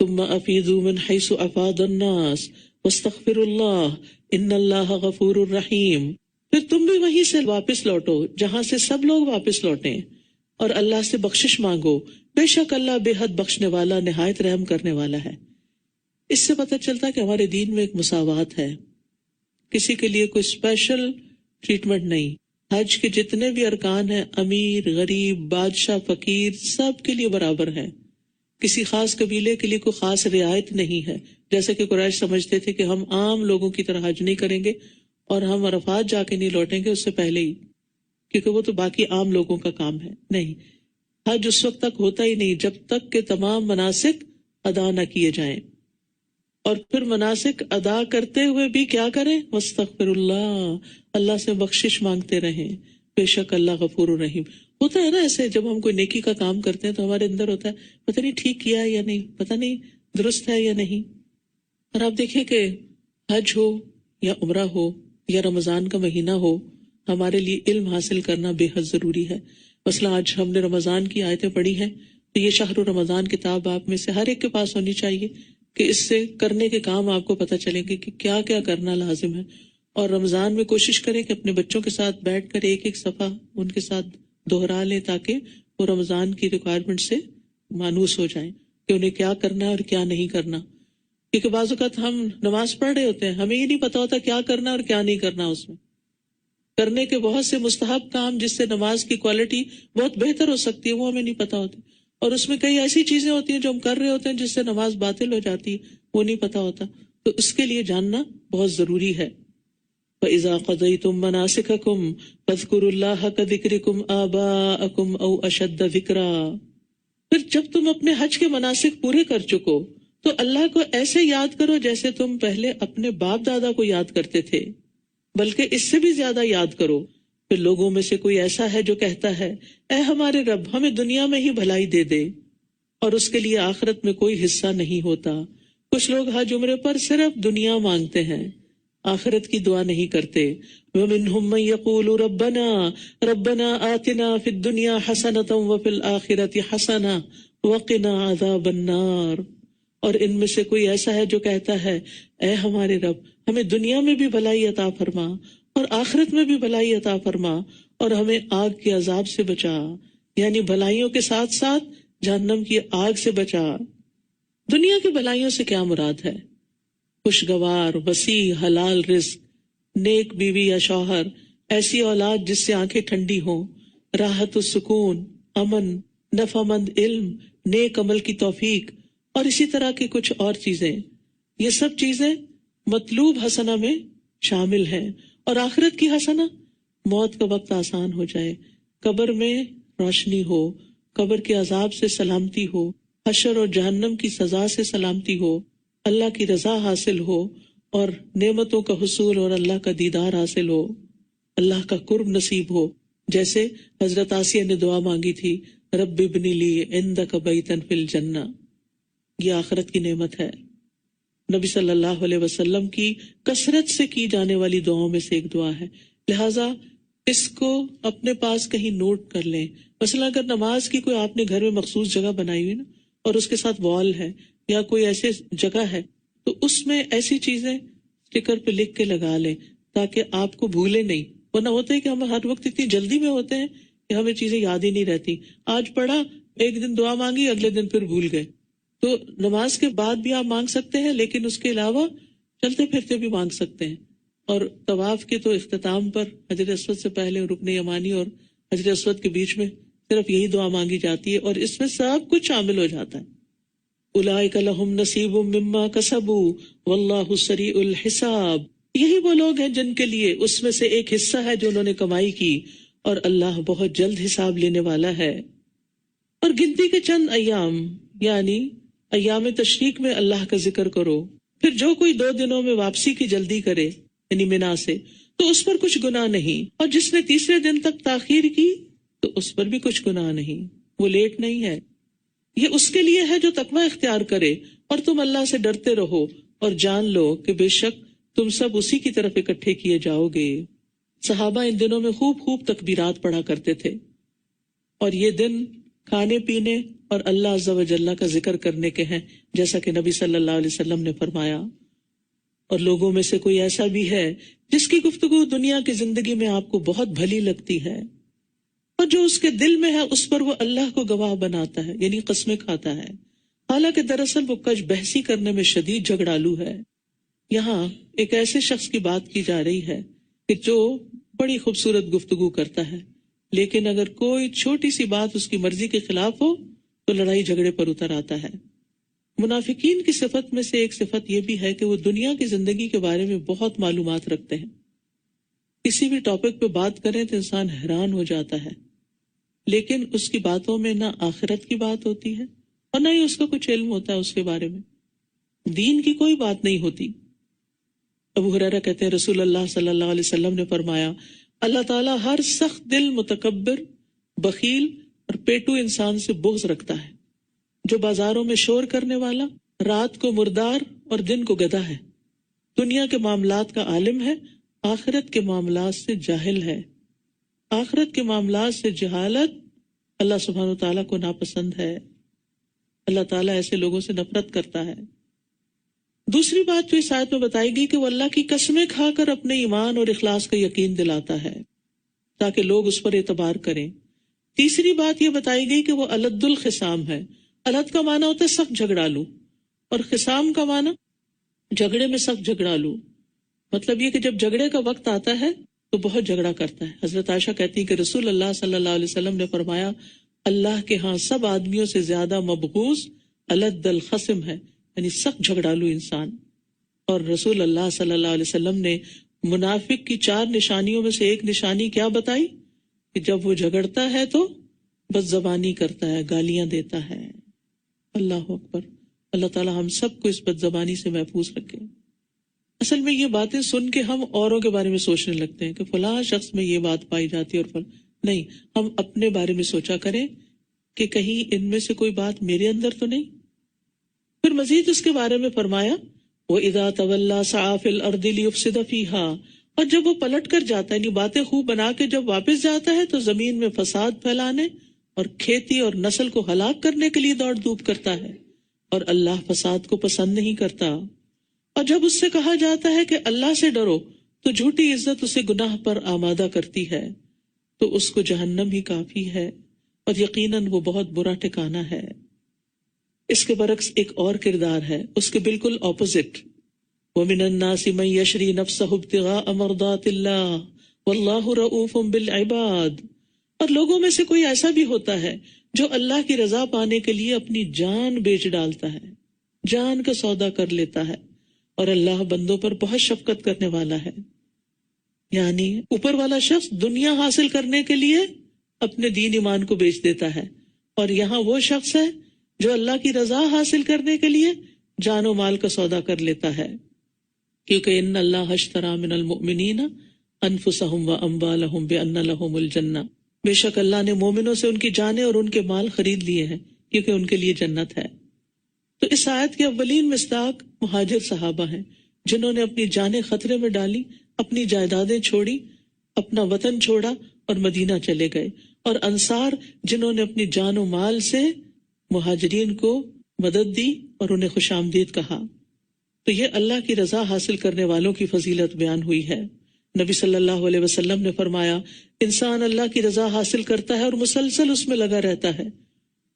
ثم افیضوا من حیث افاض الناس واستغفروا اللہ ان اللہ غفور الرحیم۔ پھر تم بھی وہیں سے واپس لوٹو جہاں سے سب لوگ واپس لوٹیں، اور اللہ سے بخشش مانگو، بے شک اللہ بے حد بخشنے والا، نہایت رحم کرنے والا ہے۔ اس سے پتہ چلتا ہے کہ ہمارے دین میں ایک مساوات ہے، کسی کے لیے کوئی اسپیشل ٹریٹمنٹ نہیں۔ حج کے جتنے بھی ارکان ہیں، امیر، غریب، بادشاہ، فقیر، سب کے لیے برابر ہیں، کسی خاص قبیلے کے لیے کوئی خاص رعایت نہیں ہے، جیسے کہ قریش سمجھتے تھے کہ ہم عام لوگوں کی طرح حج نہیں کریں گے اور ہم عرفات جا کے نہیں لوٹیں گے اس سے پہلے ہی، کیونکہ وہ تو باقی عام لوگوں کا کام ہے۔ نہیں، حج اس وقت تک ہوتا ہی نہیں جب تک کہ تمام مناسک ادا نہ کیے جائیں، اور پھر مناسک ادا کرتے ہوئے بھی کیا کریں؟ واستغفر اللہ، اللہ سے بخشش مانگتے رہیں، بے شک اللہ غفور الرحیم۔ ہوتا ہے نا ایسے، جب ہم کوئی نیکی کا کام کرتے ہیں تو ہمارے اندر ہوتا ہے پتہ نہیں ٹھیک کیا ہے یا نہیں، پتہ نہیں درست ہے یا نہیں۔ اور آپ دیکھیں کہ حج ہو یا عمرہ ہو یا رمضان کا مہینہ ہو، ہمارے لیے علم حاصل کرنا بے حد ضروری ہے۔ مثلا آج ہم نے رمضان کی آیتیں پڑھی ہیں، تو یہ شہر رمضان کتاب آپ میں سے ہر ایک کے پاس ہونی چاہیے کہ اس سے کرنے کے کام آپ کو پتہ چلیں گے کہ کیا کیا کرنا لازم ہے۔ اور رمضان میں کوشش کریں کہ اپنے بچوں کے ساتھ بیٹھ کر ایک ایک صفحہ ان کے ساتھ دہرا لیں تاکہ وہ رمضان کی ریکوائرمنٹ سے مانوس ہو جائیں کہ انہیں کیا کرنا ہے اور کیا نہیں کرنا۔ کیونکہ بعض اوقات ہم نماز پڑھ رہے ہوتے ہیں، ہمیں یہ نہیں پتا ہوتا کیا کرنا اور کیا نہیں کرنا، اس میں کرنے کے بہت سے مستحب کام جس سے نماز کی کوالٹی بہت بہتر ہو سکتی ہے وہ ہمیں نہیں پتا ہوتی، اور اس میں کئی ایسی چیزیں ہوتی ہیں جو ہم کر رہے ہوتے ہیں جس سے نماز باطل ہو جاتی ہے، وہ نہیں پتا ہوتا، تو اس کے لیے جاننا بہت ضروری ہے۔ فَإِذَا قَضَيْتُم مَّنَاسِكَكُمْ فَاذْكُرُوا اللَّهَ كَذِكْرِكُمْ آبَاءَكُمْ أَوْ أَشَدَّ ذِكْرًا۔ پھر جب تم اپنے حج کے مناسک پورے کر چکو تو اللہ کو ایسے یاد کرو جیسے تم پہلے اپنے باپ دادا کو یاد کرتے تھے، بلکہ اس سے بھی زیادہ یاد کرو۔ پھر لوگوں میں سے کوئی ایسا ہے جو کہتا ہے، اے ہمارے رب ہمیں دنیا میں ہی بھلائی دے دے، اور اس کے لیے آخرت میں کوئی حصہ نہیں ہوتا۔ کچھ لوگ حج عمرے پر صرف دنیا مانگتے ہیں، آخرت کی دعا نہیں کرتے۔ وَمِنْهُمْ مَنْ يَقُولُ رَبَّنَا آتِنَا فِي الدُّنْيَا حَسَنَةً وَفِي الْآخِرَةِ حَسَنَةً وَقِنَا عَذَابَ النَّارِ۔ اور ان میں سے کوئی ایسا ہے جو کہتا ہے، اے ہمارے رب ہمیں دنیا میں بھی بھلائی عطا فرما اور آخرت میں بھی بھلائی عطا فرما، اور ہمیں آگ کے عذاب سے بچا، یعنی بھلائیوں کے ساتھ ساتھ جہنم کی آگ سے بچا۔ دنیا کی بھلائیوں سے کیا مراد ہے؟ خوشگوار، وسیع، حلال رزق، نیک بیوی یا شوہر، ایسی اولاد جس سے آنکھیں ٹھنڈی ہوں، راحت و سکون، امن، نفعمند علم، نیک عمل کی توفیق اور اسی طرح کی کچھ اور چیزیں. یہ سب چیزیں مطلوب حسنہ میں شامل ہیں. اور آخرت کی حسنہ، موت کا وقت آسان ہو جائے، قبر میں روشنی ہو، قبر کے عذاب سے سلامتی ہو، حشر اور جہنم کی سزا سے سلامتی ہو، اللہ کی رضا حاصل ہو اور نعمتوں کا حصول اور اللہ کا دیدار حاصل ہو، اللہ کا قرب نصیب ہو. جیسے حضرت آسیہ نے دعا مانگی تھی، رب ابنی لی عندک بیتن فی الجنہ. یہ آخرت کی نعمت ہے. نبی صلی اللہ علیہ وسلم کی کثرت سے کی جانے والی دعاؤں میں سے ایک دعا ہے، لہٰذا اس کو اپنے پاس کہیں نوٹ کر لیں. مثلا اگر نماز کی کوئی آپ نے گھر میں مخصوص جگہ بنائی ہوئی نا، اور اس کے ساتھ وال ہے یا کوئی ایسے جگہ ہے، تو اس میں ایسی چیزیں اسٹیکر پہ لکھ کے لگا لیں تاکہ آپ کو بھولے نہیں. ورنہ ہوتا ہے کہ ہم ہر وقت اتنی جلدی میں ہوتے ہیں کہ ہمیں چیزیں یاد ہی نہیں رہتی. آج پڑھا، ایک دن دعا مانگی، اگلے دن پھر بھول گئے. تو نماز کے بعد بھی آپ مانگ سکتے ہیں، لیکن اس کے علاوہ چلتے پھرتے بھی مانگ سکتے ہیں. اور طواف کے تو اختتام پر حجر اسود سے پہلے رکن یمانی اور حجر اسود کے بیچ میں صرف یہی دعا مانگی جاتی ہے، اور اس میں سب کچھ شامل ہو جاتا ہے. اولئک لہم نصیب مما کسبوا واللہ سریع الحساب. یہی وہ لوگ ہیں جن کے لیے اس میں سے ایک حصہ ہے جو انہوں نے کمائی کی، اور اللہ بہت جلد حساب لینے والا ہے. اور گنتی کے چند ایام یعنی ایام تشریق میں اللہ کا ذکر کرو. پھر جو کوئی 2 دنوں میں واپسی کی جلدی کرے یعنی منا سے، تو اس پر کچھ گناہ نہیں، اور جس نے تیسرے دن تک تاخیر کی تو اس پر بھی کچھ گناہ نہیں، وہ لیٹ نہیں ہے. یہ اس کے لیے ہے جو تقوی اختیار کرے، اور تم اللہ سے ڈرتے رہو اور جان لو کہ بے شک تم سب اسی کی طرف اکٹھے کیے جاؤ گے. صحابہ ان دنوں میں خوب خوب تکبیرات پڑھا کرتے تھے، اور یہ دن کھانے پینے اور اللہ عز و جل کا ذکر کرنے کے ہیں، جیسا کہ نبی صلی اللہ علیہ وسلم نے فرمایا. اور لوگوں میں سے کوئی ایسا بھی ہے جس کی گفتگو دنیا کی زندگی میں آپ کو بہت بھلی لگتی ہے، اور جو اس کے دل میں ہے اس پر وہ اللہ کو گواہ بناتا ہے، یعنی قسمیں کھاتا ہے، حالانکہ دراصل وہ کج بحثی کرنے میں شدید جھگڑالو ہے. یہاں ایک ایسے شخص کی بات کی جا رہی ہے کہ جو بڑی خوبصورت گفتگو کرتا ہے، لیکن اگر کوئی چھوٹی سی بات اس کی مرضی کے خلاف ہو تو لڑائی جھگڑے پر اتر آتا ہے. منافقین کی صفت میں سے ایک صفت یہ بھی ہے کہ وہ دنیا کی زندگی کے بارے میں بہت معلومات رکھتے ہیں. کسی بھی ٹاپک پہ بات کریں تو انسان حیران ہو جاتا ہے، لیکن اس کی باتوں میں نہ آخرت کی بات ہوتی ہے اور نہ ہی اس کا کچھ علم ہوتا ہے اس کے بارے میں. دین کی کوئی بات نہیں ہوتی. ابو ہریرہ کہتے ہیں رسول اللہ صلی اللہ علیہ وسلم نے فرمایا، اللہ تعالیٰ ہر سخت دل، متکبر، بخیل اور پیٹو انسان سے بغض رکھتا ہے، جو بازاروں میں شور کرنے والا، رات کو مردار اور دن کو گدھا ہے، دنیا کے معاملات کا عالم ہے، آخرت کے معاملات سے جاہل ہے. آخرت کے معاملات سے جہالت اللہ سبحانہ وتعالیٰ کو ناپسند ہے. اللہ تعالیٰ ایسے لوگوں سے نفرت کرتا ہے. دوسری بات جو اس آیت میں بتائی گئی کہ وہ اللہ کی قسمیں کھا کر اپنے ایمان اور اخلاص کا یقین دلاتا ہے تاکہ لوگ اس پر اعتبار کریں. تیسری بات یہ بتائی گئی کہ وہ الد الخصام ہے. الد کا معنی ہوتا ہے سخت جھگڑالو، اور خصام کا معنی جھگڑے میں سخت جھگڑالو. مطلب یہ کہ جب جھگڑے کا وقت آتا ہے تو بہت جھگڑا کرتا ہے. حضرت عائشہ کہتی ہے کہ رسول اللہ صلی اللہ علیہ وسلم نے فرمایا، اللہ کے ہاں سب آدمیوں سے زیادہ مبغوض الد الخصم ہے، یعنی سخت جھگڑالو انسان. اور رسول اللہ صلی اللہ علیہ وسلم نے منافق کی 4 نشانیوں میں سے ایک نشانی کیا بتائی کہ جب وہ جھگڑتا ہے تو بد زبانی کرتا ہے، گالیاں دیتا ہے. اللہ اکبر. اللہ تعالی ہم سب کو اس بد زبانی سے محفوظ رکھے. اصل میں یہ باتیں سن کے ہم اوروں کے بارے میں سوچنے لگتے ہیں کہ فلاں شخص میں یہ بات پائی جاتی ہے اور نہیں، ہم اپنے بارے میں سوچا کریں کہ کہیں ان میں سے کوئی بات میرے اندر تو نہیں. پھر مزید اس کے بارے میں فرمایا، وَإِذَا تَوَلَّى سَعَى فِي الْأَرْضِ لِيُفْسِدَ فِيهَا، اور جب وہ پلٹ کر جاتا ہے، یعنی باتیں خوب بنا کے جب واپس جاتا ہے تو زمین میں فساد پھیلانے اور کھیتی اور نسل کو ہلاک کرنے کے لیے دوڑ دھوپ کرتا ہے، اور اللہ فساد کو پسند نہیں کرتا. اور جب اس سے کہا جاتا ہے کہ اللہ سے ڈرو تو جھوٹی عزت اسے گناہ پر آمادہ کرتی ہے، تو اس کو جہنم ہی کافی ہے، اور یقیناً وہ بہت برا ٹھکانہ ہے. اس کے برعکس ایک اور کردار ہے، اس کے بالکل اپوزٹ. وَمِنَ النَّاسِ مَن يَشْرِي نَفْسَهُ ابْتِغَاءَ مَرْضَاتِ اللَّهِ وَاللَّهُ رَءُوفٌ بِالْعِبَادِ. اور لوگوں میں سے کوئی ایسا بھی ہوتا ہے جو اللہ کی رضا پانے کے لیے اپنی جان بیچ ڈالتا ہے، جان کا سودا کر لیتا ہے، اور اللہ بندوں پر بہت شفقت کرنے والا ہے. یعنی اوپر والا شخص دنیا حاصل کرنے کے لیے اپنے دین ایمان کو بیچ دیتا ہے، اور یہاں وہ شخص ہے جو اللہ کی رضا حاصل کرنے کے لیے جان و مال کا سودا کر لیتا ہے. کیونکہ ان اللہ اشتری من المؤمنین انفسهم واموالهم بان لهم الجنہ، بے شک اللہ نے مومنوں سے ان کی جانیں اور ان کے مال خرید لیے ہیں کیونکہ ان کے لیے جنت ہے. تو اس آیت کے اولین مصداق مہاجر صحابہ ہیں جنہوں نے اپنی جانیں خطرے میں ڈالی، اپنی جائیدادیں چھوڑی، اپنا وطن چھوڑا اور مدینہ چلے گئے، اور انصار جنہوں نے اپنی جان و مال سے مہاجرین کو مدد دی اور انہیں خوش آمدید کہا. تو یہ اللہ کی رضا حاصل کرنے والوں کی فضیلت بیان ہوئی ہے. نبی صلی اللہ علیہ وسلم نے فرمایا، انسان اللہ کی رضا حاصل کرتا ہے اور مسلسل اس میں لگا رہتا ہے.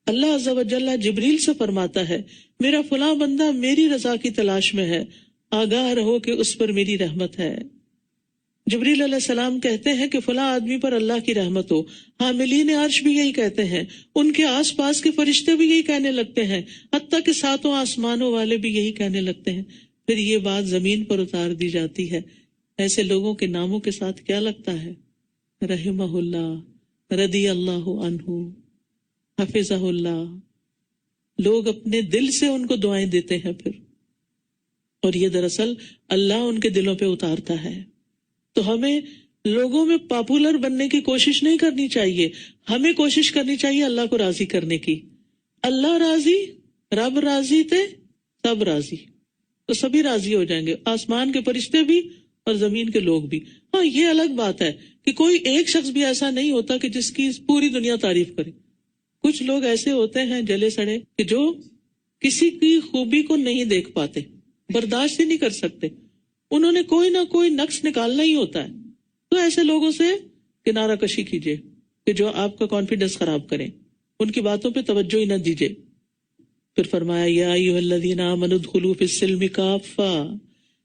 اللہ عز و جل جبریل سے فرماتا ہے، میرا فلاں بندہ میری رضا کی تلاش میں ہے، آگاہ رہو کہ اس پر میری رحمت ہے. جبریل علیہ السلام کہتے ہیں کہ فلاں آدمی پر اللہ کی رحمت ہو. حاملین عرش بھی یہی کہتے ہیں، ان کے آس پاس کے فرشتے بھی یہی کہنے لگتے ہیں، حتیٰ کہ ساتوں آسمانوں والے بھی یہی کہنے لگتے ہیں. پھر یہ بات زمین پر اتار دی جاتی ہے. ایسے لوگوں کے ناموں کے ساتھ کیا لگتا ہے؟ رحمہ اللہ، رضی اللہ عنہ، حفظہ اللہ. لوگ اپنے دل سے ان کو دعائیں دیتے ہیں پھر، اور یہ دراصل اللہ ان کے دلوں پہ اتارتا ہے. تو ہمیں لوگوں میں پاپولر بننے کی کوشش نہیں کرنی چاہیے، ہمیں کوشش کرنی چاہیے اللہ کو راضی کرنے کی. اللہ راضی، رب راضی تھے، سب راضی، تو سبھی راضی ہو جائیں گے، آسمان کے فرشتے بھی اور زمین کے لوگ بھی. ہاں یہ الگ بات ہے کہ کوئی ایک شخص بھی ایسا نہیں ہوتا کہ جس کی پوری دنیا تعریف کرے. کچھ لوگ ایسے ہوتے ہیں جلے سڑے کہ جو کسی کی خوبی کو نہیں دیکھ پاتے، برداشت ہی نہیں کر سکتے، انہوں نے کوئی نہ کوئی نقص نکالنا ہی ہوتا ہے. تو ایسے لوگوں سے کنارہ کشی کیجیے کہ جو آپ کا کانفیڈنس خراب کریں، ان کی باتوں پہ توجہ ہی نہ دیجیے. پھر فرمایا، یا ایھا الذین آمنوا ادخلوا فی السلم کافہ،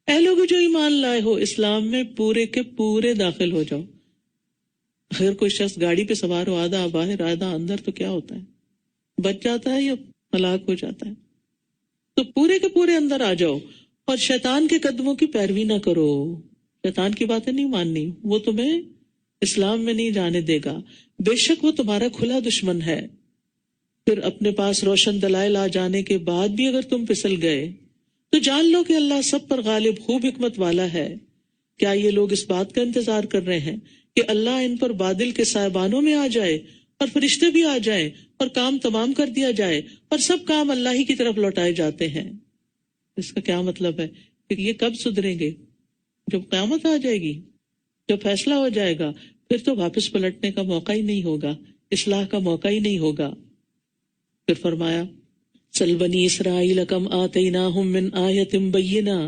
اے لوگ جو ایمان لائے ہو اسلام میں پورے کے پورے داخل ہو جاؤ. اگر کوئی شخص گاڑی پہ سوار ہو، آدھا باہر آدھا اندر، تو کیا ہوتا ہے؟ بچ جاتا ہے یا ہلاک ہو جاتا ہے؟ تو پورے کے پورے اندر آ جاؤ، اور شیطان کے قدموں کی پیروی نہ کرو. شیطان کی باتیں نہیں ماننی، وہ تمہیں اسلام میں نہیں جانے دے گا، بے شک وہ تمہارا کھلا دشمن ہے. پھر اپنے پاس روشن دلائل آ جانے کے بعد بھی اگر تم پھسل گئے تو جان لو کہ اللہ سب پر غالب خوب حکمت والا ہے. کیا یہ لوگ اس بات کا انتظار کر رہے ہیں کہ اللہ ان پر بادل کے سائبانوں میں آ جائے اور فرشتے بھی آ جائیں اور کام تمام کر دیا جائے، اور سب کام اللہ ہی کی طرف لوٹائے جاتے ہیں؟ اس کا کیا مطلب ہے کہ یہ کب سدھریں گے؟ جب قیامت آ جائے گی، جب فیصلہ ہو جائے گا، پھر تو واپس پلٹنے کا موقع ہی نہیں ہوگا، اصلاح کا موقع ہی نہیں ہوگا. پھر فرمایا، سل بنی اسرائیل کم آتیناہم من آیت بینہ،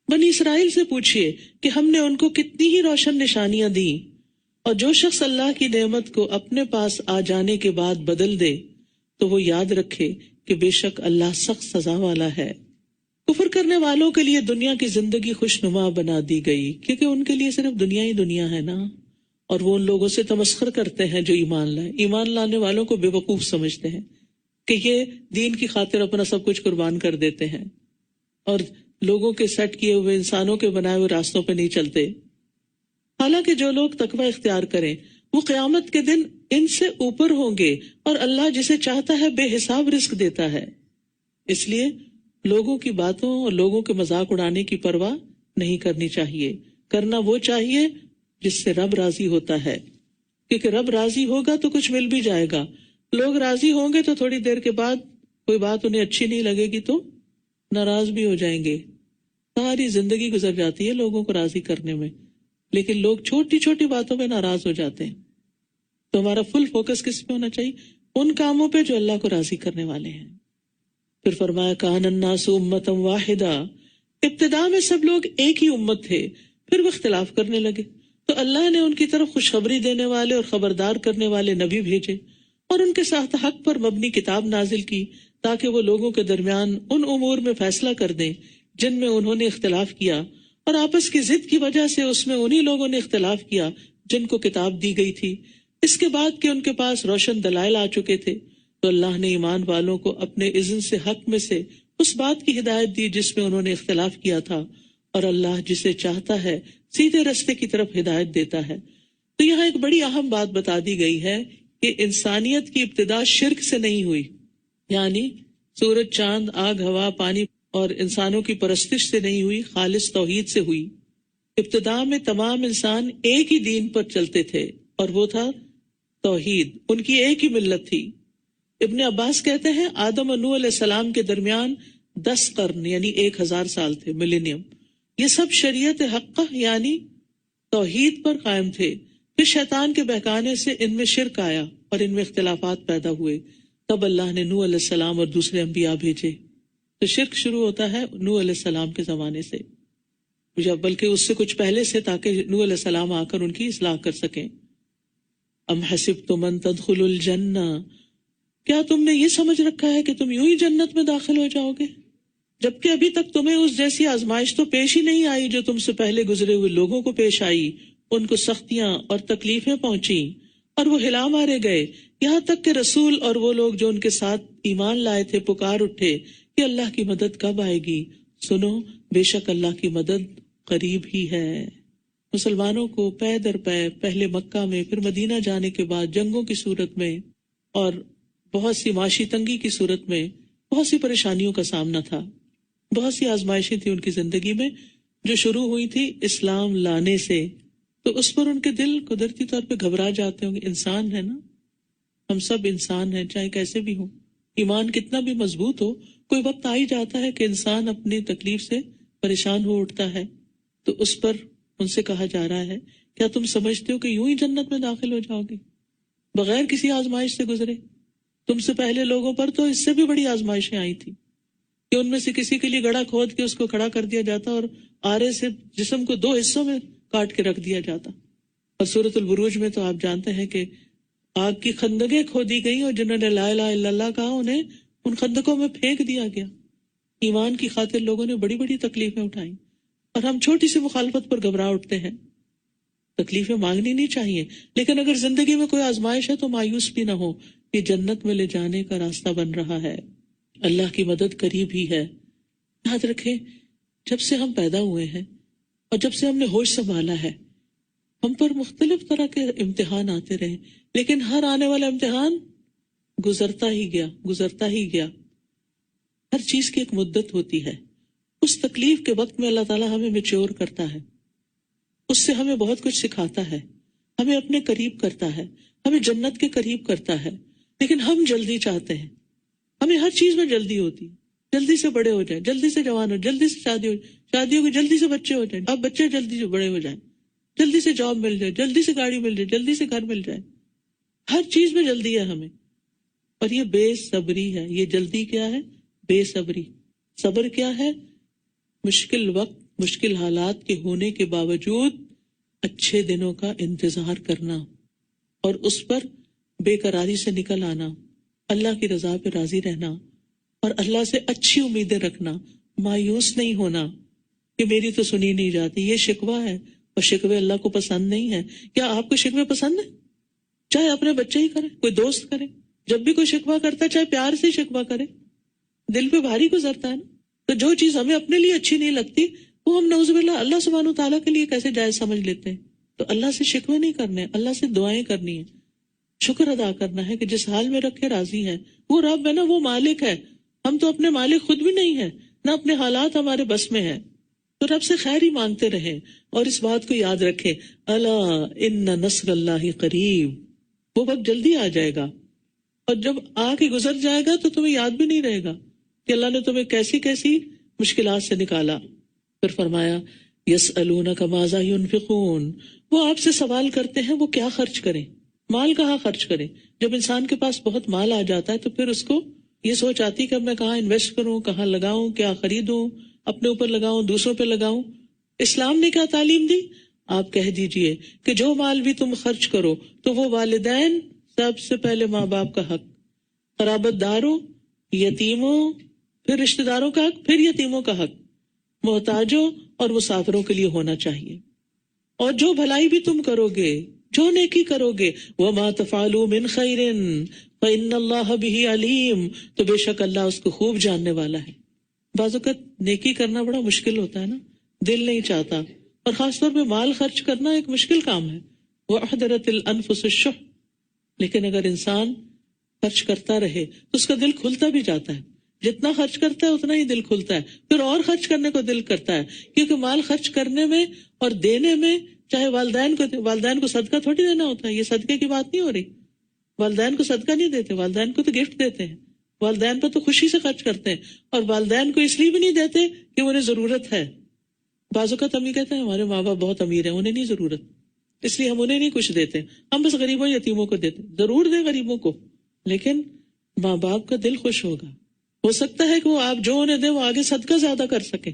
بنی اسرائیل سے پوچھئے کہ ہم نے ان کو کتنی ہی روشن نشانیاں دیں، اور جو شخص اللہ کی نعمت کو اپنے پاس آ جانے کے بعد بدل دے تو وہ یاد رکھے کہ بے شک اللہ سخت سزا والا ہے. کفر کرنے والوں کے لیے دنیا کی زندگی خوشنما بنا دی گئی، کیونکہ ان کے لیے صرف دنیا ہی دنیا ہے نا، اور وہ ان لوگوں سے تمسخر کرتے ہیں جو ایمان لائے. ایمان لانے والوں کو بے وقوف سمجھتے ہیں کہ یہ دین کی خاطر اپنا سب کچھ قربان کر دیتے ہیں، اور لوگوں کے سیٹ کیے ہوئے، انسانوں کے بنائے ہوئے راستوں پہ نہیں چلتے. حالانکہ جو لوگ تقوی اختیار کریں وہ قیامت کے دن ان سے اوپر ہوں گے، اور اللہ جسے چاہتا ہے بے حساب رزق دیتا ہے. اس لیے لوگوں کی باتوں اور لوگوں کے مذاق اڑانے کی پرواہ نہیں کرنی چاہیے. کرنا وہ چاہیے جس سے رب راضی ہوتا ہے، کیونکہ رب راضی ہوگا تو کچھ مل بھی جائے گا. لوگ راضی ہوں گے تو تھوڑی دیر کے بعد کوئی بات انہیں اچھی نہیں لگے گی تو ناراض بھی ہو جائیں گے. ساری زندگی گزر جاتی ہے لوگوں کو راضی کرنے میں، لیکن لوگ چھوٹی چھوٹی باتوں پہ ناراض ہو جاتے ہیں. تو ہمارا فل فوکس کس پہ ہونا چاہیے؟ ان کاموں پہ جو اللہ کو راضی کرنے والے ہیں. پھر فرمایا، کان الناس امۃ واحدہ، ابتدا میں سب لوگ ایک ہی امت تھے، پھر وہ اختلاف کرنے لگے تو اللہ نے ان کی طرف خوشخبری دینے والے اور خبردار کرنے والے نبی بھیجے، اور ان کے ساتھ حق پر مبنی کتاب نازل کی، تاکہ وہ لوگوں کے درمیان ان امور میں فیصلہ کر دیں جن میں انہوں نے اختلاف کیا، اور آپس کی ضد کی وجہ سے اس میں انہی لوگوں نے اختلاف کیا جن کو کتاب دی گئی تھی، اس کے بعد کہ ان کے پاس روشن دلائل آ چکے تھے. تو اللہ نے ایمان والوں کو اپنے اذن سے حق میں سے اس بات کی ہدایت دی جس میں انہوں نے اختلاف کیا تھا، اور اللہ جسے چاہتا ہے سیدھے رستے کی طرف ہدایت دیتا ہے۔ تو یہاں ایک بڑی اہم بات بتا دی گئی ہے کہ انسانیت کی ابتدا شرک سے نہیں ہوئی، یعنی سورج، چاند، آگ، ہوا، پانی اور انسانوں کی پرستش سے نہیں ہوئی، خالص توحید سے ہوئی۔ ابتدا میں تمام انسان ایک ہی دین پر چلتے تھے اور وہ تھا توحید، ان کی ایک ہی ملت تھی۔ ابن عباس کہتے ہیں آدم اور نوح علیہ السلام کے درمیان 10 قرن یعنی 1000 سال تھے، ملینیم۔ یہ سب شریعت حقہ یعنی توحید پر قائم تھے۔ پھر شیطان کے بہکانے سے ان میں شرک آیا اور ان میں اختلافات پیدا ہوئے، تب اللہ نے نوح علیہ السلام اور دوسرے انبیاء بھیجے۔ تو شرک شروع ہوتا ہے نوح علیہ السلام کے زمانے سے، یا بلکہ اس سے کچھ پہلے سے، تاکہ نوح علیہ السلام آ کر ان کی اصلاح کر سکیں۔ ام حسبتم ان تدخلوا الجنہ، کیا تم نے یہ سمجھ رکھا ہے کہ تم یوں ہی جنت میں داخل ہو جاؤ گے، جبکہ ابھی تک تمہیں اس جیسی آزمائش تو پیش ہی نہیں آئی جو تم سے پہلے گزرے ہوئے لوگوں کو پیش آئی۔ ان کو سختیاں اور تکلیفیں پہنچیں اور وہ ہلا مارے گئے، یہاں تک کہ رسول اور وہ لوگ جو ان کے ساتھ ایمان لائے تھے پکار اٹھے کہ اللہ کی مدد کب آئے گی، سنو بے شک اللہ کی مدد قریب ہی ہے۔ مسلمانوں کو پے در پے پہلے مکہ میں، پھر مدینہ جانے کے بعد جنگوں کی صورت میں اور بہت سی معاشی تنگی کی صورت میں بہت سی پریشانیوں کا سامنا تھا، بہت سی آزمائشیں تھیں ان کی زندگی میں جو شروع ہوئی تھی اسلام لانے سے۔ تو اس پر ان کے دل قدرتی طور پہ گھبرا جاتے ہوں گے، انسان ہے نا، ہم سب انسان ہیں چاہے کیسے بھی ہوں، ایمان کتنا بھی مضبوط ہو، کوئی وقت آ ہی جاتا ہے کہ انسان اپنی تکلیف سے پریشان ہو اٹھتا ہے۔ تو اس پر ان سے کہا جا رہا ہے کیا تم سمجھتے ہو کہ یوں ہی جنت میں داخل ہو جاؤ گے بغیر کسی آزمائش سے گزرے؟ تم سے پہلے لوگوں پر تو اس سے بھی بڑی آزمائشیں آئی تھی کہ ان میں سے کسی کے لیے گڑھا کھود کے اس کو کھڑا کر دیا جاتا اور آرے سے جسم کو 2 حصوں میں کاٹ کے رکھ دیا جاتا۔ اور سورۃ البروج میں تو آپ جانتے ہیں کہ آگ کی خندقیں کھودی گئی اور جنہوں نے لا الہ الا اللہ کہا انہیں ان خندقوں میں پھینک دیا گیا۔ ایمان کی خاطر لوگوں نے بڑی بڑی تکلیفیں اٹھائیں اور ہم چھوٹی سی مخالفت پر گھبرا اٹھتے ہیں۔ تکلیفیں مانگنی نہیں چاہیے، لیکن اگر زندگی میں کوئی آزمائش ہے تو مایوس بھی نہ ہو، یہ جنت میں لے جانے کا راستہ بن رہا ہے، اللہ کی مدد قریب ہی ہے۔ یاد رکھیں جب سے ہم پیدا ہوئے ہیں اور جب سے ہم نے ہوش سنبھالا ہے ہم پر مختلف طرح کے امتحان آتے رہے، لیکن ہر آنے والا امتحان گزرتا ہی گیا۔ ہر چیز کی ایک مدت ہوتی ہے، اس تکلیف کے وقت میں اللہ تعالیٰ ہمیں میچور کرتا ہے، اس سے ہمیں بہت کچھ سکھاتا ہے، ہمیں اپنے قریب کرتا ہے، ہمیں جنت کے قریب کرتا ہے۔ لیکن ہم جلدی چاہتے ہیں، ہمیں ہر چیز میں جلدی ہوتی ہے، جلدی سے بڑے ہو جائیں، جلدی سے جوان ہو، جلدی سے شادی ہو گئی، جلدی سے بچے ہو جائیں، اب بچے جلدی سے بڑے ہو جائیں، جلدی سے جاب مل جائے، جلدی سے گاڑی مل جائے، جلدی سے گھر مل جائے، ہر چیز میں جلدی ہے ہمیں، اور یہ بے صبری ہے۔ یہ جلدی کیا ہے؟ بے صبری۔ صبر کیا ہے؟ مشکل وقت، مشکل حالات کے ہونے کے باوجود اچھے دنوں کا انتظار کرنا اور اس پر بے قراری سے نکل آنا، اللہ کی رضا پہ راضی رہنا اور اللہ سے اچھی امیدیں رکھنا، مایوس نہیں ہونا کہ میری تو سنی نہیں جاتی۔ یہ شکوہ ہے اور شکوے اللہ کو پسند نہیں ہے۔ کیا آپ کو شکوے پسند ہیں؟ چاہے اپنے بچے ہی کریں، کوئی دوست کرے، جب بھی کوئی شکوہ کرتا ہے چاہے پیار سے شکوہ کرے، دل پہ بھاری گزرتا ہے نا۔ تو جو چیز ہمیں اپنے لیے اچھی نہیں لگتی وہ ہم نعوذ باللہ اللہ سبحانہ و تعالیٰ کے لیے کیسے جائز سمجھ لیتے ہیں۔ تو اللہ سے شکوے نہیں کرنے، اللہ سے دعائیں کرنی ہے، شکر ادا کرنا ہے کہ جس حال میں رکھے راضی ہے۔ وہ رب ہے نا، وہ مالک ہے، ہم تو اپنے مالک خود بھی نہیں ہیں، نہ اپنے حالات ہمارے بس میں ہیں۔ تو رب سے خیر ہی مانگتے رہیں اور اس بات کو یاد رکھیں، الا ان نصر اللہ قریب، وہ وقت جلدی آ جائے گا اور جب آ کے گزر جائے گا تو تمہیں یاد بھی نہیں رہے گا کہ اللہ نے تمہیں کیسی کیسی مشکلات سے نکالا۔ پھر فرمایا یسألونک ماذا ینفقون، وہ آپ سے سوال کرتے ہیں وہ کیا خرچ کریں، مال کہاں خرچ کریں۔ جب انسان کے پاس بہت مال آ جاتا ہے تو پھر اس کو یہ سوچ آتی کہ اب میں کہاں انویسٹ کروں، کہاں لگاؤں، کیا خریدوں، اپنے اوپر لگاؤں، دوسروں پہ لگاؤں۔ اسلام نے کیا تعلیم دی؟ آپ کہہ دیجئے کہ جو مال بھی تم خرچ کرو تو وہ والدین، سب سے پہلے ماں باپ کا حق، قرابت داروں، یتیموں، پھر رشتہ داروں کا حق، پھر یتیموں کا حق، محتاجوں اور مسافروں کے لیے ہونا چاہیے۔ اور جو بھلائی بھی تم کرو گے، جو نیکی کرو گے، وَمَا تَفْعَلُوا مِنْ خَيْرٍ، فإن اللہ بہ علیم، تو بے شک اللہ اس کو خوب جاننے والا ہے۔ بعض اوقات نیکی کرنا بڑا مشکل ہوتا ہے نا، دل نہیں چاہتا، اور خاص طور پہ مال خرچ کرنا ایک مشکل کام ہے۔ وَأُحْضِرَتِ الْأَنفُسُ الشُّحَّ، لیکن اگر انسان خرچ کرتا رہے تو اس کا دل کھلتا بھی جاتا ہے، جتنا خرچ کرتا ہے اتنا ہی دل کھلتا ہے، پھر اور خرچ کرنے کو دل کرتا ہے، کیونکہ مال خرچ کرنے میں اور دینے میں، چاہے والدین کو صدقہ تھوڑی دینا ہوتا ہے، یہ صدقے کی بات نہیں ہو رہی، والدین کو صدقہ نہیں دیتے، والدین کو تو گفٹ دیتے ہیں، والدین پہ تو خوشی سے خرچ کرتے ہیں، اور والدین کو اس لیے بھی نہیں دیتے کہ انہیں ضرورت ہے۔ بعض اوقات ہم یہ کہتے ہیں ہمارے ماں باپ بہت امیر ہیں، انہیں نہیں ضرورت، اس لیے ہم انہیں نہیں کچھ دیتے، ہم بس غریبوں یتیموں کو دیتے۔ ضرور دیں غریبوں کو، لیکن ماں باپ کا دل خوش ہوگا، ہو سکتا ہے کہ وہ آپ جو انہیں دیں وہ آگے صدقہ زیادہ کر سکیں۔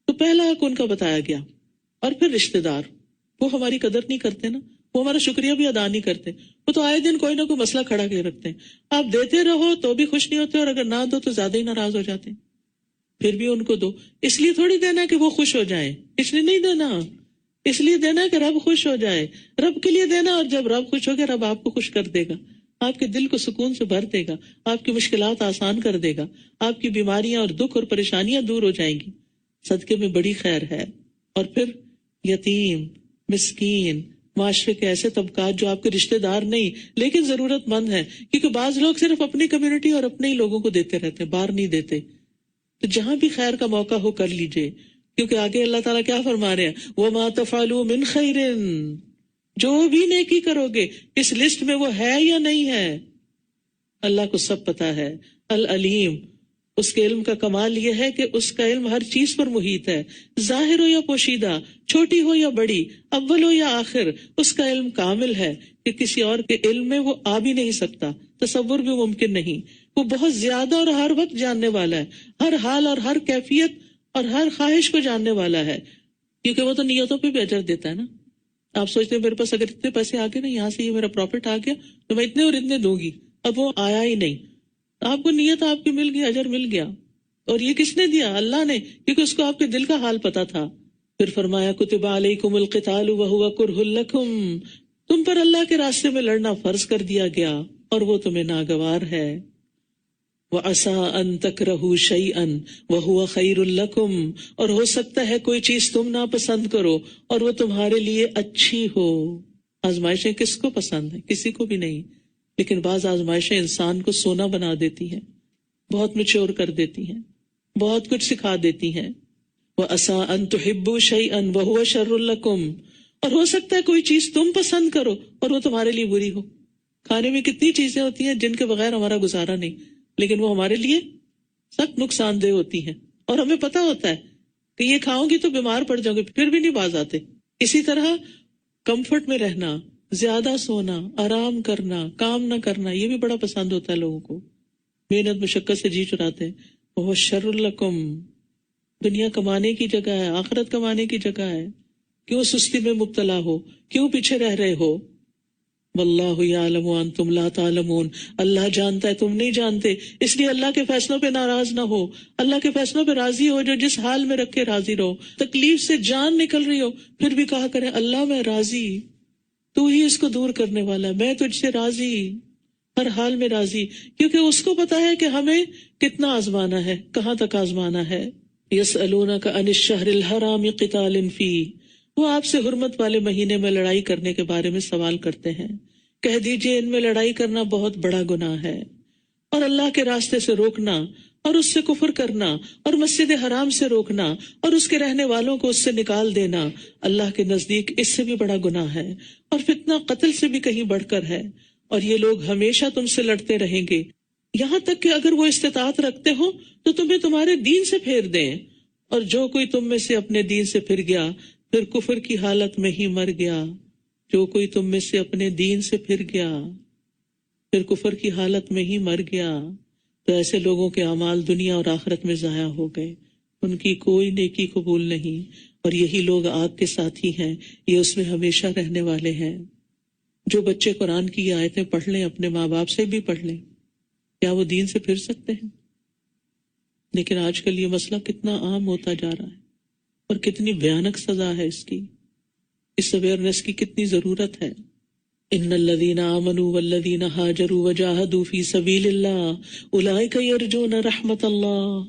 تو پہلا حق ان کا بتایا گیا، اور پھر رشتہ دار، وہ ہماری قدر نہیں کرتے نا، وہ ہمارا شکریہ بھی ادا نہیں کرتے، وہ تو آئے دن کوئی نہ کوئی مسئلہ کھڑا کے رکھتے ہیں، آپ دیتے رہو تو بھی خوش نہیں ہوتے، اور اگر نہ دو تو زیادہ ہی ناراض ہو جاتے ہیں۔ پھر بھی ان کو دو، اس لیے تھوڑی دینا کہ وہ خوش ہو جائیں، اس لیے نہیں دینا، اس لیے دینا کہ رب خوش ہو جائے، رب کے لیے دینا، اور جب رب خوش ہو گیا رب آپ کو خوش کر دے گا، آپ کے دل کو سکون سے بھر دے گا، آپ کی مشکلات آسان کر دے گا، آپ کی بیماریاں اور دکھ اور پریشانیاں دور ہو جائیں گی۔ صدقے میں بڑی خیر ہے۔ اور پھر یتیم، مسکین، معاشرے کے ایسے طبقات جو آپ کے رشتہ دار نہیں لیکن ضرورت مند ہیں، کیونکہ بعض لوگ صرف اپنی کمیونٹی اور اپنے ہی لوگوں کو دیتے رہتے ہیں، باہر نہیں دیتے، تو جہاں بھی خیر کا موقع ہو کر لیجئے، کیونکہ آگے اللہ تعالیٰ کیا فرما رہے ہیں، وَمَا تَفْعَلُوا مِنْ خَيْرٍ، جو بھی نیکی کرو گے اس لسٹ میں وہ ہے یا نہیں ہے، اللہ کو سب پتا ہے۔ العلیم، اس کے علم کا کمال یہ ہے کہ اس کا علم ہر چیز پر محیط ہے، ظاہر ہو یا پوشیدہ، چھوٹی ہو یا بڑی، اول ہو یا آخر، اس کا علم کامل ہے کہ کسی اور کے علم میں وہ آ بھی نہیں سکتا، تصور بھی ممکن نہیں۔ وہ بہت زیادہ اور ہر وقت جاننے والا ہے، ہر حال اور ہر کیفیت اور ہر خواہش کو جاننے والا ہے، کیونکہ وہ تو نیتوں پہ بھی اجر دیتا ہے نا۔ آپ سوچتے ہیں میرے پاس اگر اتنے پیسے آ گئے نا، یہاں سے یہ میرا پروفٹ آ گیا تو میں اتنے اور اتنے دوں گی، اب وہ آیا ہی نہیں، آپ کو نیت آپ کی مل گئی، اجر مل گیا۔ اور یہ کس نے دیا؟ اللہ نے، کیونکہ اس کو آپ کے دل کا حال پتا تھا۔ پھر فرمایا کتب علیکم القتال وہو کرہ لکم، تم پر اللہ کے راستے میں لڑنا فرض کر دیا گیا اور وہ تمہیں ناگوار ہے۔ وَعَسَىٰ أَن تَكْرَهُوا شَيْئًا وَهُوَ خَيْرٌ لَكُمْ، اور ہو سکتا ہے کوئی چیز تم ناپسند کرو اور وہ تمہارے لیے اچھی ہو۔ آزمائشیں کس کو پسند ہیں؟ کسی کو بھی نہیں، لیکن بعض آزمائشیں انسان کو سونا بنا دیتی ہیں، بہت میچور کر دیتی ہیں، بہت کچھ سکھا دیتی ہیں۔ وَعَسَىٰ أَن تُحِبُّوا شَيْئًا وَهُوَ شَرٌّ لَكُمْ، اور ہو سکتا ہے کوئی چیز تم پسند کرو اور وہ تمہارے لیے بری ہو۔ کھانے میں کتنی چیزیں ہوتی ہیں جن کے بغیر ہمارا گزارا نہیں، لیکن وہ ہمارے لیے سخت نقصان دہ ہوتی ہیں، اور ہمیں پتا ہوتا ہے کہ یہ کھاؤں گی تو بیمار پڑ جاؤں گی، پھر بھی نہیں باز آتے۔ اسی طرح کمفرٹ میں رہنا، زیادہ سونا، آرام کرنا، کام نہ کرنا، یہ بھی بڑا پسند ہوتا ہے لوگوں کو، محنت مشقت سے جی چراتے ہیں۔ وہ شر لکم، دنیا کمانے کی جگہ ہے، آخرت کمانے کی جگہ ہے، کیوں سستی میں مبتلا ہو، کیوں پیچھے رہ رہے ہو؟ واللہ یعلم وانتم لا تعلمون، اللہ جانتا ہے تم نہیں جانتے، اس لیے اللہ کے فیصلوں پہ ناراض نہ ہو، اللہ کے فیصلوں پہ راضی ہو، جو جس حال میں رکھے راضی رہو۔ تکلیف سے جان نکل رہی ہو پھر بھی کہا کرے اللہ میں راضی، تو ہی اس کو دور کرنے والا ہے، میں تجھ سے راضی، ہر حال میں راضی، کیونکہ اس کو پتا ہے کہ ہمیں کتنا آزمانا ہے، کہاں تک آزمانا ہے۔ یسألونک عن الشہر الحرام قتال فیہ، وہ آپ سے حرمت والے مہینے میں لڑائی کرنے کے بارے میں سوال کرتے ہیں، کہہ دیجئے ان میں لڑائی کرنا بہت بڑا گناہ ہے، اور اللہ کے راستے سے روکنا اور اس سے کفر کرنا اور مسجد حرام سے روکنا اور اس کے رہنے والوں کو اس سے نکال دینا اللہ کے نزدیک اس سے بھی بڑا گناہ ہے، اور فتنہ قتل سے بھی کہیں بڑھ کر ہے، اور یہ لوگ ہمیشہ تم سے لڑتے رہیں گے، یہاں تک کہ اگر وہ استطاعت رکھتے ہو تو تمہیں تمہارے دین سے پھیر دیں، اور جو کوئی تم میں سے اپنے دین سے پھر گیا پھر کفر کی حالت میں ہی مر گیا، جو کوئی تم میں سے اپنے دین سے پھر گیا پھر کفر کی حالت میں ہی مر گیا، تو ایسے لوگوں کے اعمال دنیا اور آخرت میں ضائع ہو گئے، ان کی کوئی نیکی قبول نہیں، اور یہی لوگ آگ کے ساتھی ہیں، یہ اس میں ہمیشہ رہنے والے ہیں۔ جو بچے قرآن کی آیتیں پڑھ لیں، اپنے ماں باپ سے بھی پڑھ لیں، کیا وہ دین سے پھر سکتے ہیں؟ لیکن آج کل یہ مسئلہ کتنا عام ہوتا جا رہا ہے، اور کتنی بھیانک سزا ہے اس کی، اس اویئرنیس کی کتنی ضرورت ہے۔ ان الذین آمنوا والذین ہاجروا وجاہدوا فی سبیل اللہ اولئک یرجون رحمت اللہ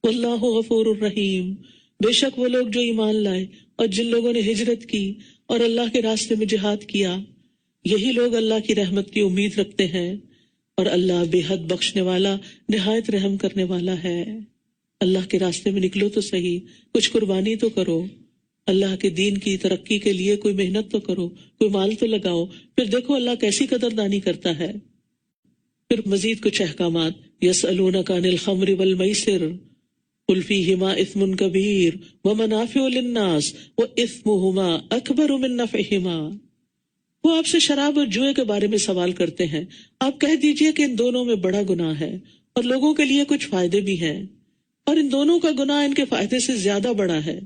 واللہ غفور الرحیم. بے شک وہ لوگ جو ایمان لائے اور جن لوگوں نے ہجرت کی اور اللہ کے راستے میں جہاد کیا، یہی لوگ اللہ کی رحمت کی امید رکھتے ہیں، اور اللہ بے حد بخشنے والا نہایت رحم کرنے والا ہے. اللہ کے راستے میں نکلو تو صحیح، کچھ قربانی تو کرو، اللہ کے دین کی ترقی کے لیے کوئی محنت تو کرو، کوئی مال تو لگاؤ، پھر دیکھو اللہ کیسی قدردانی کرتا ہے. پھر مزید کچھ احکامات. یسألونک عن الخمر والمیسر قل فیہما اثم کبیر ومنافع للناس واثمہما اکبر من نفعہما. وہ آپ سے شراب اور جوئے کے بارے میں سوال کرتے ہیں، آپ کہہ دیجئے کہ ان دونوں میں بڑا گناہ ہے اور لوگوں کے لیے کچھ فائدے بھی ہیں، اور ان دونوں کا گناہ ان کے فائدے سے زیادہ بڑا ہے.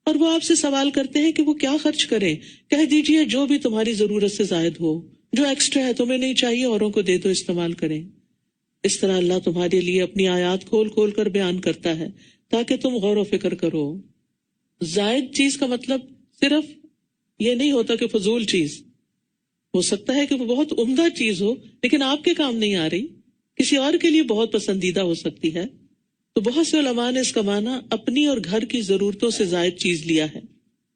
اور وہ آپ سے سوال کرتے ہیں کہ وہ کیا خرچ کریں، کہہ دیجئے جو بھی تمہاری ضرورت سے زائد ہو، جو ایکسٹرا ہے تمہیں نہیں چاہیے اوروں کو دے دو، استعمال کریں. اس طرح اللہ تمہارے لیے اپنی آیات کھول کھول کر بیان کرتا ہے تاکہ تم غور و فکر کرو. زائد چیز کا مطلب صرف یہ نہیں ہوتا کہ فضول چیز، ہو سکتا ہے کہ وہ بہت عمدہ چیز ہو لیکن آپ کے کام نہیں آ رہی، کسی اور کے لیے بہت پسندیدہ ہو سکتی ہے. تو بہت سے علماء نے اس کا معنی اپنی اور گھر کی ضرورتوں سے زائد چیز لیا ہے،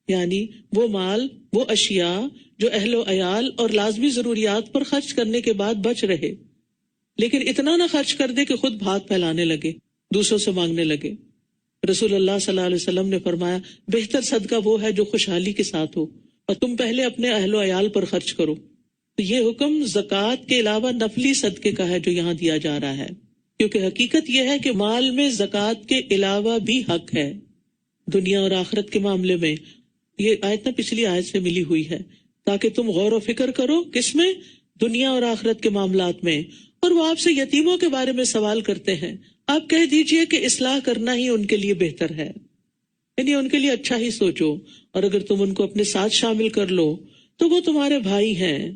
یعنی وہ مال، وہ اشیاء جو اہل و عیال اور لازمی ضروریات پر خرچ کرنے کے بعد بچ رہے، لیکن اتنا نہ خرچ کر دے کہ خود بھاگ پھیلانے لگے، دوسروں سے مانگنے لگے. رسول اللہ صلی اللہ علیہ وسلم نے فرمایا بہتر صدقہ وہ ہے جو خوشحالی کے ساتھ ہو، اور تم پہلے اپنے اہل و عیال پر خرچ کرو. تو یہ حکم زکوٰۃ کے علاوہ نفلی صدقے کا ہے جو یہاں دیا جا رہا ہے، کیونکہ حقیقت یہ ہے کہ مال میں زکوٰۃ کے علاوہ بھی حق ہے دنیا اور آخرت کے معاملے میں. یہ آیت نہ پچھلی آیت سے ملی ہوئی ہے تاکہ تم غور و فکر کرو، کس میں؟ دنیا اور آخرت کے معاملات میں. اور وہ آپ سے یتیموں کے بارے میں سوال کرتے ہیں، آپ کہہ دیجئے کہ اصلاح کرنا ہی ان کے لیے بہتر ہے، یعنی ان کے لیے اچھا ہی سوچو، اور اگر تم ان کو اپنے ساتھ شامل کر لو تو وہ تمہارے بھائی ہیں،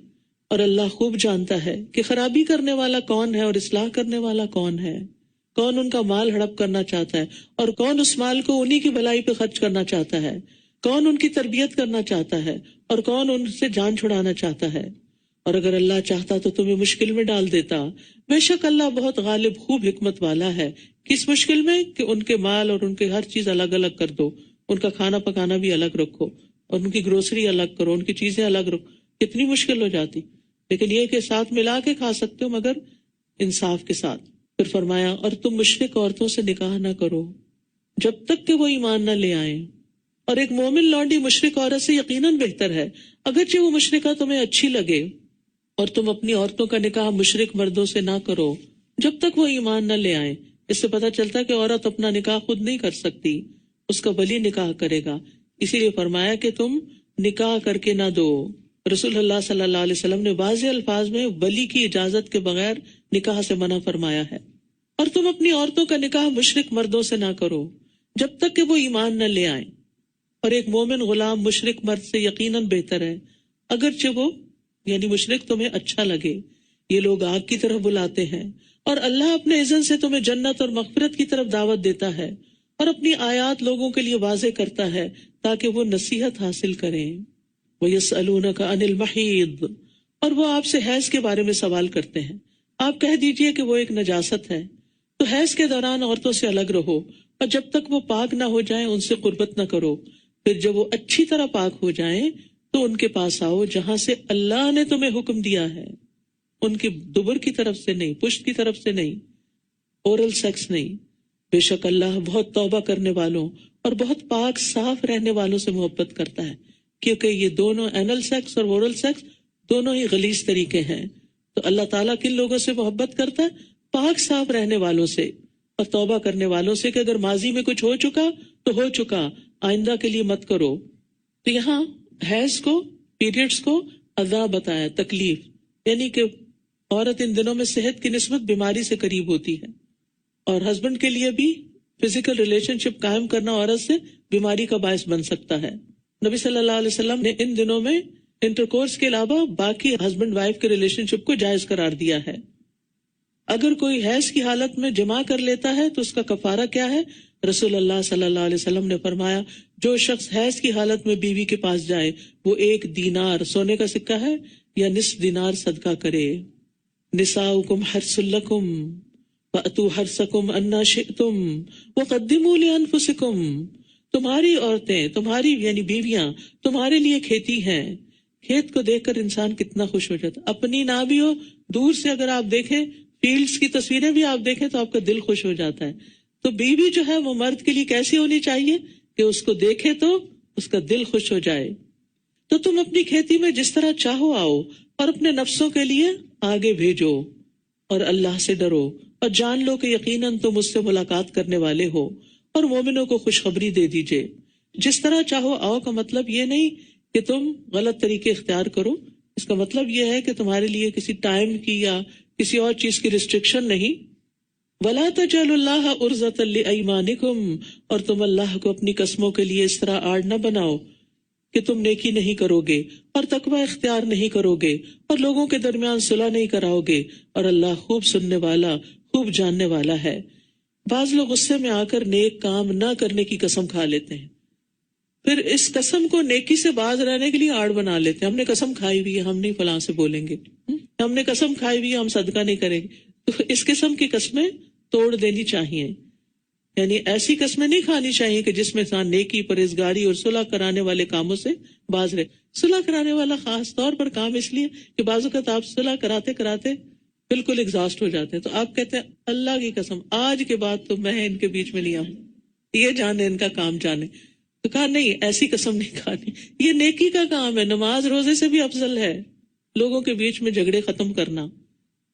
اور اللہ خوب جانتا ہے کہ خرابی کرنے والا کون ہے اور اصلاح کرنے والا کون ہے، کون ان کا مال ہڑپ کرنا چاہتا ہے اور کون اس مال کو انہی کی بھلائی پہ خرچ کرنا چاہتا ہے، کون ان کی تربیت کرنا چاہتا ہے اور کون ان سے جان چھڑانا چاہتا ہے. اور اگر اللہ چاہتا تو تمہیں مشکل میں ڈال دیتا، بے شک اللہ بہت غالب خوب حکمت والا ہے. کس مشکل میں؟ کہ ان کے مال اور ان کے ہر چیز الگ الگ کر دو، ان کا کھانا پکانا بھی الگ رکھو اور ان کی گروسری الگ کرو، ان کی چیزیں الگ رکھو. کتنی مشکل ہو جاتی، لیکن یہ کہ ساتھ ملا کے کھا سکتے ہو مگر انصاف کے ساتھ. پھر فرمایا اور تم مشرک عورتوں سے نکاح نہ کرو جب تک کہ وہ ایمان نہ لے آئیں، اور ایک مومن لونڈی مشرک عورت سے یقیناً بہتر ہے اگرچہ وہ مشرکہ تمہیں اچھی لگے. اور تم اپنی عورتوں کا نکاح مشرک مردوں سے نہ کرو جب تک وہ ایمان نہ لے آئیں. اس سے پتہ چلتا ہے کہ عورت اپنا نکاح خود نہیں کر سکتی، اس کا ولی نکاح کرے گا. اسی لیے فرمایا کہ تم نکاح کر کے نہ دو. رسول اللہ صلی اللہ علیہ وسلم نے واضح الفاظ میں ولی کی اجازت کے بغیر نکاح سے منع فرمایا ہے. اور تم اپنی عورتوں کا نکاح مشرک مردوں سے نہ کرو جب تک کہ وہ ایمان نہ لے آئیں. اور ایک مومن غلام مشرک مرد سے یقیناً بہتر ہے اگرچہ وہ یعنی مشرک تمہیں اچھا لگے. یہ لوگ آگ کی طرف بلاتے ہیں اور اللہ اپنے اذن سے تمہیں جنت اور مغفرت کی طرف دعوت دیتا ہے اور اپنی آیات لوگوں کے لیے واضح کرتا ہے تاکہ وہ نصیحت حاصل کریں. وَيَسْأَلُونَكَ عَنِ الْمَحِيضِ اور وہ آپ سے حیض کے بارے میں سوال کرتے ہیں، آپ کہہ دیجئے کہ وہ ایک نجاست ہے، تو حیض کے دوران عورتوں سے الگ رہو اور جب تک وہ پاک نہ ہو جائیں ان سے قربت نہ کرو. پھر جب وہ اچھی طرح پاک ہو جائیں تو ان کے پاس آؤ جہاں سے اللہ نے تمہیں حکم دیا ہے، ان کی دبر کی طرف سے نہیں، پشت کی طرف سے نہیں، اورل سیکس نہیں. بے شک اللہ بہت توبہ کرنے والوں اور بہت پاک صاف رہنے والوں سے محبت کرتا ہے، کیونکہ یہ دونوں اینل سیکس اور اورل سیکس دونوں ہی غلیظ طریقے ہیں. تو اللہ تعالیٰ کن لوگوں سے محبت کرتا ہے؟ پاک صاف رہنے والوں سے اور توبہ کرنے والوں سے، کہ اگر ماضی میں کچھ ہو چکا تو ہو چکا، آئندہ کے لیے مت کرو. تو یہاں حیض کو، پیریڈز کو عذاب بتایا، تکلیف، یعنی کہ عورت ان دنوں میں صحت کی نسبت بیماری سے قریب ہوتی ہے، اور ہسبینڈ کے لیے بھی فزیکل ریلیشن شپ قائم کرنا عورت سے بیماری کا باعث بن سکتا ہے. نبی صلی اللہ علیہ وسلم نے ان دنوں میں انٹرکورس کے علاوہ باقی ہسبینڈ وائف کے ریلیشن شپ کو جائز قرار دیا ہے. اگر کوئی حیض کی حالت میں جمع کر لیتا ہے تو اس کا کفارہ کیا ہے؟ رسول اللہ صلی اللہ علیہ وسلم نے فرمایا جو شخص حیض کی حالت میں بیوی کے پاس جائے وہ 1 دینار سونے کا سکہ ہے یا نصف دینار صدقہ کرے. نساؤکم حرث لکم فأتوا حرثکم انا شئتم وقدموا لانفسکم. تمہاری عورتیں، تمہاری یعنی بیویاں تمہارے لیے کھیتی ہیں. کھیت کو دیکھ کر انسان کتنا خوش ہو جاتا، اپنی نہ بھی ہو، دور سے اگر آپ دیکھیں، فیلڈز کی تصویریں بھی آپ دیکھیں تو آپ کا دل خوش ہو جاتا ہے. تو بیوی جو ہے وہ مرد کے لیے کیسی ہونی چاہیے کہ اس کو دیکھے تو اس کا دل خوش ہو جائے. تو تم اپنی کھیتی میں جس طرح چاہو آؤ اور اپنے نفسوں کے لیے آگے بھیجو اور اللہ سے ڈرو اور جان لو کہ یقیناً تم اس سے ملاقات کرنے والے ہو اور مومنوں کو خوشخبری دے دیجئے. جس طرح چاہو آؤ کا مطلب یہ نہیں کہ تم غلط طریقے اختیار کرو. اس کا مطلب یہ ہے کہ تمہارے لیے کسی ٹائم کی یا کسی اور چیز کی ریسٹرکشن نہیں. وَلَا تَجْعَلُوا اللَّهَ عُرْضَةً لِأَيْمَانِكُمْ، اور تم اللہ کو اپنی قسموں کے لیے اس طرح آڑ نہ بناؤ کہ تم نیکی نہیں کرو گے اور تقوی اختیار نہیں کرو گے اور لوگوں کے درمیان صلح نہیں کراؤ گے، اور اللہ خوب سننے والا خوب جاننے والا ہے. بعض لوگ غصے میں آ کر نیک کام نہ کرنے کی قسم کھا لیتے ہیں، پھر اس قسم کو نیکی سے باز رہنے کے لیے آڑ بنا لیتے ہیں. ہم نے قسم کھائی ہوئی ہے ہم نہیں فلاں سے بولیں گے، ہم نے قسم کھائی ہوئی ہے ہم صدقہ نہیں کریں گے. تو اس قسم کی قسمیں توڑ دینی چاہیے. یعنی ایسی قسمیں نہیں کھانی چاہیے کہ جس میں انسان نیکی، پرہیزگاری اور صلح کرانے والے کاموں سے باز رہے. صلح کرانے والا خاص طور پر کام اس لیے کہ بعض اوقات آپ صلح کراتے کراتے بالکل ایگزاسٹ ہو جاتے ہیں، تو آپ کہتے ہیں اللہ کی قسم آج کے بعد تو میں ان کے بیچ میں نہیں آؤں، یہ جانے ان کا کام جانے. تو کہا نہیں، ایسی قسم نہیں کھانی، یہ نیکی کا کام ہے، نماز روزے سے بھی افضل ہے لوگوں کے بیچ میں جھگڑے ختم کرنا.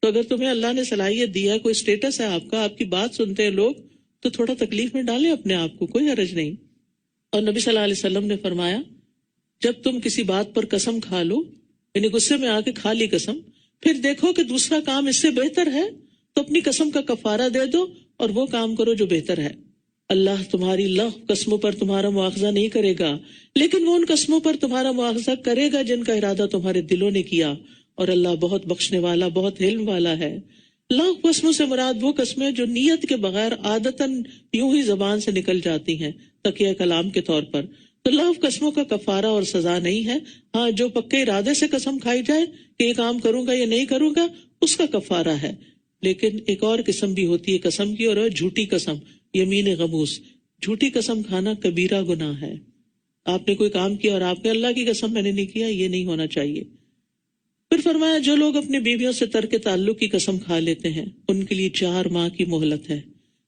تو اگر تمہیں اللہ نے صلاحیت دی ہے، کوئی اسٹیٹس ہے آپ کا، آپ کی بات سنتے ہیں لوگ، تو تھوڑا تکلیف میں ڈالیں اپنے آپ کو، کوئی حرج نہیں. اور نبی صلی اللہ علیہ وسلم نے فرمایا جب تم کسی بات پر قسم کھا لو، یعنی غصے میں آ کے کھا لی قسم، پھر دیکھو کہ دوسرا کام اس سے بہتر ہے تو اپنی قسم کا کفارہ دے دو اور وہ کام کرو جو بہتر ہے. اللہ تمہاری لغو قسموں پر تمہارا مواخذہ نہیں کرے گا، لیکن وہ ان قسموں پر تمہارا مواخذہ کرے گا جن کا ارادہ تمہارے دلوں نے کیا، اور اللہ بہت بخشنے والا بہت علم والا ہے. لغو قسموں سے مراد وہ قسمیں جو نیت کے بغیر عادتاً یوں ہی زبان سے نکل جاتی ہیں تقیہ کلام کے طور پر. تو لغو قسموں کا کفارہ اور سزا نہیں ہے. ہاں، جو پکے ارادے سے قسم کھائی جائے کہ یہ کام کروں گا یا نہیں کروں گا، اس کا کفارہ ہے. لیکن ایک اور قسم بھی ہوتی ہے قسم کی، اور جھوٹی قسم، یمین غموس. جھوٹی قسم کھانا کبیرہ گناہ ہے. آپ نے کوئی کام کیا اور آپ نے اللہ کی قسم میں نے نہیں کیا، یہ نہیں ہونا چاہیے. پھر فرمایا جو لوگ اپنی بیویوں سے ترک تعلق کی قسم کھا لیتے ہیں ان کے لیے 4 ماہ کی مہلت ہے.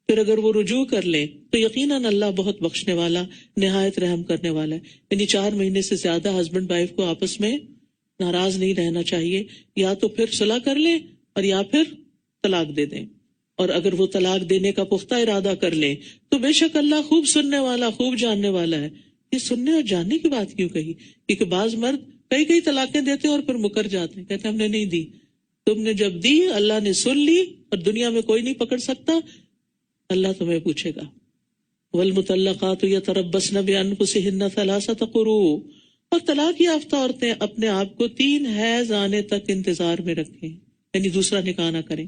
پھر اگر وہ رجوع کر لیں تو یقیناً اللہ بہت بخشنے والا نہایت رحم کرنے والا ہے. یعنی 4 مہینے سے زیادہ ہسبینڈ وائف کو آپس میں ناراض نہیں رہنا چاہیے، یا تو پھر صلح کر لیں اور یا پھر طلاق دے دیں. اور اگر وہ طلاق دینے کا پختہ ارادہ کر لیں تو بے شک اللہ خوب سننے والا خوب جاننے والا ہے. یہ سننے اور جاننے کی بات کیوں کہی؟ کیونکہ بعض مرد کئی طلاقیں دیتے اور پھر مکر جاتے ہیں، کہتے ہیں ہم نے نہیں دی. تم نے جب دی اللہ نے سن لی، اور دنیا میں کوئی نہیں پکڑ سکتا، اللہ تمہیں پوچھے گا. والمطلقات یتربصن بانفسہن 3 قروء، اور طلاق یافتہ عورتیں اپنے آپ کو 3 حیض آنے تک انتظار میں رکھیں، یعنی دوسرا نکاح نہ کریں.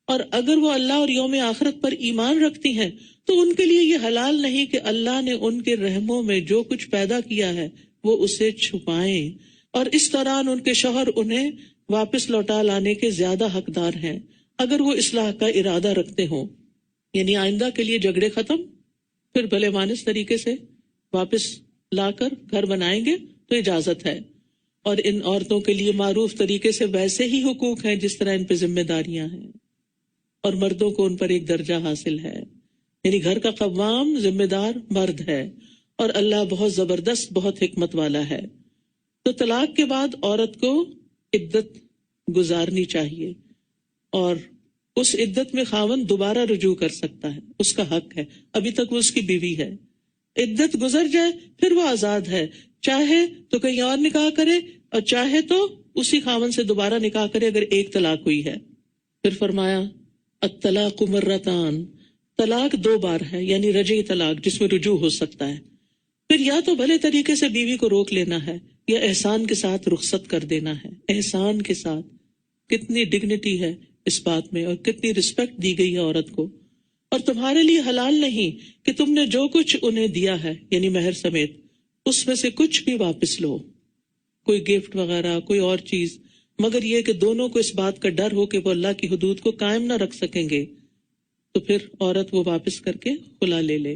اور اگر وہ اللہ اور یوم آخرت پر ایمان رکھتی ہیں تو ان کے لیے یہ حلال نہیں کہ اللہ نے ان کے رحموں میں جو کچھ پیدا کیا ہے وہ اسے چھپائیں، اور اس دوران ان کے شوہر انہیں واپس لوٹا لانے کے زیادہ حقدار ہیں اگر وہ اصلاح کا ارادہ رکھتے ہوں. یعنی آئندہ کے لیے جھگڑے ختم، پھر بھلے مانس طریقے سے واپس لا کر گھر بنائیں گے تو اجازت ہے. اور ان عورتوں کے لیے معروف طریقے سے ویسے ہی حقوق ہیں جس طرح ان پہ ذمہ داریاں ہیں، اور مردوں کو ان پر ایک درجہ حاصل ہے. یعنی گھر کا قوام ذمہ دار مرد ہے، اور اللہ بہت زبردست بہت حکمت والا ہے. تو طلاق کے بعد عورت کو عدت گزارنی چاہیے، اور اس عدت میں خاوند دوبارہ رجوع کر سکتا ہے، اس کا حق ہے، ابھی تک وہ اس کی بیوی ہے. عدت گزر جائے پھر وہ آزاد ہے، چاہے تو کہیں اور نکاح کرے اور چاہے تو اسی خاوند سے دوبارہ نکاح کرے اگر ایک طلاق ہوئی ہے. پھر فرمایا الطلاق مرتان، طلاق 2 بار ہے، یعنی رجعی طلاق جس میں رجوع ہو سکتا ہے. پھر یا تو بھلے طریقے سے بیوی کو روک لینا ہے یا احسان کے ساتھ رخصت کر دینا ہے. احسان کے ساتھ، کتنی ڈگنیٹی ہے اس بات میں، اور کتنی رسپیکٹ دی گئی ہے عورت کو. اور تمہارے لیے حلال نہیں کہ تم نے جو کچھ انہیں دیا ہے یعنی مہر سمیت اس میں سے کچھ بھی واپس لو، کوئی گفٹ وغیرہ کوئی اور چیز. مگر یہ کہ دونوں کو اس بات کا ڈر ہو کہ وہ اللہ کی حدود کو قائم نہ رکھ سکیں گے تو پھر عورت وہ واپس کر کے خلا لے لے.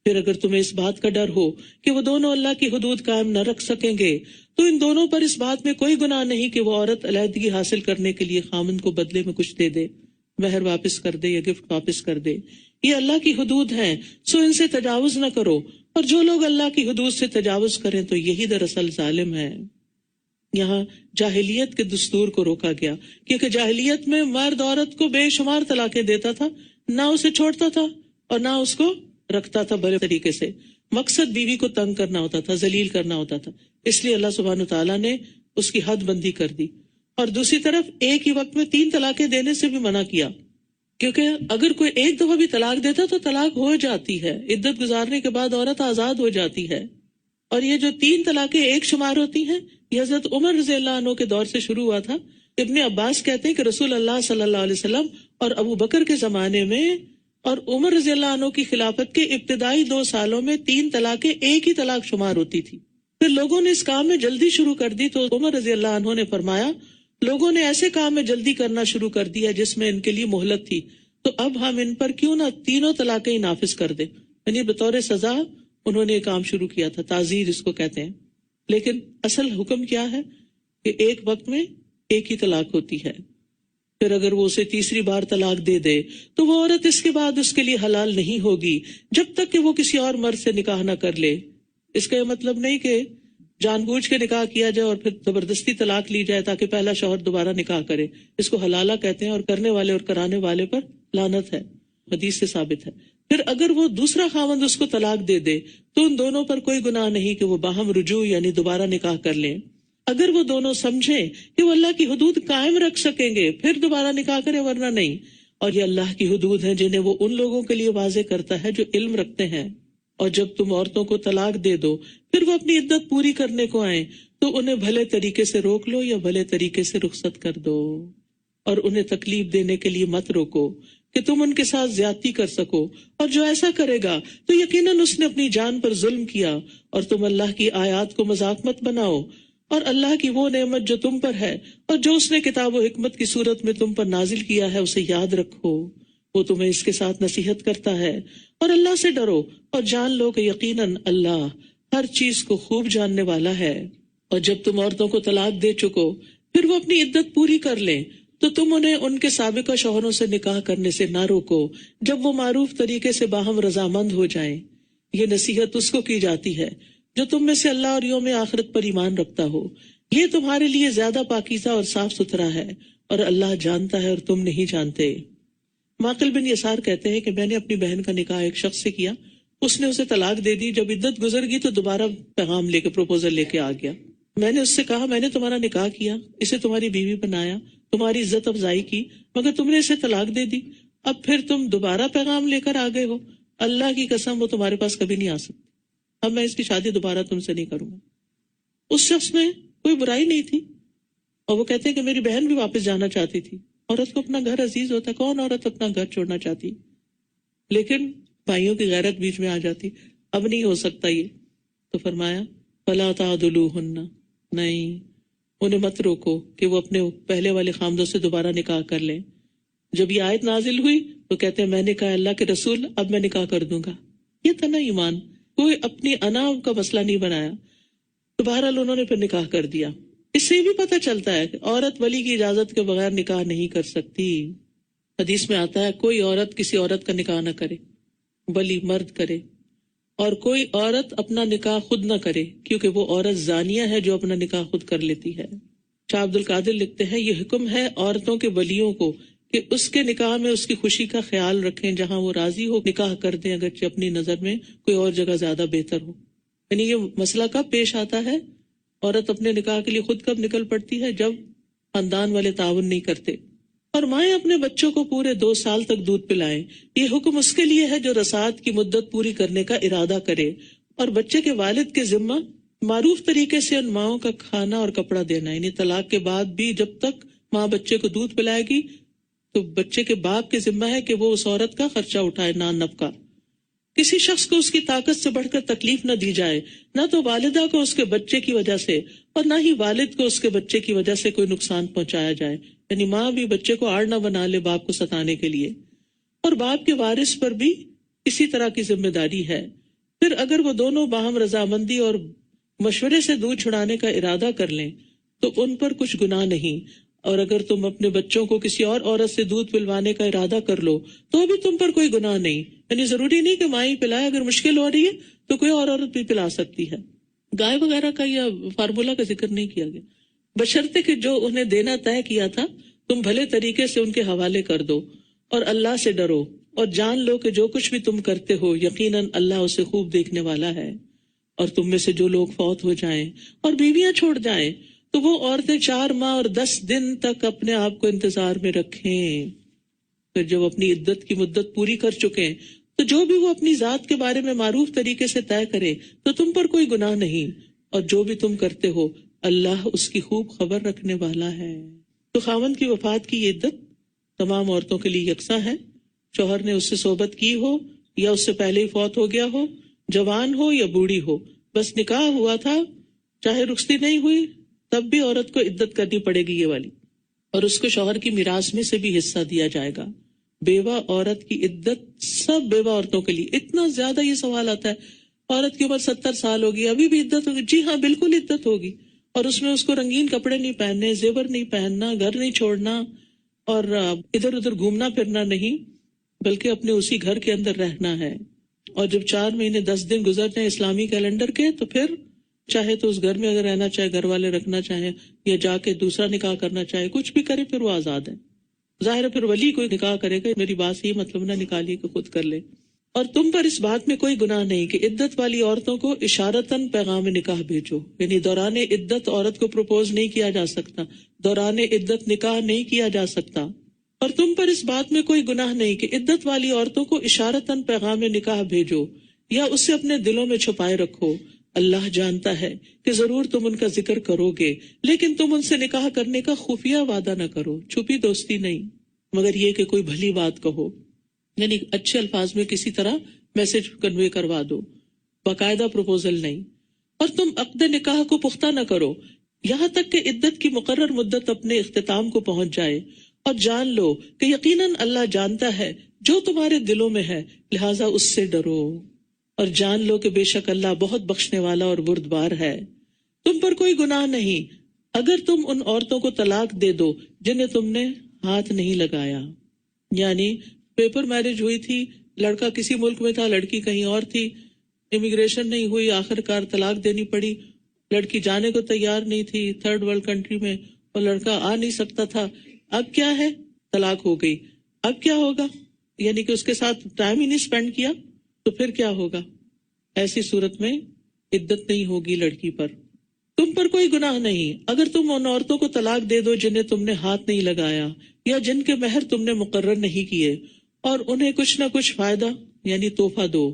پھر اگر تمہیں اس بات کا ڈر ہو کہ وہ دونوں اللہ کی حدود قائم نہ رکھ سکیں گے تو ان دونوں پر اس بات میں کوئی گناہ نہیں کہ وہ عورت علیحدگی حاصل کرنے کے لیے خامند کو بدلے میں کچھ دے دے، مہر واپس کر دے یا گفٹ واپس کر دے. یہ اللہ کی حدود ہیں، سو ان سے تجاوز نہ کرو، اور جو لوگ اللہ کی حدود سے تجاوز کریں تو یہی دراصل ظالم ہے. یہاں جاہلیت کے دستور کو روکا گیا کیونکہ جاہلیت میں مرد عورت کو بے شمار طلاقیں دیتا تھا، نہ اسے چھوڑتا تھا اور نہ اس کو رکھتا تھا بڑے طریقے سے. مقصد بیوی کو تنگ کرنا ہوتا تھا، ذلیل کرنا ہوتا تھا، اس لیے اللہ سبحانہ تعالیٰ نے اس کی حد بندی کر دی. اور دوسری طرف ایک ہی وقت میں 3 طلاقیں دینے سے بھی منع کیا، کیونکہ اگر کوئی ایک دفعہ بھی طلاق دیتا تو طلاق ہو جاتی ہے، عدت گزارنے کے بعد عورت آزاد ہو جاتی ہے. اور یہ جو 3 طلاقیں ایک شمار ہوتی ہیں یہ حضرت عمر رضی اللہ عنہ کے دور سے شروع ہوا تھا. ابن عباس کہتے ہیں کہ رسول اللہ صلی اللہ علیہ وسلم اور ابو بکر کے زمانے میں اور عمر رضی اللہ عنہ کی خلافت کے ابتدائی 2 سالوں میں 3 طلاقیں ایک ہی طلاق شمار ہوتی تھی. پھر لوگوں نے اس کام میں جلدی شروع کر دی تو عمر رضی اللہ عنہ نے فرمایا لوگوں نے ایسے کام میں جلدی کرنا شروع کر دیا جس میں ان کے لیے مہلت تھی، تو اب ہم ان پر کیوں نہ 3 طلاقیں نافذ کر دیں. یعنی بطور سزا انہوں نے یہ کام شروع کیا تھا، تعزیر اس کو کہتے ہیں. لیکن اصل حکم کیا ہے کہ ایک وقت میں ایک ہی طلاق ہوتی ہے. پھر اگر وہ اسے تیسری بار طلاق دے دے تو وہ عورت اس کے بعد اس کے لیے حلال نہیں ہوگی جب تک کہ وہ کسی اور مرد سے نکاح نہ کر لے. اس کا یہ مطلب نہیں کہ جان بوجھ کے نکاح کیا جائے اور پھر زبردستی طلاق لی جائے تاکہ پہلا شوہر دوبارہ نکاح کرے. اس کو حلالہ کہتے ہیں اور کرنے والے اور کرانے والے پر لعنت ہے، حدیث سے ثابت ہے. پھر اگر وہ دوسرا خاوند اس کو طلاق دے دے تو ان دونوں پر کوئی گناہ نہیں کہ وہ باہم رجوع یعنی دوبارہ نکاح کر لیں. اگر وہ دونوں سمجھیں کہ وہ اللہ کی حدود قائم رکھ سکیں گے پھر دوبارہ نکاح کریں، ورنہ نہیں. اور یہ اللہ کی حدود ہیں جنہیں وہ ان لوگوں کے لیے واضح کرتا ہے جو علم رکھتے ہیں. اور جب تم عورتوں کو طلاق دے دو پھر وہ اپنی عدت پوری کرنے کو آئیں تو انہیں بھلے طریقے سے روک لو یا بھلے طریقے سے رخصت کر دو، اور انہیں تکلیف دینے کے لیے مت روکو کہ تم ان کے ساتھ زیادتی کر سکو. اور جو ایسا کرے گا تو یقیناً اس نے اپنی جان پر ظلم کیا. اور تم اللہ کی آیات کو مذاق مت بناؤ، اور اللہ کی وہ نعمت جو تم پر ہے اور جو اس نے کتاب و حکمت کی صورت میں تم پر نازل کیا ہے اسے یاد رکھو. وہ تمہیں اس کے ساتھ نصیحت کرتا ہے. اور اللہ سے ڈرو اور جان لو کہ یقیناً اللہ ہر چیز کو خوب جاننے والا ہے. اور جب تم عورتوں کو طلاق دے چکو پھر وہ اپنی عدت پوری کر لیں تو تم انہیں ان کے سابقہ شوہروں سے نکاح کرنے سے نہ روکو جب وہ معروف طریقے سے باہم رضامند ہو جائیں. یہ نصیحت اس کو کی جاتی ہے جو تم میں سے اللہ اور یوم آخرت پر ایمان رکھتا ہو. یہ تمہارے لیے زیادہ پاکیزہ اور صاف ستھرا ہے اور اللہ جانتا ہے اور تم نہیں جانتے. معقل بن یسار کہتے ہیں کہ میں نے اپنی بہن کا نکاح ایک شخص سے کیا، اس نے اسے طلاق دے دی. جب عدت گزر گئی تو دوبارہ پیغام لے کے پروپوزل لے کے آ گیا. میں نے اس سے کہا میں نے تمہارا نکاح کیا، اسے تمہاری بیوی بنایا، تمہاری عزت افزائی کی، مگر تم نے اسے طلاق دے دی. اب پھر تم دوبارہ پیغام لے کر آ گئے ہو. اللہ کی قسم وہ تمہارے پاس کبھی نہیں آ سکتی. اب میں اس کی شادی دوبارہ تم سے نہیں کروں گا. اس شخص میں کوئی برائی نہیں تھی اور وہ کہتے ہیں کہ میری بہن بھی واپس جانا چاہتی تھی. عورت کو اپنا گھر عزیز ہوتا ہے، کون عورت اپنا گھر چھوڑنا چاہتی، لیکن بھائیوں کی غیرت بیچ میں آ جاتی. اب نہیں ہو سکتا یہ، تو فرمایا فلا تعدلوہن، نہیں انہیں مت روکو کہ وہ اپنے پہلے والے خامدوں سے دوبارہ نکاح کر لیں. جب یہ آیت نازل ہوئی تو کہتے ہیں میں نے کہا اللہ کے رسول اب میں نکاح کر دوں گا. یہ تھا نا ایمان، کوئی اپنی انا کا مسئلہ نہیں بنایا. تو بہرحال انہوں نے پھر نکاح کر دیا. اس سے بھی پتہ چلتا ہے کہ عورت ولی کی اجازت کے بغیر نکاح نہیں کر سکتی. حدیث میں آتا ہے کوئی عورت کسی عورت کا نکاح نہ کرے، ولی مرد کرے. اور کوئی عورت اپنا نکاح خود نہ کرے کیونکہ وہ عورت زانیہ ہے جو اپنا نکاح خود کر لیتی ہے. شاہ عبد القادر لکھتے ہیں یہ حکم ہے عورتوں کے ولیوں کو کہ اس کے نکاح میں اس کی خوشی کا خیال رکھیں، جہاں وہ راضی ہو نکاح کر دیں اگرچہ اپنی نظر میں کوئی اور جگہ زیادہ بہتر ہو. یعنی یہ مسئلہ کب پیش آتا ہے؟ عورت اپنے نکاح کے لیے خود کب نکل پڑتی ہے؟ جب خاندان والے تعاون نہیں کرتے. اور مائیں اپنے بچوں کو پورے 2 سال تک دودھ پلائیں. یہ حکم اس کے لیے ہے جو رساعت کی مدت پوری کرنے کا ارادہ کرے. اور بچے کے والد کے ذمہ معروف طریقے سے ان ماؤں کا کھانا اور کپڑا دینا. یعنی طلاق کے بعد بھی جب تک ماں بچے کو دودھ پلائے گی تو بچے کے باپ کے ذمہ ہے کہ وہ اس عورت کا خرچہ اٹھائے، نان نفقہ. کسی شخص کو اس کی طاقت سے بڑھ کر تکلیف نہ دی جائے، نہ تو والدہ کو اس کے بچے کی وجہ سے اور نہ ہی والد کو اس کے بچے کی وجہ سے کوئی نقصان پہنچایا جائے، یعنی ماں بھی بچے کو آڑ نہ بنا لے باپ کو ستانے کے لیے، اور باپ کے وارث پر بھی اسی طرح کی ذمہ داری ہے۔ پھر اگر وہ دونوں باہم رضامندی اور مشورے سے دودھ چھڑانے کا ارادہ کر لیں تو ان پر کچھ گناہ نہیں، اور اگر تم اپنے بچوں کو کسی اور عورت سے دودھ پلوانے کا ارادہ کر لو تو بھی تم پر کوئی گناہ نہیں، یعنی ضروری نہیں کہ ماں ہی پلائے، اگر مشکل ہو رہی ہے تو کوئی اور عورت بھی پلا سکتی ہے۔ گائے وغیرہ کا یا فارمولا کا ذکر نہیں کیا گیا، بشرطے کہ جو انہیں دینا طے کیا تھا تم بھلے طریقے سے ان کے حوالے کر دو، اور اللہ سے ڈرو اور جان لو کہ جو کچھ بھی تم کرتے ہو یقیناً اللہ اسے خوب دیکھنے والا ہے۔ اور تم میں سے جو لوگ فوت ہو جائیں اور بیویاں چھوڑ جائیں تو وہ عورتیں 4 ماہ اور 10 دن تک اپنے آپ کو انتظار میں رکھیں۔ پھر جب اپنی عدت کی مدت پوری کر چکیں تو جو بھی وہ اپنی ذات کے بارے میں معروف طریقے سے طے کرے تو تم پر کوئی گناہ نہیں، اور جو بھی تم کرتے ہو اللہ اس کی خوب خبر رکھنے والا ہے۔ تو خاوند کی وفات کی یہ عدت تمام عورتوں کے لیے یکساں ہے، شوہر نے اس سے صحبت کی ہو یا اس سے پہلے ہی فوت ہو گیا ہو، جوان ہو یا بوڑھی ہو، بس نکاح ہوا تھا چاہے رخصتی نہیں ہوئی تب بھی عورت کو عدت کرنی پڑے گی یہ والی، اور اس کو شوہر کی میراث میں سے بھی حصہ دیا جائے گا۔ بیوہ عورت کی عدت سب بیوہ عورتوں کے لیے، اتنا زیادہ یہ سوال آتا ہے عورت کی عمر 70 سال ہوگی ابھی بھی عدت ہوگی؟ جی ہاں بالکل عدت ہوگی، اور اس میں اس کو رنگین کپڑے نہیں پہننے، زیور نہیں پہننا، گھر نہیں چھوڑنا اور ادھر ادھر گھومنا پھرنا نہیں، بلکہ اپنے اسی گھر کے اندر رہنا ہے۔ اور جب 4 مہینے 10 دن گزر جائیں اسلامی کیلنڈر کے تو پھر چاہے تو اس گھر میں اگر رہنا چاہے، گھر والے رکھنا چاہیں یا جا کے دوسرا نکاح کرنا چاہے، کچھ بھی کرے پھر وہ آزاد ہے۔ ظاہر ہے پھر ولی کوئی نکاح کرے گا، میری بات سے یہ مطلب نہ نکالیے کہ خود کر لے۔ اور تم پر اس بات میں کوئی گناہ نہیں کہ عدت والی عورتوں کو اشارتاً پیغام نکاح بھیجو، یعنی دوران عدت عورت کو پروپوز نہیں کیا جا سکتا، دوران عدت نکاح نہیں کیا جا سکتا۔ اور تم پر اس بات میں کوئی گناہ نہیں کہ عدت والی عورتوں کو اشارتاً پیغام نکاح بھیجو یا اسے اپنے دلوں میں چھپائے رکھو، اللہ جانتا ہے کہ ضرور تم ان کا ذکر کرو گے، لیکن تم ان سے نکاح کرنے کا خفیہ وعدہ نہ کرو، چھپی دوستی نہیں، مگر یہ کہ کوئی بھلی بات کہو، یعنی اچھے الفاظ میں کسی طرح میسج کنوے کروا دو، باقاعدہ پروپوزل نہیں۔ اور تم عقد نکاح کو پختہ نہ کرو یہاں تک کہ عدت کی مقرر مدت اپنے اختتام کو پہنچ جائے، اور جان لو کہ یقیناً اللہ جانتا ہے جو تمہارے دلوں میں ہے، لہٰذا اس سے ڈرو، اور جان لو کہ بے شک اللہ بہت بخشنے والا اور بردبار ہے۔ تم پر کوئی گناہ نہیں اگر تم ان عورتوں کو طلاق دے دو جنہیں تم نے ہاتھ نہیں لگایا، یعنی پیپر میرج ہوئی تھی، لڑکا کسی ملک میں تھا، لڑکی کہیں اور تھی، امیگریشن نہیں ہوئی، آخر کار طلاق دینی پڑی، لڑکی جانے کو تیار نہیں تھی 3rd ورلڈ کنٹری میں، اور لڑکا آ نہیں سکتا تھا، اب کیا ہے طلاق ہو گئی، اب کیا ہوگا؟ یعنی کہ اس کے ساتھ ٹائم ہی نہیں اسپینڈ کیا تو پھر کیا ہوگا؟ ایسی صورت میں عدت نہیں ہوگی لڑکی پر۔ تم پر کوئی گناہ نہیں اگر تم ان عورتوں کو طلاق دے دو جنہیں تم نے ہاتھ نہیں لگایا یا جن کے مہر تم نے مقرر نہیں کیے، اور انہیں کچھ نہ کچھ فائدہ یعنی تحفہ دو۔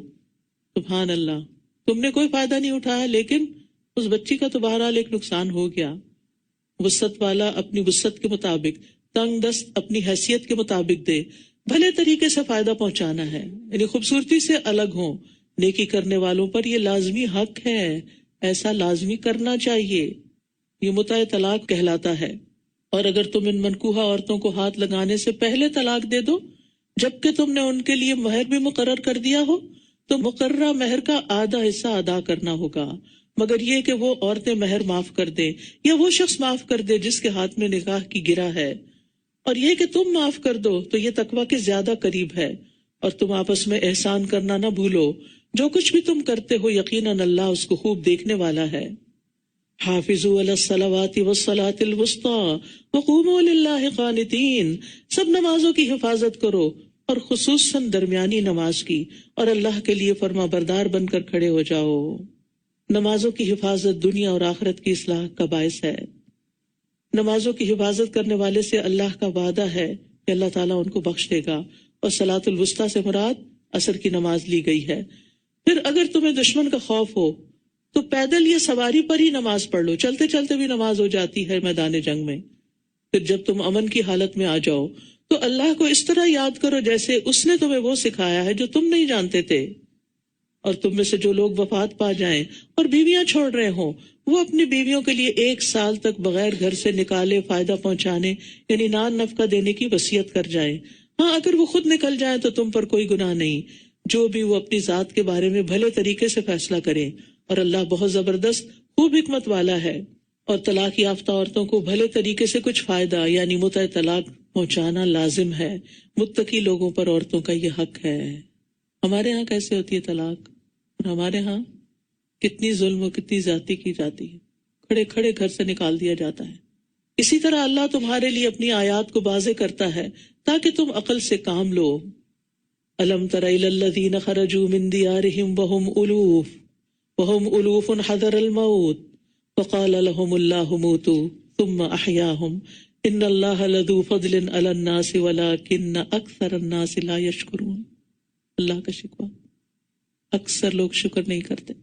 سبحان اللہ، تم نے کوئی فائدہ نہیں اٹھایا لیکن اس بچی کا تو بہرحال ایک نقصان ہو گیا۔ وسعت والا اپنی وسعت کے مطابق، تنگ دست اپنی حیثیت کے مطابق دے، بھلے طریقے سے فائدہ پہنچانا ہے، یعنی خوبصورتی سے الگ ہوں۔ نیکی کرنے والوں پر یہ لازمی حق ہے، ایسا لازمی کرنا چاہیے، یہ متع طلاق کہلاتا ہے۔ اور اگر تم ان منکوحہ عورتوں کو ہاتھ لگانے سے پہلے طلاق دے دو جبکہ تم نے ان کے لیے مہر بھی مقرر کر دیا ہو تو مقررہ مہر کا آدھا حصہ ادا کرنا ہوگا، مگر یہ کہ وہ عورتیں مہر معاف کر دیں یا وہ شخص معاف کر دے جس کے ہاتھ میں نکاح کی گرہ ہے، اور یہ کہ تم معاف کر دو تو یہ تقویٰ کے زیادہ قریب ہے۔ اور تم آپس میں احسان کرنا نہ بھولو، جو کچھ بھی تم کرتے ہو یقیناً اللہ اس کو خوب دیکھنے والا ہے۔ حافظوا علی الصلوات والصلاة الوسطی وقوموا للہ قانتین، سب نمازوں کی حفاظت کرو اور خصوصاً درمیانی نماز کی، اور اللہ کے لیے فرما بردار بن کر کھڑے ہو جاؤ۔ نمازوں کی حفاظت دنیا اور آخرت کی اصلاح کا باعث ہے۔ نمازوں کی حفاظت کرنے والے سے اللہ کا وعدہ ہے کہ اللہ تعالیٰ ان کو بخش دے گا، اور صلاۃ الوسطیٰ سے مراد عصر کی نماز لی گئی ہے۔ پھر اگر تمہیں دشمن کا خوف ہو تو پیدل یا سواری پر ہی نماز پڑھ لو، چلتے چلتے بھی نماز ہو جاتی ہے میدان جنگ میں۔ پھر جب تم امن کی حالت میں آ جاؤ تو اللہ کو اس طرح یاد کرو جیسے اس نے تمہیں وہ سکھایا ہے جو تم نہیں جانتے تھے، اور تم میں سے جو لوگ وفات پا جائیں اور بیویاں چھوڑ رہے ہوں وہ اپنی بیویوں کے لیے 1 سال تک بغیر گھر سے نکالے فائدہ پہنچانے یعنی نان نفقہ دینے کی وصیت کر جائیں. ہاں اگر وہ خود نکل جائیں تو تم پر کوئی گناہ نہیں، جو بھی وہ اپنی ذات کے بارے میں بھلے طریقے سے فیصلہ کریں، اور اللہ بہت زبردست خوب حکمت والا ہے. اور طلاق یافتہ عورتوں کو بھلے طریقے سے کچھ فائدہ یعنی متع طلاق پہنچانا لازم ہے. متقی لوگوں پر عورتوں کا یہ حق ہے. ہمارے ہاں کیسے ہوتی ہے طلاق، اور ہمارے ہاں کتنی ظلم و کتنی زیادتی کی جاتی ہے، کھڑے کھڑے گھر سے نکال دیا جاتا ہے. اسی طرح اللہ تمہارے لیے اپنی آیات کو واضح کرتا ہے تاکہ تم عقل سے کام لو. الم تر الی الذین خرجوا من دیارہم وہم الوف حذر الموت فقال لهم اللہ موتوا ثم احیاہم ان اللہ لذو فضل علی الناس ولکن اکثر الناس لا یشکرون. اللہ کا شکوہ، اکثر لوگ شکر نہیں کرتے.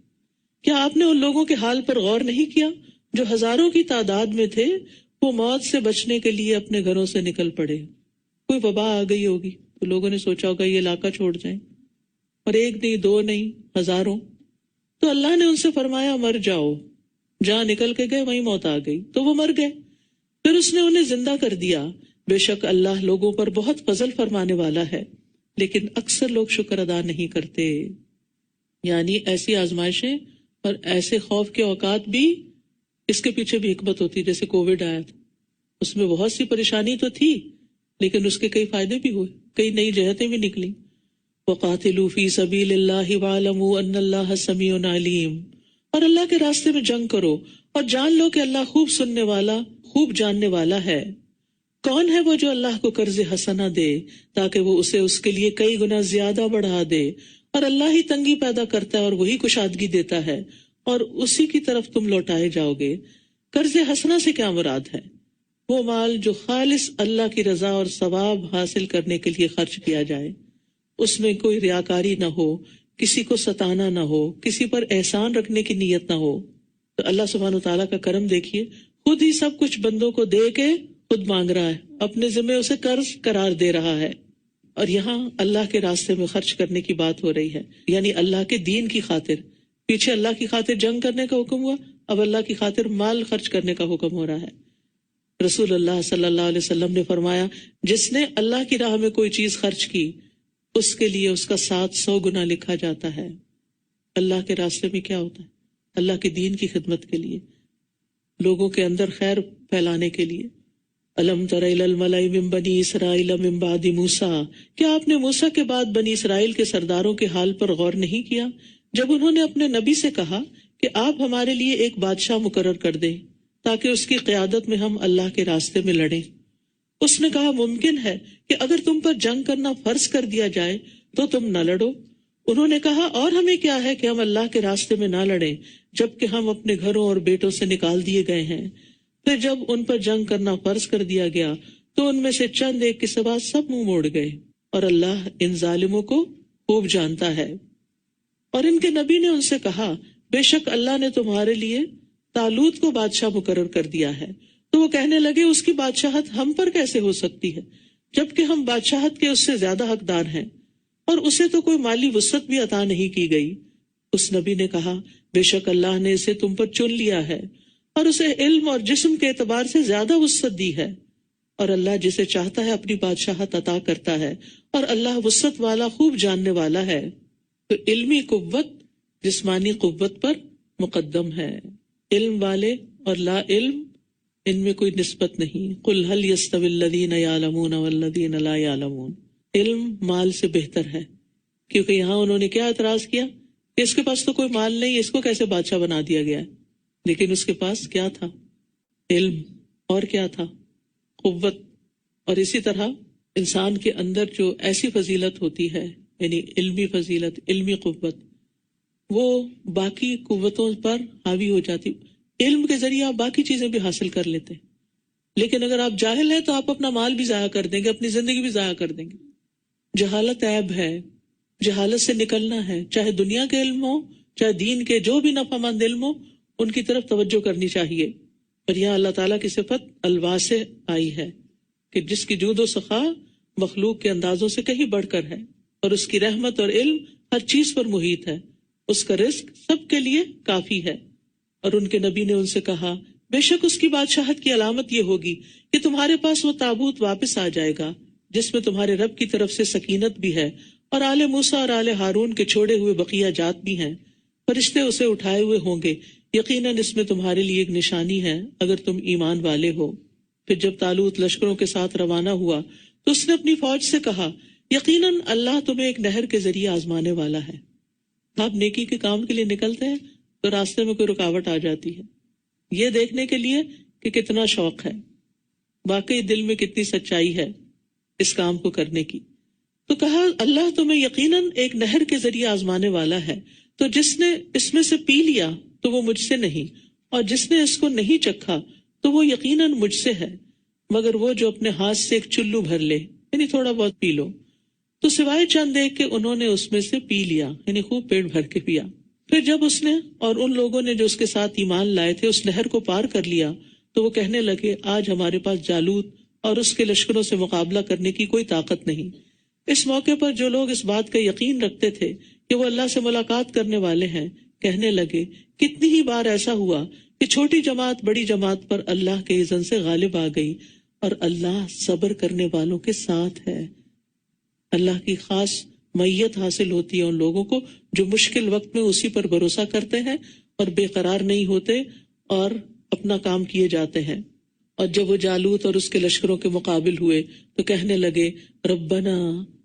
کیا آپ نے ان لوگوں کے حال پر غور نہیں کیا جو ہزاروں کی تعداد میں تھے، وہ موت سے بچنے کے لیے اپنے گھروں سے نکل پڑے. کوئی وبا آ گئی ہوگی تو لوگوں نے سوچا ہوگا یہ علاقہ چھوڑ جائیں، اور 1 نہیں 2 نہیں ہزاروں. تو اللہ نے ان سے فرمایا مر جاؤ. جہاں نکل کے گئے وہیں موت آ گئی تو وہ مر گئے. پھر اس نے انہیں زندہ کر دیا. بے شک اللہ لوگوں پر بہت فضل فرمانے والا ہے، لیکن اکثر لوگ شکر ادا نہیں کرتے. یعنی ایسی آزمائشیں اور ایسے خوف کے اوقات بھی اس کے پیچھے بھی حکمت ہوتی. جیسے کووڈ آیا تھا، اس میں بہت سی پریشانی تو تھی لیکن اس کے کئی فائدے بھی ہوئے، کئی نئی جہتیں بھی نکلی. وَقَاتِلُوا فِي سَبِيلِ اللَّهِ وَاعْلَمُوا أَنَّ اللَّهَ سَمِيعٌ عَلِيمٌ. اور اللہ کے راستے میں جنگ کرو اور جان لو کہ اللہ خوب سننے والا خوب جاننے والا ہے. کون ہے وہ جو اللہ کو قرض حسنہ دے تاکہ وہ اسے اس کے لیے کئی گنا زیادہ بڑھا دے. اور اللہ ہی تنگی پیدا کرتا ہے اور وہی کشادگی دیتا ہے، اور اسی کی طرف تم لوٹائے جاؤ گے. قرض حسنہ سے کیا مراد ہے؟ وہ مال جو خالص اللہ کی رضا اور ثواب حاصل کرنے کے لیے خرچ کیا جائے، اس میں کوئی ریاکاری نہ ہو، کسی کو ستانا نہ ہو، کسی پر احسان رکھنے کی نیت نہ ہو. تو اللہ سبحانہ وتعالیٰ کا کرم دیکھیے، خود ہی سب کچھ بندوں کو دے کے خود مانگ رہا ہے، اپنے ذمہ اسے قرض قرار دے رہا ہے. اور یہاں اللہ کے راستے میں خرچ کرنے کی بات ہو رہی ہے، یعنی اللہ کے دین کی خاطر. پیچھے اللہ کی خاطر جنگ کرنے کا حکم ہوا، اب اللہ کی خاطر مال خرچ کرنے کا حکم ہو رہا ہے. رسول اللہ صلی اللہ علیہ وسلم نے فرمایا جس نے اللہ کی راہ میں کوئی چیز خرچ کی اس کے لیے اس کا 700 گنا لکھا جاتا ہے. اللہ کے راستے میں کیا ہوتا ہے؟ اللہ کے دین کی خدمت کے لیے، لوگوں کے اندر خیر پھیلانے کے لیے. الم تر الی الملأ من بنی اسرائیل من بعد موسیٰ. کیا آپ نے موسیٰ کے بعد بنی اسرائیل کے سرداروں کے حال پر غور نہیں کیا جب انہوں نے اپنے نبی سے کہا کہ آپ ہمارے لیے ایک بادشاہ مقرر کر دیں تاکہ اس کی قیادت میں ہم اللہ کے راستے میں لڑیں. اس نے کہا ممکن ہے کہ اگر تم پر جنگ کرنا فرض کر دیا جائے تو تم نہ لڑو. انہوں نے کہا اور ہمیں کیا ہے کہ ہم اللہ کے راستے میں نہ لڑیں جبکہ ہم اپنے گھروں اور بیٹوں سے نکال دیے گئے ہیں. پھر جب ان پر جنگ کرنا فرض کر دیا گیا تو ان میں سے چند ایک کے سوا سب منہ موڑ گئے، اور اللہ ان ظالموں کو خوب جانتا ہے. اور ان کے نبی نے ان سے کہا بے شک اللہ نے تمہارے لیے طالوت کو بادشاہ مقرر کر دیا ہے. تو وہ کہنے لگے اس کی بادشاہت ہم پر کیسے ہو سکتی ہے جبکہ ہم بادشاہت کے اس سے زیادہ حقدار ہیں، اور اسے تو کوئی مالی وسعت بھی عطا نہیں کی گئی. اس نبی نے کہا بے شک اللہ نے اسے تم پر چن لیا ہے اور اسے علم اور جسم کے اعتبار سے زیادہ وسعت دی ہے، اور اللہ جسے چاہتا ہے اپنی بادشاہت عطا کرتا ہے، اور اللہ وسعت والا خوب جاننے والا ہے. تو علمی قوت جسمانی قوت پر مقدم ہے. علم والے اور لا علم ان میں کوئی نسبت نہیں. قل هل يستوي الذين يعلمون والذين لا يعلمون. علم مال سے بہتر ہے، کیونکہ یہاں انہوں نے کیا اعتراض کیا کہ اس کے پاس تو کوئی مال نہیں، اس کو کیسے بادشاہ بنا دیا گیا ہے. لیکن اس کے پاس کیا تھا؟ علم. اور کیا تھا؟ قوت. اور اسی طرح انسان کے اندر جو ایسی فضیلت ہوتی ہے، یعنی علمی فضیلت، علمی قوت، وہ باقی قوتوں پر حاوی ہو جاتی. علم کے ذریعے آپ باقی چیزیں بھی حاصل کر لیتے، لیکن اگر آپ جاہل ہیں تو آپ اپنا مال بھی ضائع کر دیں گے، اپنی زندگی بھی ضائع کر دیں گے. جہالت عیب ہے، جہالت سے نکلنا ہے. چاہے دنیا کے علم ہو، چاہے دین کے جو بھی نفع مند علم ہو، ان کی طرف توجہ کرنی چاہیے. اور یہاں اللہ تعالیٰ کی صفت الواسع آئی ہے کہ جس کی جود و سخا مخلوق کے اندازوں سے کہیں بڑھ کر ہے، اور اس کی رحمت اور علم ہر چیز پر محیط ہے. اس کا رزق سب کے لیے کافی ہے۔ اور ان کے نبی نے ان سے کہا بے شک اس کی بادشاہت کی علامت یہ ہوگی کہ تمہارے پاس وہ تابوت واپس آ جائے گا جس میں تمہارے رب کی طرف سے سکینت بھی ہے اور آل موسیٰ اور آل ہارون کے چھوڑے ہوئے بقیہ جات بھی ہیں، فرشتے اسے اٹھائے ہوئے ہوں گے، یقیناً اس میں تمہارے لیے ایک نشانی ہے اگر تم ایمان والے ہو۔ پھر جب طالوت لشکروں کے ساتھ روانہ ہوا تو اس نے اپنی فوج سے کہا یقیناً اللہ تمہیں ایک نہر کے ذریعے آزمانے والا ہے۔ آپ نیکی کے کام کے لیے نکلتے ہیں تو راستے میں کوئی رکاوٹ آ جاتی ہے، یہ دیکھنے کے لیے کہ کتنا شوق ہے، واقعی دل میں کتنی سچائی ہے اس کام کو کرنے کی۔ تو کہا اللہ تمہیں یقیناً ایک نہر کے ذریعے آزمانے والا ہے، تو جس نے اس میں سے پی لیا تو وہ مجھ سے نہیں، اور جس نے اس کو نہیں چکھا تو وہ یقیناً مجھ سے ہے، مگر وہ جو اپنے ہاتھ سے ایک چلو بھر لے، یعنی تھوڑا بہت پی لو۔ تو سوائے چند ایک کہ انہوں نے اس میں سے پی لیا، یعنی خوب پیٹ بھر کے پیا۔ پھر جب اس نے اور ان لوگوں نے جو اس کے ساتھ ایمان لائے تھے اس نہر کو پار کر لیا تو وہ کہنے لگے آج ہمارے پاس جالوت اور اس کے لشکروں سے مقابلہ کرنے کی کوئی طاقت نہیں۔ اس موقع پر جو لوگ اس بات کا یقین رکھتے تھے کہ وہ اللہ سے ملاقات کرنے والے ہیں کہنے لگے کتنی ہی بار ایسا ہوا کہ چھوٹی جماعت بڑی جماعت پر اللہ کے اذن سے غالب آ گئی، اور اللہ صبر کرنے والوں کے ساتھ ہے۔ اللہ کی خاص معیت حاصل ہوتی ہے ان لوگوں کو جو مشکل وقت میں اسی پر بھروسہ کرتے ہیں اور بے قرار نہیں ہوتے اور اپنا کام کیے جاتے ہیں۔ اور جب وہ جالوت اور اس کے لشکروں کے مقابل ہوئے تو کہنے لگے ربنا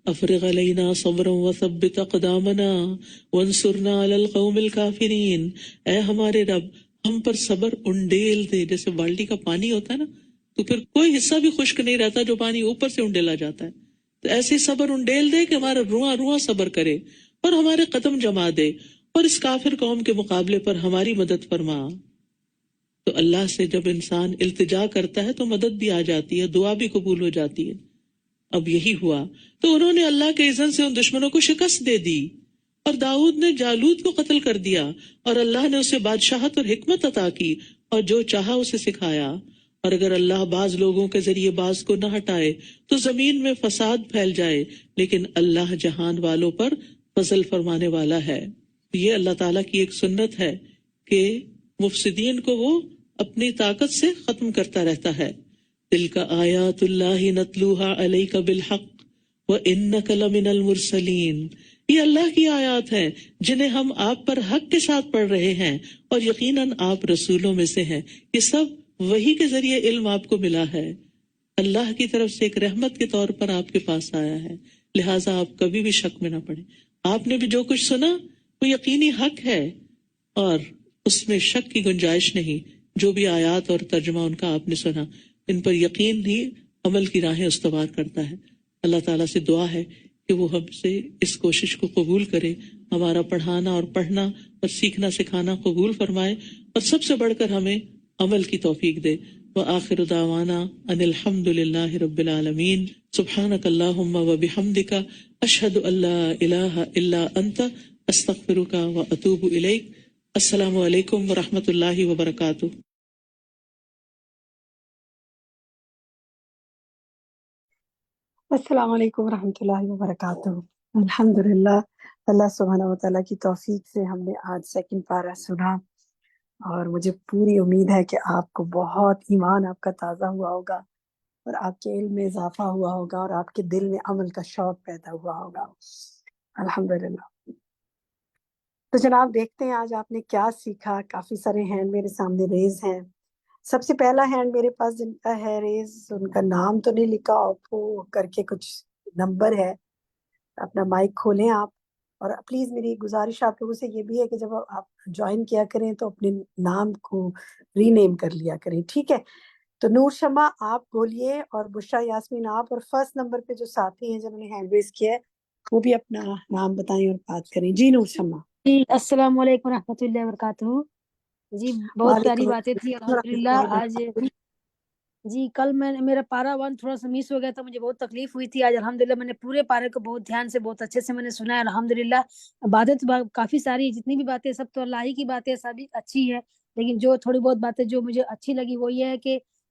افرغ علینا صبرا وثبت اقدامنا وانصرنا علی القوم الکافرین، اے ہمارے رب ہم پر صبر انڈیل دے۔ جیسے بالٹی کا پانی ہوتا ہے نا تو پھر کوئی حصہ بھی خشک نہیں رہتا، جو پانی اوپر سے انڈیلا جاتا ہے، تو ایسے صبر انڈیل دے کہ ہمارا رواں رواں صبر کرے اور ہمارے قدم جما دے، اور اس کافر قوم کے مقابلے پر ہماری مدد فرما۔ تو اللہ سے جب انسان التجا کرتا ہے تو مدد بھی آ جاتی ہے، دعا بھی قبول ہو جاتی ہے۔ اب یہی ہوا تو انہوں نے اللہ کے اذن سے ان دشمنوں کو شکست دے دی، اور داؤد نے جالوت کو قتل کر دیا، اور اللہ نے اسے بادشاہت اور حکمت عطا کی اور جو چاہا اسے سکھایا۔ اور اگر اللہ بعض لوگوں کے ذریعے بعض کو نہ ہٹائے تو زمین میں فساد پھیل جائے، لیکن اللہ جہان والوں پر فضل فرمانے والا ہے۔ یہ اللہ تعالیٰ کی ایک سنت ہے کہ مفسدین کو وہ اپنی طاقت سے ختم کرتا رہتا ہے۔ تلک آیات اللہ نتلوہا علیک بالحق وانک لمن المرسلین، یہ اللہ کی آیات ہیں جنہیں ہم آپ پر حق کے ساتھ پڑھ رہے ہیں، اور یقیناً آپ رسولوں میں سے ہیں۔ یہ سب وحی کے ذریعے علم آپ کو ملا ہے، اللہ کی طرف سے ایک رحمت کے طور پر آپ کے پاس آیا ہے، لہٰذا آپ کبھی بھی شک میں نہ پڑیں۔ آپ نے بھی جو کچھ سنا وہ یقینی حق ہے اور اس میں شک کی گنجائش نہیں۔ جو بھی آیات اور ترجمہ ان کا آپ نے سنا، ان پر یقین ہی عمل کی راہیں استوار کرتا ہے۔ اللہ تعالیٰ سے دعا ہے کہ وہ ہم سے اس کوشش کو قبول کرے، ہمارا پڑھانا اور پڑھنا اور سیکھنا سکھانا قبول فرمائے، اور سب سے بڑھ کر ہمیں عمل کی توفیق دے۔ وآخر دعوانا ان الحمد للہ رب العالمین، سبحانک اللہم وبحمدک، اشہد ان لا الہ الا انت، استغفرک واتوب الیک۔ السلام علیکم ورحمۃ اللہ وبرکاتہ۔ السلام علیکم ورحمۃ اللہ وبرکاتہ۔ الحمدللہ، اللہ سبحانہ وتعالیٰ کی توفیق سے ہم نے آج سیکنڈ پارہ سنا، اور مجھے پوری امید ہے کہ آپ کو بہت ایمان آپ کا تازہ ہوا ہوگا، اور آپ کے علم میں اضافہ ہوا ہوگا، اور آپ کے دل میں عمل کا شوق پیدا ہوا ہوگا۔ الحمدللہ۔ تو جناب دیکھتے ہیں آج آپ نے کیا سیکھا۔ کافی سارے ہینڈ میرے سامنے ریز ہیں۔ سب سے پہلا ہینڈ میرے پاس جن کا ہے ریز، ان کا نام تو نہیں لکھا، اوپو کر کے کچھ نمبر ہے۔ اپنا مائک کھولیں آپ، اور پلیز میری گزارش آپ لوگوں سے یہ بھی ہے کہ جب آپ جوائن کیا کریں تو اپنے نام کو ری نیم کر لیا کریں، ٹھیک ہے؟ تو نور شمع آپ بولیے، اور بشرا یاسمین آپ، اور فرسٹ نمبر پہ جو ساتھی ہیں جنہوں نے ہینڈ ریز کیا ہے وہ بھی اپنا نام بتائیں اور بات کریں۔ جی نور شمع۔ جی السلام علیکم ورحمۃ اللہ وبرکاتہ۔ جی بہت پیاری باتیں تھی الحمدللہ آج۔ جی کل میرا پارا 1 تھوڑا سا مس ہو گیا تھا، مجھے بہت تکلیف ہوئی تھی۔ آج الحمدللہ میں نے پورے پارے کو بہت دھیان سے بہت اچھے سے میں نے سنا ہے الحمدللہ۔ باتیں تو کافی ساری، جتنی بھی باتیں سب تو اللہ ہی کی باتیں، سبھی اچھی ہے، لیکن جو تھوڑی بہت باتیں جو مجھے اچھی لگی وہ یہ ہے کہ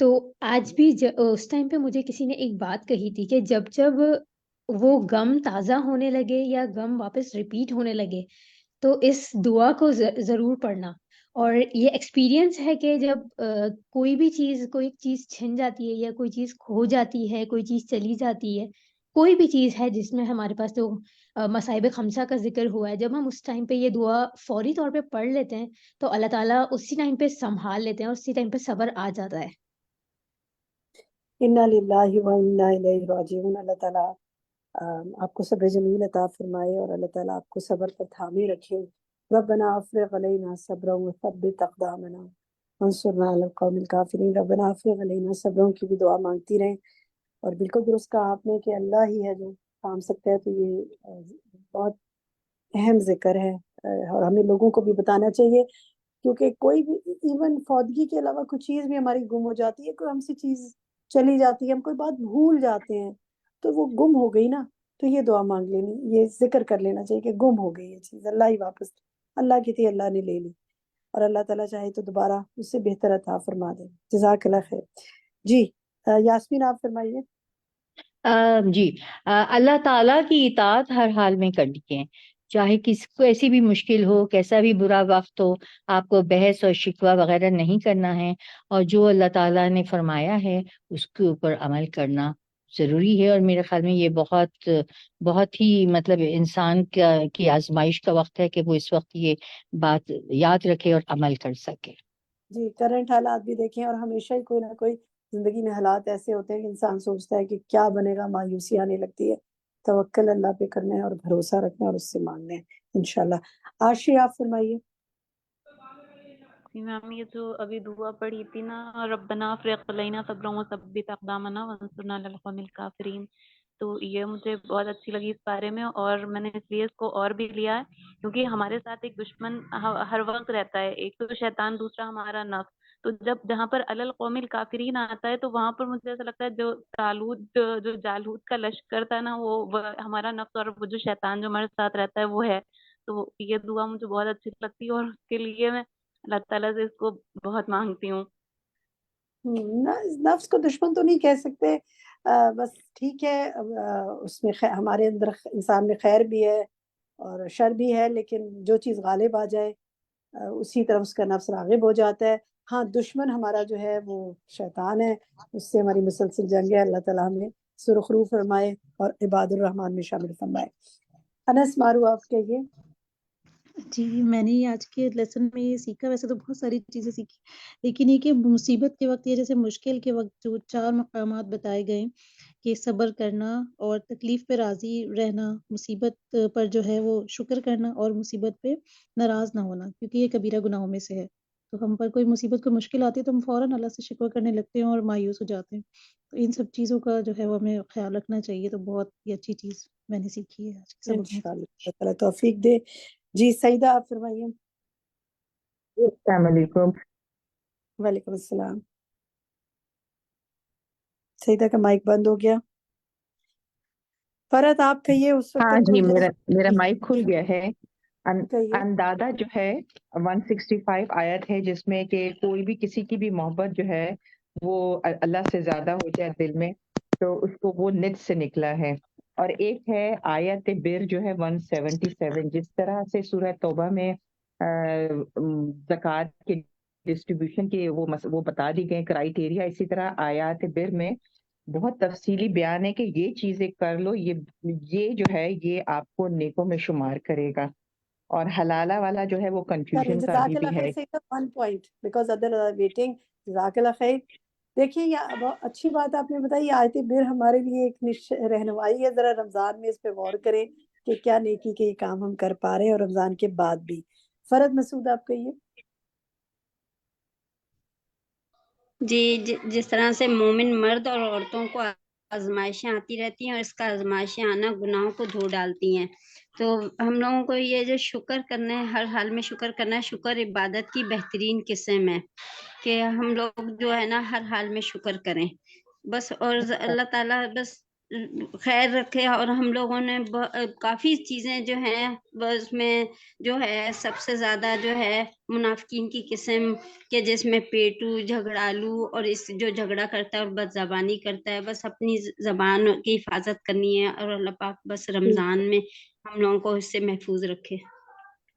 تو آج بھی اس ٹائم پہ مجھے کسی نے ایک بات کہی تھی کہ جب جب وہ غم تازہ ہونے لگے یا غم واپس ریپیٹ ہونے لگے تو اس دعا کو ضرور پڑھنا. اور یہ ایکسپیرینس ہے کہ جب کوئی چیز چھن جاتی ہے یا کوئی چیز کھو جاتی ہے، کوئی چیز چلی جاتی ہے، کوئی بھی چیز ہے جس میں ہمارے پاس تو مصائب خمسہ کا ذکر ہوا ہے، جب ہم اس ٹائم پہ یہ دعا فوری طور پہ پڑھ لیتے ہیں تو اللہ تعالیٰ اسی ٹائم پہ سنبھال لیتے ہیں اور اسی ٹائم پہ صبر آ جاتا ہے. انا للہ و انا الیہ راجعون. اللہ تعالیٰ آپ کو صبر جمیل عطا فرمائے اور اللہ تعالیٰ آپ کو صبر پر تھامے رکھے. ربنا افرغ علینا صبرا وثبت اقدامنا وانصرنا علی القوم الکافرین. ربنا افرغ علینا صبروں کی بھی دعا مانگتی رہیں. اور بالکل درست کہا آپ نے کہ اللہ ہی ہے جو کام سکتا ہے. تو یہ بہت اہم ذکر ہے اور ہمیں لوگوں کو بھی بتانا چاہیے، کیونکہ کوئی بھی ایون فوتگی کے علاوہ کوئی چیز بھی ہماری گم ہو جاتی ہے، کوئی ہم سے چیز چلی جاتی ہے، ہم کوئی بات بھول جاتے ہیں تو وہ گم ہو گئی نا، تو یہ دعا مانگ لینی، یہ ذکر کر لینا چاہیے کہ گم ہو گئی یہ چیز، اللہ ہی واپس، اللہ کی تھی اللہ نے لے لی، اور اللہ تعالیٰ چاہے تو دوبارہ اس سے بہتر عطا فرما دے. جزاک اللہ خیر. جی یاسمین آپ فرمائیے. جی اللہ تعالیٰ کی اطاعت ہر حال میں کرنی ہے، چاہے کس کو ایسی بھی مشکل ہو، کیسا بھی برا وقت ہو، آپ کو بحث اور شکوہ وغیرہ نہیں کرنا ہے، اور جو اللہ تعالیٰ نے فرمایا ہے اس کے اوپر عمل کرنا ضروری ہے. اور میرے خیال میں یہ بہت ہی مطلب انسان کی آزمائش کا وقت ہے کہ وہ اس وقت یہ بات یاد رکھے اور عمل کر سکے. جی کرنٹ حالات بھی دیکھیں، اور ہمیشہ ہی کوئی نہ کوئی زندگی میں حالات ایسے ہوتے ہیں کہ انسان سوچتا ہے کہ کیا بنے گا، مایوسی آنے لگتی ہے. توکل اللہ پہ کرنا ہے اور بھروسہ رکھنا ہے اور اس سے مانگنا ہے انشاءاللہ. عاشی آپ فرمائیے. میم یہ جو ابھی دعا پڑھی تھی نا، ربنا افرغ علینا صبرا وثبت اقدامنا وانصرنا علی القوم الکافرین، تو یہ مجھے بہت اچھی لگی اس بارے میں، اور میں نے اس لیے اس کو اور بھی لیا ہے کیونکہ ہمارے ساتھ ایک دشمن ہر وقت رہتا ہے، ایک تو شیطان، دوسرا ہمارا نفس. تو جہاں پر علی القوم الکافرین آتا ہے تو وہاں پر مجھے ایسا لگتا ہے جو جالوت کا لشکر تھا نا، وہ ہمارا نفس اور وہ جو شیطان جو ہمارے ساتھ رہتا ہے وہ ہے. تو یہ دعا مجھے بہت اچھی لگتی ہے اور اس کے لیے میں اللہ تعالیٰ سے اس کو بہت مانگتی ہوں. نفس کو دشمن تو نہیں کہہ سکتے، بس ٹھیک ہے، اس میں ہمارے اندر انسان میں خیر بھی ہے اور شر بھی ہے، لیکن جو چیز غالب آ جائے اسی طرف اس کا نفس راغب ہو جاتا ہے. ہاں دشمن ہمارا جو ہے وہ شیطان ہے، اس سے ہماری مسلسل جنگ ہے. اللہ تعالیٰ ہمیں سرخرو فرمائے اور عباد الرحمن میں شامل فرمائے. انس مارو آپ کہیے. جی میں نے آج کے لیسن میں یہ سیکھا، ویسے تو بہت ساری چیزیں سیکھی، لیکن یہ کہ مصیبت کے وقت یا جیسے مشکل کے وقت جو 4 مقامات بتائے گئے کہ صبر کرنا اور تکلیف پہ راضی رہنا، مصیبت پر جو ہے وہ شکر کرنا اور مصیبت پہ ناراض نہ ہونا، کیونکہ یہ کبیرہ گناہوں میں سے ہے. تو ہم پر کوئی مصیبت کوئی مشکل آتی ہے تو ہم فوراً اللہ سے شکر کرنے لگتے ہیں اور مایوس ہو جاتے ہیں. تو ان سب چیزوں کا جو ہے وہ ہمیں خیال رکھنا چاہیے. تو بہت ہی اچھی چیز میں نے سیکھی ہے آج کے سبق میں. انشاءاللہ اللہ تعالیٰ توفیق دے. جی سعیدہ آپ فرمائیے. السلام علیکم. وعلیکم السلام. سعیدہ کا مائک بند ہو گیا. فرحت آپ کہیے. اس وقت ہاں ہم جی لوگ میرا مائک کھل گیا ہے. کہیے. اندادہ جو ہے 165 آیت ہے جس میں کہ کوئی بھی کسی کی بھی محبت جو ہے وہ اللہ سے زیادہ ہو جائے دل میں تو اس کو وہ نت سے نکلا ہے. اور ایک ہے آیت بر جو ہے 177، جس طرح سے سورہ توبہ میں زکوٰۃ کے ڈسٹریبیوشن کے وہ بتا دی گئے کرائیٹیریا، اسی طرح آیات بر میں بہت تفصیلی بیان ہے کہ یہ چیزیں کر لو، یہ جو ہے یہ آپ کو نیکوں میں شمار کرے گا. اور حلالہ والا جو ہے وہ کنفیوژن کا جزاک بھی اللہ خیر. ہے. Saeeda 1 point because other are waiting. جزاک اللہ خیر. دیکھیے یہ بہت اچھی بات آپ نے بتائی. آیت بر ہمارے لیے ایک رہنمائی ہے. ذرا رمضان میں اس پہ غور کریں کہ کیا نیکی کے یہ کام ہم کر پا رہے ہیں اور رمضان کے بعد بھی. فرد مسعود آپ کہیے. جی جس طرح سے مومن مرد اور عورتوں کو آزمائشیں آتی رہتی ہیں اور اس کا آزمائشیں آنا گناہوں کو دھو ڈالتی ہیں، تو ہم لوگوں کو یہ جو شکر کرنا ہے، ہر حال میں شکر کرنا ہے. شکر عبادت کی بہترین قسم ہے کہ ہم لوگ جو ہے نا ہر حال میں شکر کریں بس. اور اللہ تعالیٰ بس خیر رکھے. اور ہم لوگوں نے کافی چیزیں جو ہیں اس میں جو ہے سب سے زیادہ جو ہے منافقین کی قسم کے، جس میں پیٹو، جھگڑالو اور اس جو جھگڑا کرتا ہے اور بد زبانی کرتا ہے. بس اپنی زبان کی حفاظت کرنی ہے اور اللہ پاک بس رمضان میں ہم لوگوں کو اس سے محفوظ رکھے.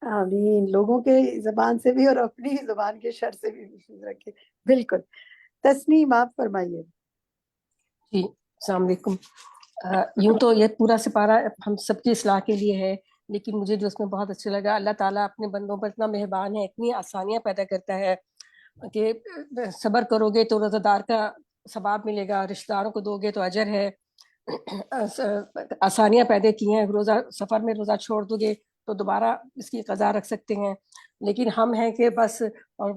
آمین. لوگوں کے زبان سے بھی اور اپنی زبان کے شر سے بھی محفوظ رکھے. بالکل. تسنیم آپ فرمائیے. جی السلام علیکم. یوں تو یہ پورا سپارہ ہم سب کی اصلاح کے لیے ہے، لیکن مجھے جو اس میں بہت اچھا لگا، اللہ تعالیٰ اپنے بندوں پر اتنا مہربان ہے، اتنی آسانیاں پیدا کرتا ہے کہ صبر کرو گے تو روزہ دار کا ثواب ملے گا، رشتہ داروں کو دو گے تو اجر ہے. آسانیاں پیدا کی ہیں. روزہ سفر میں روزہ چھوڑ دو گے تو دوبارہ اس کی قضا رکھ سکتے ہیں. لیکن ہم ہیں کہ بس اور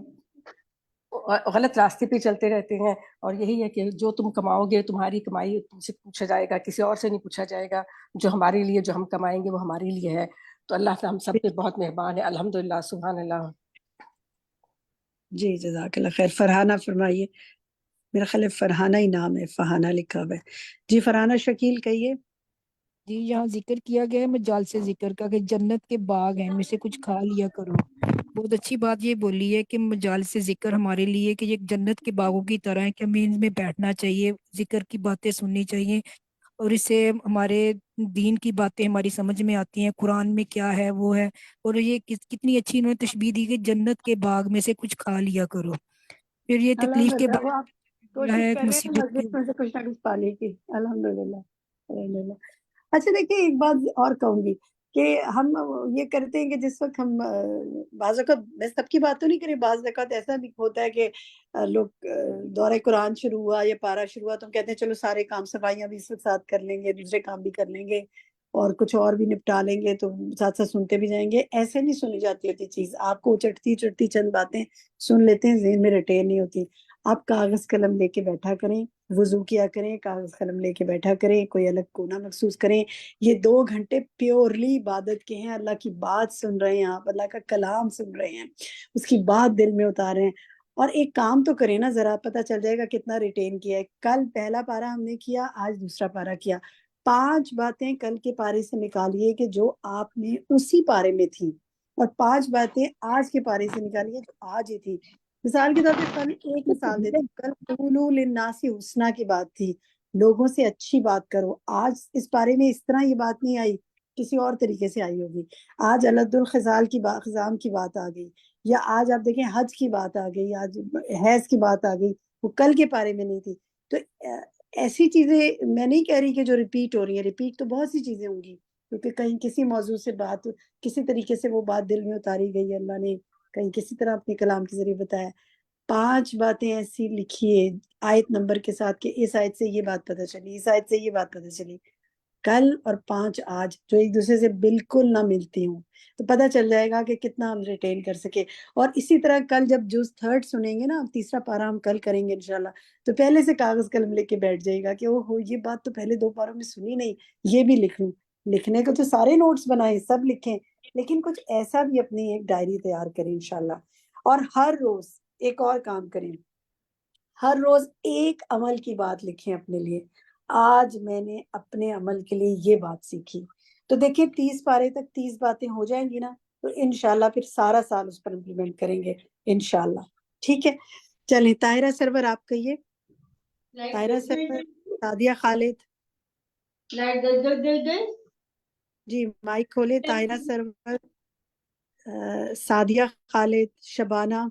غلط راستے پہ چلتے رہتے ہیں. اور یہی ہے کہ جو تم کماؤ گے تمہاری کمائی تم سے پوچھا جائے گا، کسی اور سے نہیں پوچھا جائے گا. جو ہمارے لیے جو ہم کمائیں گے وہ ہمارے لیے ہے. تو اللہ ہم سب پہ بہت مہربان ہے. الحمدللہ، سبحان اللہ. جی جزاک اللہ خیر. فرحانہ فرمائیے. میرا خیال ہے فرحانہ ہی نام ہے، فہانہ لکھا ہوا ہے. جی فرحانہ شکیل کہیے. جی یہاں ذکر کیا گیا ہے مجال سے ذکر کا کہ جنت کے باغ ہیں میں سے کچھ کھا لیا کرو. بہت اچھی بات یہ بولی ہے کہ مجال سے ذکر ہمارے لیے کہ یہ جنت کے باغوں کی طرح ہے کہ ہمیں ان میں بیٹھنا چاہیے، ذکر کی باتیں سننی چاہیے، اور اس سے ہمارے دین کی باتیں ہماری سمجھ میں آتی ہیں، قرآن میں کیا ہے وہ ہے. اور یہ کتنی اچھی انہوں نے تشبیہ دی کہ جنت کے باغ میں سے کچھ کھا لیا کرو. پھر یہ تکلیف کے الحمدللہ. وہ آپ کوشش ہے کر رہے ہیں مصیبت کے. مسجد میں سے کچھ نہ کچھ پانے کی. الحمدللہ الحمدللہ. اچھا دیکھیے ایک بات اور کہوں گی کہ ہم یہ کرتے ہیں کہ جس وقت ہم بعض اوقات، میں سب کی بات تو نہیں کری، بعض اوقات ایسا بھی ہوتا ہے کہ لوگ دورہ قرآن شروع ہوا یا پارہ شروع ہوا تو ہم کہتے ہیں چلو سارے کام صفائیاں بھی اس وقت ساتھ کر لیں گے، دوسرے کام بھی کر لیں گے اور کچھ اور بھی نپٹا لیں گے، تو ساتھ ساتھ سنتے بھی جائیں گے. ایسے نہیں سنی جاتی ہوتی چیز. آپ کو چٹتی چٹتی چند باتیں سن لیتے ہیں، ذہن میں ریٹین نہیں ہوتی. آپ کاغذ قلم لے کے بیٹھا کریں، وضو کیا کریں، کاغذ قلم لے کے بیٹھا کریں، کوئی الگ کونا محسوس کریں. یہ 2 گھنٹے پیورلی عبادت کے ہیں. اللہ کی بات سن رہے ہیں آپ، اللہ کا کلام سن رہے ہیں، اس کی بات دل میں اتار رہے ہیں. اور ایک کام تو کریں نا، ذرا پتہ چل جائے گا کتنا ریٹین کیا ہے. کل پہلا پارہ ہم نے کیا، آج دوسرا پارہ کیا. 5 باتیں کل کے پارے سے نکالیے کہ جو آپ نے اسی پارے میں تھی، اور 5 باتیں آج کے پارے سے نکالیے جو آج ہی تھی. مثال کے طور پہ کل ایک مثال دیتے ہیں، کل قولوا للناس حسنا کی بات تھی، لوگوں سے اچھی بات کرو. آج اس بارے میں اس طرح یہ بات نہیں آئی، کسی اور طریقے سے آئی ہوگی. آج علد الخزال کی خزام کی بات آ گئی، یا آج آپ دیکھیں حج کی بات آ گئی، آج حیض کی بات آ گئی، وہ کل کے پارے میں نہیں تھی. تو ایسی چیزیں میں نہیں کہہ رہی کہ جو ریپیٹ ہو رہی ہیں، ریپیٹ تو بہت سی چیزیں ہوں گی کیونکہ کہیں کسی موضوع سے بات، کسی طریقے سے وہ بات دل میں اتاری گئی ہے، اللہ نے کہیں کسی طرح اپنے کلام کے ذریعے بتایا. 5 باتیں ایسی لکھیے آیت نمبر کے ساتھ کہ اس آیت سے یہ بات پتہ چلی، اس آیت سے یہ بات پتہ چلی. کل اور 5 آج جو ایک دوسرے سے بالکل نہ ملتی ہوں، تو پتہ چل جائے گا کہ کتنا ہم ریٹین کر سکے. اور اسی طرح کل جب جز 3 سنیں گے نا، تیسرا پارہ ہم کل کریں گے انشاءاللہ، تو پہلے سے کاغذ قلم لے کے بیٹھ جائے گا کہ او ہو یہ بات تو پہلے 2 پاروں میں سنی نہیں، یہ بھی لکھ لوں. لکھنے کو تو سارے نوٹس بنائیں، سب لکھیں، لیکن کچھ ایسا بھی اپنی ایک ڈائری تیار کریں انشاءاللہ. اور ہر روز ایک اور کام کریں، ہر روز ایک عمل کی بات لکھیں اپنے لیے. آج میں نے اپنے عمل کے لیے یہ بات سیکھی. تو دیکھیں 30 پارے تک 30 باتیں ہو جائیں گی نا، تو انشاءاللہ پھر سارا سال اس پر امپلیمنٹ کریں گے انشاءاللہ. ٹھیک ہے، چلیں طاہرہ سرور آپ کہیے. طاہرہ سرور، سعدیہ خالد. جی مائک کھولے. طاہرہ سرور، سعدیہ خالد، شبانہ.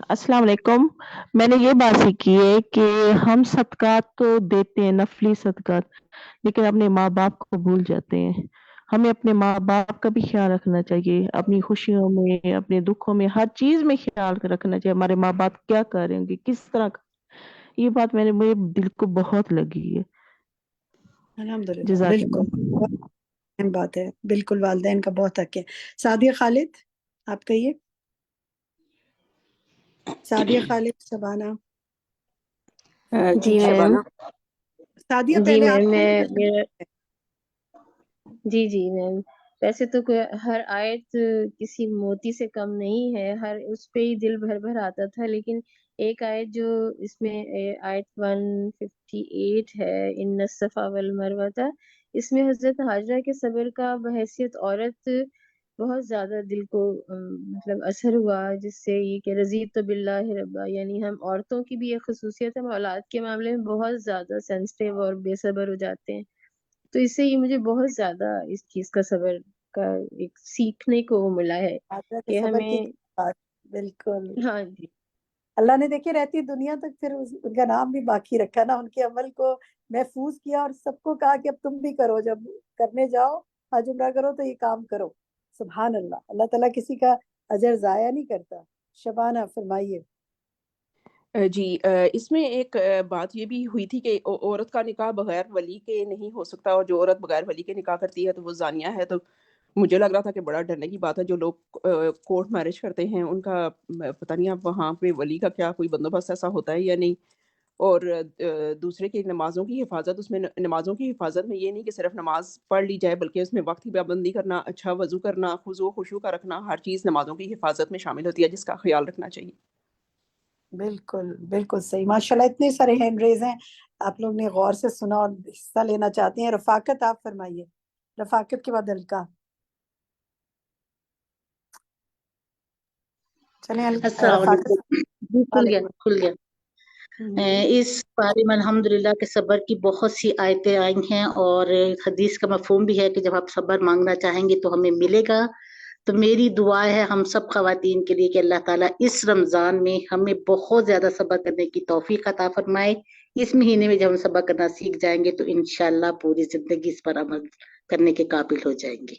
السلام علیکم. میں نے یہ بات سیکھی ہے کہ ہم صدقات تو دیتے ہیں، نفلی صدقات، لیکن اپنے ماں باپ کو بھول جاتے ہیں. ہمیں اپنے ماں باپ کا بھی خیال رکھنا چاہیے، اپنی خوشیوں میں، اپنے دکھوں میں، ہر چیز میں خیال رکھنا چاہیے. ہمارے ماں باپ کیا کریں گے، کس طرح. یہ بات میرے دل کو بہت لگی ہے. الحمدللہ، جزاک بالکل اللہ. بہت اہم بات ہے. بالکل والدین کا بہت حق ہے. سعدیہ خالد آپ کہیے. سعدیہ خالد، شبانہ. جی میم. شبانہ. سعدیہ جی پہلے میم آپ میں کہیں. جی میم، ویسے تو ہر آیت کسی موتی سے کم نہیں ہے، ہر اس پہ ہی دل بھر بھر آتا تھا، لیکن ایک آیت جو اس میں آیت 158 ہے، ان الصفا والمروہ، اس میں حضرت حاجرہ کے صبر کا بحیثیت عورت بہت زیادہ دل کو مطلب اثر ہوا، جس سے یہ کہ رضیت تو باللہ ربا، یعنی ہم عورتوں کی بھی ایک خصوصیت ہے، ہم اولاد کے معاملے میں بہت زیادہ سینسٹیو اور بے صبر ہو جاتے ہیں، تو اس سے یہ مجھے بہت زیادہ اس چیز کا صبر کا ایک سیکھنے کو ملا ہے حاجرہ کے کہ صبر کی ہمیں بات بالکل ہاں جی اللہ نے دیکھے رہتی دنیا تک پھر ان کا نام بھی باقی رکھا نا، ان کے عمل کو محفوظ کیا اور سب کو کہا کہ اب تم بھی کرو، جب کرنے جاؤ حج عمرہ کرو تو یہ کام کرو. سبحان اللہ، اللہ تعالیٰ کسی کا اجر ضائع نہیں کرتا. شبانہ فرمائیے. جی اس میں ایک بات یہ بھی ہوئی تھی کہ عورت کا نکاح بغیر ولی کے نہیں ہو سکتا، اور جو عورت بغیر ولی کے نکاح کرتی ہے تو وہ زانیہ ہے. تو مجھے لگ رہا تھا کہ بڑا ڈرنے کی بات ہے، جو لوگ کورٹ میرج کرتے ہیں ان کا پتہ نہیں اب وہاں پہ ولی کا کیا کوئی بندوبست ایسا ہوتا ہے یا نہیں. اور دوسرے کی نمازوں کی حفاظت، اس میں نمازوں کی حفاظت میں یہ نہیں کہ صرف نماز پڑھ لی جائے، بلکہ اس میں وقت کی پابندی کرنا، اچھا وضو کرنا، خضوع و خشوع کا رکھنا، ہر چیز نمازوں کی حفاظت میں شامل ہوتی ہے، جس کا خیال رکھنا چاہیے. بالکل بالکل صحیح، ماشاءاللہ اتنے سارے ہینڈ ریز ہیں، آپ لوگ نے غور سے سنا اور حصہ لینا چاہتے ہیں. رفاقت آپ فرمائیے. رفاقت کے بعد الکا. چلیں السلام رفاقت. علیکم. جی کھل گیا. اس بارے میں الحمدللہ کہ صبر کی بہت سی آیتیں آئی ہیں، اور حدیث کا مفہوم بھی ہے کہ جب آپ صبر مانگنا چاہیں گے تو ہمیں ملے گا. تو میری دعا ہے ہم سب خواتین کے لیے کہ اللہ تعالیٰ اس رمضان میں ہمیں بہت زیادہ صبر کرنے کی توفیق عطا فرمائے. اس مہینے میں جب ہم صبر کرنا سیکھ جائیں گے تو انشاءاللہ پوری زندگی اس پر عمل کرنے کے قابل ہو جائیں گے.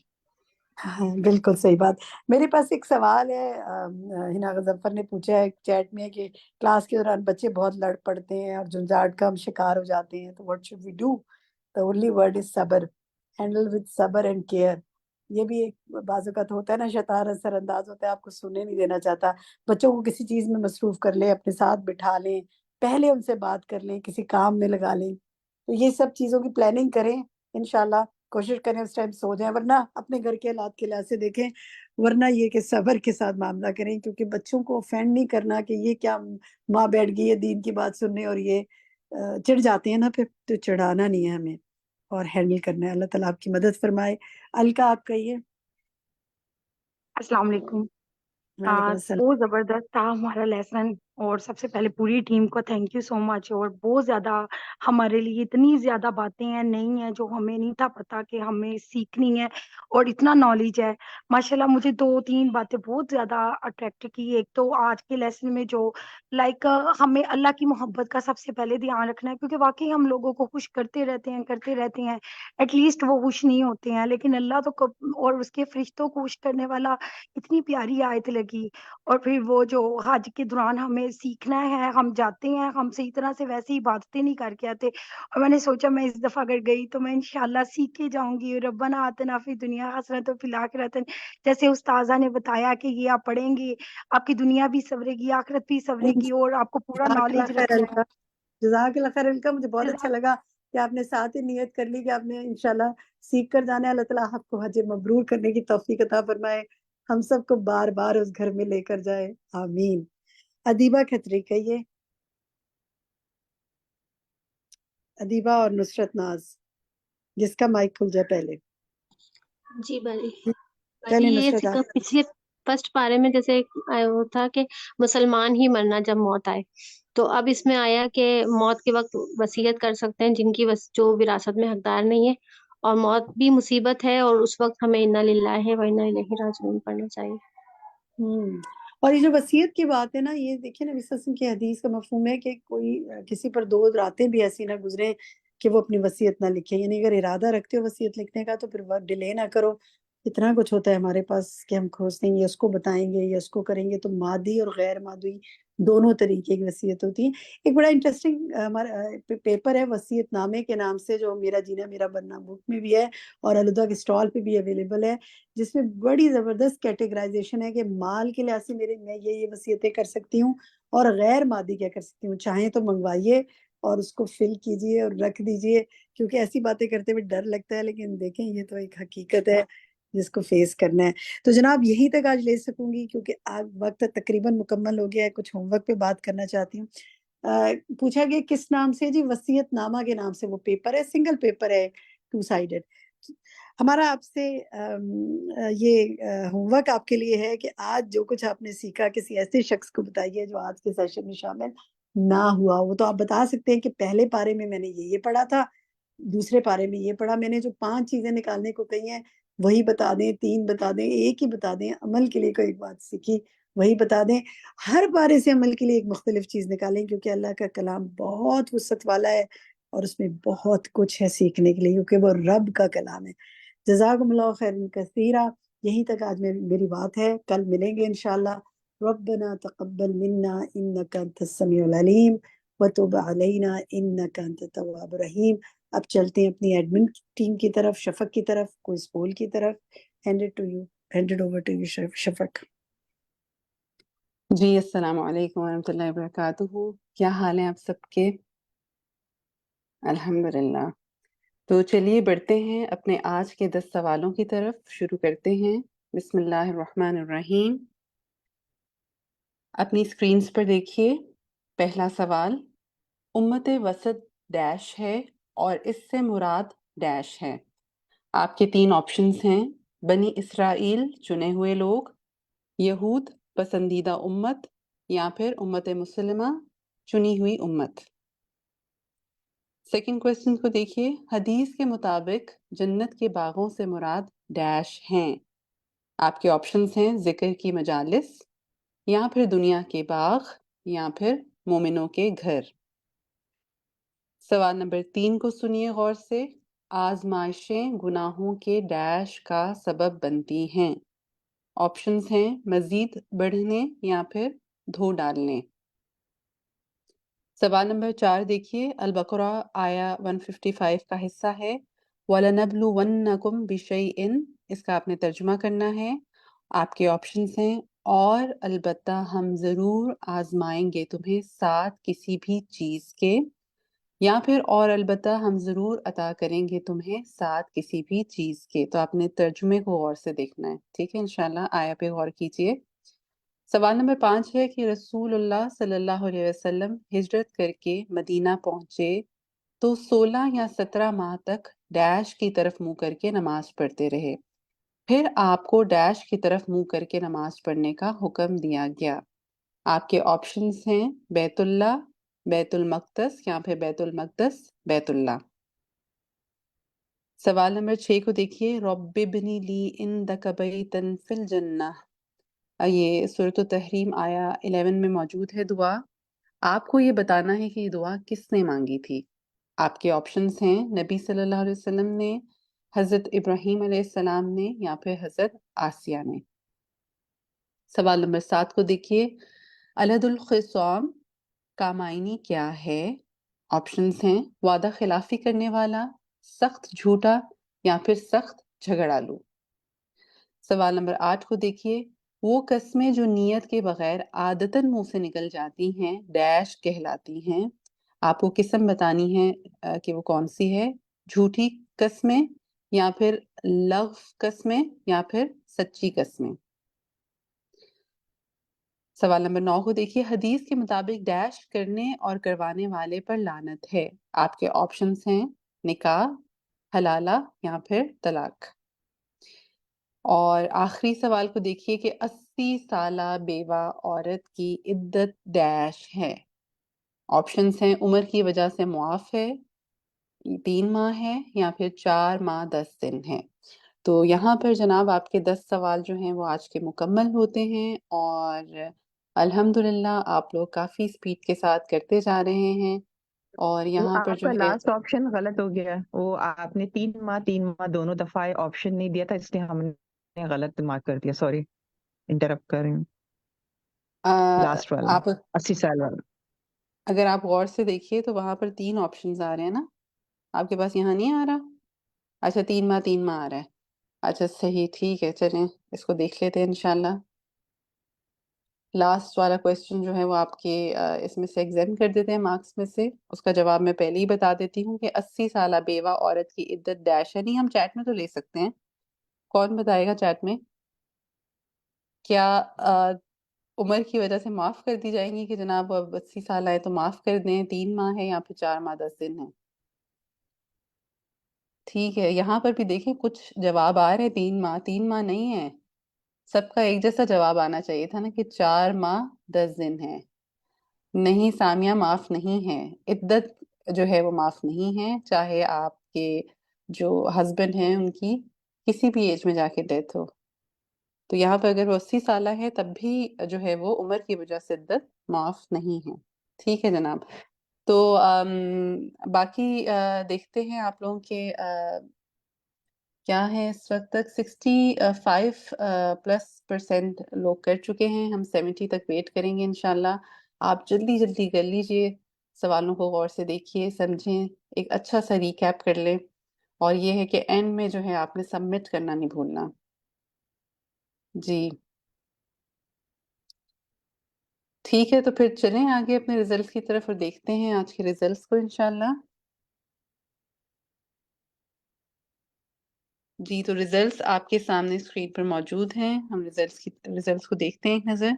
ہاں بالکل صحیح بات. میرے پاس ایک سوال ہے، ہنا غضنفر نے پوچھا ہے چیٹ میں کہ کلاس کے دوران بچے بہت لڑ پڑتے ہیں اور جھنجھاٹ کا ہم شکار ہو جاتے ہیں، تو what should we do? the only word is صبر. handle with صبر and care. یہ بھی ایک بعض اوقات ہوتا ہے نا، شیطان اثر انداز ہوتا ہے، آپ کو سننے نہیں دینا چاہتا. بچوں کو کسی چیز میں مصروف کر لیں، اپنے ساتھ بٹھا لیں، پہلے ان سے بات کر لیں، کسی کام میں لگا لیں. تو یہ سب چیزوں کی پلاننگ کریں انشاءاللہ. کوشش کریں اس ٹائم سو جائیں، ورنہ اپنے گھر کے حالات کے لحاظ سے دیکھیں، ورنہ یہ کہ صبر کے ساتھ معاملہ کریں، کیونکہ بچوں کو offend نہیں کرنا کہ یہ کیا ماں بیٹھ گئی ہے دین کی بات سننے، اور یہ چڑھ جاتے ہیں نا پھر، تو چڑھانا نہیں ہے ہمیں اور ہینڈل کرنا ہے. اللہ تعالیٰ آپ کی مدد فرمائے. الکا آپ کہیے. السلام علیکم. وعلیکم السلام. بہت زبردست تھا ہمارا لیسن، اور سب سے پہلے پوری ٹیم کو تھینک یو سو مچ. اور بہت زیادہ ہمارے لیے اتنی زیادہ باتیں ہیں نہیں ہیں جو ہمیں نہیں تھا پتا کہ ہمیں سیکھنی ہے، اور اتنا نالج ہے ماشاءاللہ. مجھے 2-3 باتیں بہت زیادہ اٹریکٹ کی. ایک تو آج کے لیسن میں جو لائک ہمیں اللہ کی محبت کا سب سے پہلے دھیان رکھنا ہے، کیونکہ واقعی ہم لوگوں کو خوش کرتے رہتے ہیں ایٹ لیسٹ وہ خوش نہیں ہوتے ہیں، لیکن اللہ تو اور اس کے فرشتوں کو خوش کرنے والا اتنی پیاری آیت لگی. اور پھر وہ جو حج کے دوران ہمیں سیکھنا ہے، ہم جاتے ہیں ہم صحیح طرح سے ویسے عبادتیں نہیں کر کے آتے، اور میں نے سوچا میں اس دفعہ اگر گئی تو میں انشاءاللہ سیکھ کے جاؤں گی. ربنا آتنا فی الدنیا حسنۃ وفی الآخرۃ، جیسے استاذہ نے بتایا کہ یہ آپ پڑھیں گے آپ کی دنیا بھی سنورے گی، آخرت بھی سنورے گی، اور آپ کو پورا جزاک اللہ نالج خیر رکھنا الکا. جزاک اللہ خیر الکا. مجھے بہت ہے. اچھا لگا کہ آپ نے ساتھ ہی نیت کر لی کہ آپ نے انشاءاللہ سیکھ کر جانا ہے. اللہ تعالیٰ آپ کو حج مبرور کرنے کی توفیق عطا فرمائے، ہم سب کو بار بار اس گھر میں لے کر جائے. آمین. ادیبہ کھتری کہیے. ادیبہ اور نصرت ناز، جس کا مائک کھل جائے پہلے. جی بھائی چلیں یہ نصرت آپ. پچھلے فرسٹ پارے میں جیسے وہ تھا کہ مسلمان ہی مرنا جب موت آئے، تو اب اس میں آیا کہ موت کے وقت وصیت کر سکتے ہیں جن کی جو وراثت میں حقدار نہیں ہے، اور موت بھی مصیبت ہے، اور اس وقت ہمیں انا للہ و انا الیہ راجعون پڑھنا چاہیے. اور یہ جو وصیت کی بات ہے نا، یہ دیکھیں نبی صلی اللہ علیہ وسلم کی حدیث کا مفہوم ہے کہ کوئی کسی پر 2 راتیں بھی ایسی نہ گزرے کہ وہ اپنی وصیت نہ لکھے. یعنی اگر ارادہ رکھتے ہو وصیت لکھنے کا تو پھر ڈیلے نہ کرو. اتنا کچھ ہوتا ہے ہمارے پاس کہ ہم کھوجتے ہیں، یہ اس کو بتائیں گے یا اس کو کریں گے. تو مادی اور غیر مادی دونوں طریقے کی وصیت ہوتی ہے. ایک بڑا انٹرسٹنگ ہمارا پیپر ہے وصیت نامے کے نام سے، جو میرا جینا میرا بننا بک میں بھی ہے اور الوداع کے اسٹال پہ بھی اویلیبل ہے، جس میں بڑی زبردست کیٹیگرائزیشن ہے کہ مال کے لحاظ سے میں یہ وصیتیں کر سکتی ہوں، اور غیر مادی کیا کر سکتی ہوں. چاہیں تو منگوائیے اور اس کو فل کیجئے اور رکھ دیجئے، کیونکہ ایسی باتیں کرتے ہوئے ڈر لگتا ہے، لیکن دیکھیں یہ تو ایک حقیقت ہے جس کو فیس کرنا ہے. تو جناب یہیں تک آج لے سکوں گی کیونکہ آج وقت تقریباً مکمل ہو گیا ہے. کچھ ہوم ورک پہ بات کرنا چاہتی ہوں. پوچھا گیا کس نام سے؟ جی وصیت نامہ کے نام سے وہ پیپر ہے، سنگل پیپر ہے، 2 سائیڈڈ. ہمارا آپ سے یہ ہوم ورک آپ کے لیے ہے کہ آج جو کچھ آپ نے سیکھا کسی ایسے شخص کو بتائیے جو آج کے سیشن میں شامل نہ ہوا. وہ تو آپ بتا سکتے ہیں کہ پہلے پارے میں میں نے یہ پڑھا تھا، دوسرے پارے میں یہ پڑھا. میں نے جو 5 چیزیں نکالنے کو کہی ہیں وہی بتا دیں، 3 بتا دیں، ایک ہی بتا دیں. عمل کے لیے کوئی بات سیکھی وہی بتا دیں. ہر پارے سے عمل کے لیے ایک مختلف چیز نکالیں کیونکہ اللہ کا کلام بہت وسعت والا ہے اور اس میں بہت کچھ ہے سیکھنے کے لیے کیونکہ وہ رب کا کلام ہے. جزاکم اللہ خیر کثیرہ. یہیں تک آج میری بات ہے. کل ملیں گے انشاءاللہ. ربنا تقبل منا انک انت السمیع العلیم وتب علینا انک انت التواب الرحیم. اب چلتے ہیں اپنی ایڈمن ٹیم کی طرف، شفق کی طرف، کوئز پول کی طرف. ہینڈڈ اوور ٹو یو شفق. جی السلام علیکم ورحمۃ اللہ وبرکاتہ. کیا حال ہے آپ سب کے؟ الحمدللہ. تو چلیے بڑھتے ہیں اپنے آج کے 10 سوالوں کی طرف. شروع کرتے ہیں. بسم اللہ الرحمن الرحیم. اپنی سکرینز پر دیکھیے. پہلا سوال، امت وسط ڈیش ہے اور اس سے مراد ڈیش ہے. آپ کے 3 آپشنز ہیں: بنی اسرائیل چنے ہوئے لوگ، یہود پسندیدہ امت، یا پھر امت مسلمہ چنی ہوئی امت. سیکنڈ کویسچن کو دیکھیے. حدیث کے مطابق جنت کے باغوں سے مراد ڈیش ہیں. آپ کے آپشنز ہیں ذکر کی مجالس، یا پھر دنیا کے باغ، یا پھر مومنوں کے گھر. سوال نمبر 3 کو سنیے غور سے. آزمائشیں گناہوں کے ڈیش کا سبب بنتی ہیں. آپشنز ہیں مزید بڑھنے یا پھر دھو ڈالنے. سوال نمبر 4 دیکھیے. البقرہ آیا 155 کا حصہ ہے. وَلَنَبْلُوَنَّكُمْ بِشَيْءٍ. اس کا آپ نے ترجمہ کرنا ہے. آپ کے آپشنز ہیں اور البتہ ہم ضرور آزمائیں گے تمہیں ساتھ کسی بھی چیز کے، یا پھر اور البتہ ہم ضرور عطا کریں گے تمہیں ساتھ کسی بھی چیز کے. تو آپ نے ترجمے کو غور سے دیکھنا ہے. ٹھیک ہے، انشاءاللہ آیا پہ غور کیجئے. سوال نمبر 5 ہے کہ رسول اللہ صلی اللہ علیہ وسلم ہجرت کر کے مدینہ پہنچے تو 16 یا 17 ماہ تک ڈیش کی طرف منہ کر کے نماز پڑھتے رہے. پھر آپ کو ڈیش کی طرف منہ کر کے نماز پڑھنے کا حکم دیا گیا. آپ کے آپشنز ہیں بیت اللہ، بیت المقدس، یا پھر بیت المقدس بیت اللہ. سوال نمبر 6 کو دیکھیے. رب ابنی لی عندک بیتا فی الجنہ. یہ سورۃ التحریم آیا 11 میں موجود ہے دعا. آپ کو یہ بتانا ہے کہ یہ دعا کس نے مانگی تھی. آپ کے آپشنز ہیں نبی صلی اللہ علیہ وسلم نے، حضرت ابراہیم علیہ السلام نے، یا پھر حضرت آسیہ نے. سوال نمبر 7 کو دیکھیے. علیہ الخصام کا معنی کیا ہے؟ آپشنز ہیں وعدہ خلافی کرنے والا، سخت جھوٹا، یا پھر سخت جھگڑالو. سوال نمبر 8 کو دیکھیے. وہ قسمیں جو نیت کے بغیر عادتاً منہ سے نکل جاتی ہیں ڈیش کہلاتی ہیں. آپ کو قسم بتانی ہے کہ وہ کون سی ہے. جھوٹی قسمیں، یا پھر لغو قسمیں، یا پھر سچی قسمیں. سوال نمبر 9 کو دیکھیے. حدیث کے مطابق ڈیش کرنے اور کروانے والے پر لعنت ہے. آپ کے آپشنز ہیں نکاح، حلالہ، یا پھر طلاق. اور آخری سوال کو دیکھیے کہ 80 سالہ بیوہ عورت کی عدت ڈیش ہے. آپشنز ہیں عمر کی وجہ سے معاف ہے، 3 ماہ ہے، یا پھر 4 ماہ 10 دن ہے. تو یہاں پر جناب آپ کے 10 سوال جو ہیں وہ آج کے مکمل ہوتے ہیں، اور الحمدللہ آپ لوگ کافی سپیڈ کے ساتھ کرتے جا رہے ہیں. اور وہ یہاں پر آپ جو کا ہے لاسٹ آپشن غلط ہو گیا ہے. وہ آپ نے 3 ماہ دونوں دفعہ آپشن نہیں دیا تھا، اس لیے ہم نے غلط مارک کر دیا. سوری، انٹرپٹ کر رہی ہوں. لاسٹ والا آپ 80 سال والا. اگر آپ غور سے دیکھیے تو وہاں پر 3 آپشنز آ رہے ہیں نا. آپ کے پاس یہاں نہیں آ رہا؟ اچھا 3 ماہ آ رہا ہے. اچھا صحیح، ٹھیک ہے، چلیں اس کو دیکھ لیتے ہیں انشاءاللہ. لاسٹ والا کویسچن جو ہے وہ آپ کے اس میں سے ایگزام کر دیتے ہیں مارکس میں سے. اس کا جواب میں پہلے ہی بتا دیتی ہوں کہ 80 سالہ بیوہ عورت کی عدت ڈیش ہے. نہیں، ہم چیٹ میں تو لے سکتے ہیں. کون بتائے گا چیٹ میں؟ کیا عمر کی وجہ سے معاف کر دی جائیں گی کہ جناب اب 80 سال آئے تو معاف کر دیں، 3 ماہ ہے یا پھر 4 ماہ 10 دن ہے؟ ٹھیک ہے، یہاں پر بھی دیکھیں کچھ جواب آ رہے ہیں 3 ماہ نہیں ہے، سب کا ایک جیسا جواب آنا چاہیے تھا نا کہ 4 ماہ 10 دن ہے۔ نہیں سامیہ، معاف نہیں ہے، عدت جو ہے وہ معاف نہیں ہے، چاہے آپ کے جو ہسبینڈ ہیں ان کی کسی بھی ایج میں جا کے ڈیتھ ہو، تو یہاں پر اگر وہ 80 سالہ ہے تب بھی جو ہے وہ عمر کی وجہ سے عدت معاف نہیں ہے۔ ٹھیک ہے جناب، تو باقی دیکھتے ہیں آپ لوگوں کے کیا ہے اس وقت تک 65% لوگ کر چکے ہیں، ہم 70 تک ویٹ کریں گے انشاءاللہ۔ آپ جلدی جلدی کر لیجئے، سوالوں کو غور سے دیکھیے، سمجھیں، ایک اچھا سا ریکیپ کر لیں، اور یہ ہے کہ اینڈ میں جو ہے آپ نے سبمٹ کرنا نہیں بھولنا۔ جی ٹھیک ہے، تو پھر چلیں آگے اپنے ریزلٹس کی طرف اور دیکھتے ہیں آج کے ریزلٹس کو انشاءاللہ۔ جی تو ریزلٹس آپ کے سامنے اسکرین پر موجود ہیں، ہم ریزلٹس کو دیکھتے ہیں ایک نظر۔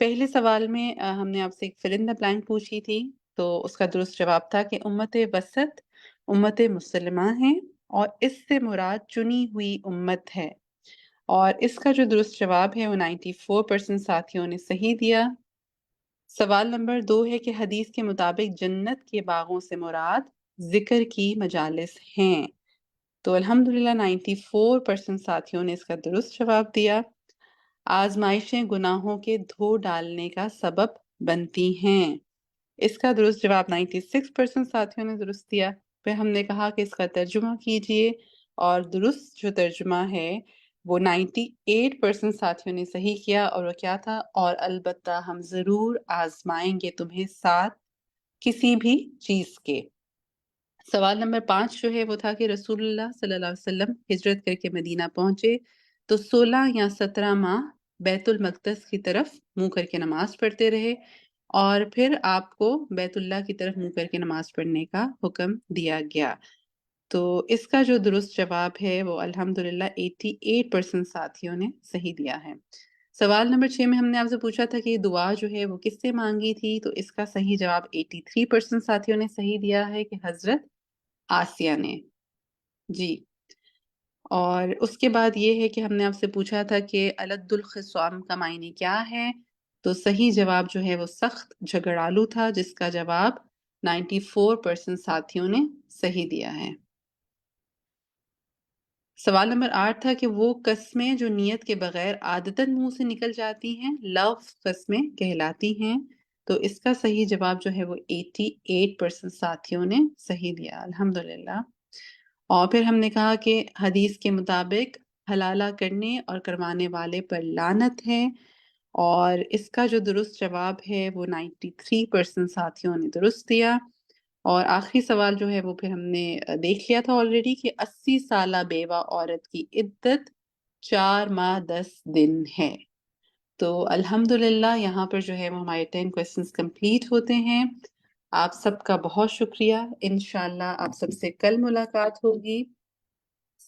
پہلے سوال میں ہم نے آپ سے ایک fill in the blank پوچھی تھی، تو اس کا درست جواب تھا کہ امت وسط امت مسلمہ ہے، اور اس سے مراد چنی ہوئی امت ہے، اور اس کا جو درست جواب ہے وہ 94% ساتھیوں نے صحیح دیا۔ سوال نمبر 2 ہے کہ حدیث کے مطابق جنت کے باغوں سے مراد ذکر کی مجالس ہیں، تو الحمدللہ 94% ساتھیوں نے اس کا درست جواب دیا۔ آزمائشیں گناہوں کے دھو ڈالنے کا سبب بنتی ہیں، اس کا درست جواب 96% ساتھیوں نے درست دیا۔ پھر ہم نے کہا کہ اس کا ترجمہ کیجئے، اور درست جو ترجمہ ہے وہ 98% ساتھیوں نے صحیح کیا، اور وہ کیا تھا؟ اور البتہ ہم ضرور آزمائیں گے تمہیں ساتھ کسی بھی چیز کے۔ سوال نمبر 5 جو ہے وہ تھا کہ رسول اللہ صلی اللہ علیہ وسلم ہجرت کر کے مدینہ پہنچے تو 16 یا 17 ماہ بیت المقدس کی طرف منہ کر کے نماز پڑھتے رہے، اور پھر آپ کو بیت اللہ کی طرف منہ کر کے نماز پڑھنے کا حکم دیا گیا، تو اس کا جو درست جواب ہے وہ الحمدللہ 88% ساتھیوں نے صحیح دیا ہے۔ سوال نمبر 6 میں ہم نے آپ سے پوچھا تھا کہ یہ دعا جو ہے وہ کس سے مانگی تھی، تو اس کا صحیح جواب 83% ساتھیوں نے صحیح دیا ہے کہ حضرت آسیہ نے۔ جی، اور اس کے بعد یہ ہے کہ ہم نے آپ سے پوچھا تھا کہ الد الخصام کا معنی کیا ہے، تو صحیح جواب جو ہے وہ سخت جھگڑالو تھا، جس کا جواب 94% ساتھیوں نے صحیح دیا ہے۔ سوال نمبر 8 تھا کہ وہ قسمیں جو نیت کے بغیر عادتاً منہ سے نکل جاتی ہیں لفظ قسمیں کہلاتی ہیں، تو اس کا صحیح جواب جو ہے وہ 88% ساتھیوں نے صحیح دیا الحمدللہ۔ اور پھر ہم نے کہا کہ حدیث کے مطابق حلالہ کرنے اور کروانے والے پر لعنت ہے، اور اس کا جو درست جواب ہے وہ 93% ساتھیوں نے درست دیا۔ اور آخری سوال جو ہے وہ پھر ہم نے دیکھ لیا تھا آلریڈی کہ 80 سالہ بیوہ عورت کی عدت 4 ماہ 10 دن ہے، تو الحمدللہ یہاں پر جو ہے وہ ہمارے 10 کویسچنز کمپلیٹ ہوتے ہیں۔ آپ سب کا بہت شکریہ، انشاءاللہ آپ سب سے کل ملاقات ہوگی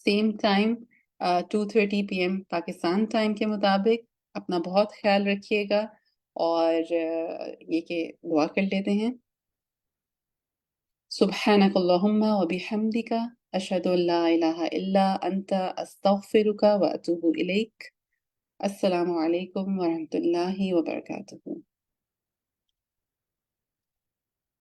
same time 2:30 PM Pakistan time کے مطابق۔ اپنا بہت خیال رکھیے گا، اور یہ کہ دعا کر لیتے ہیں۔ سبحانک اللہم و بحمدک اشہد ان لا الہ الا انت استغفرک و اتوب الیک۔ السلام علیکم ورحمۃ اللہ وبرکاتہ۔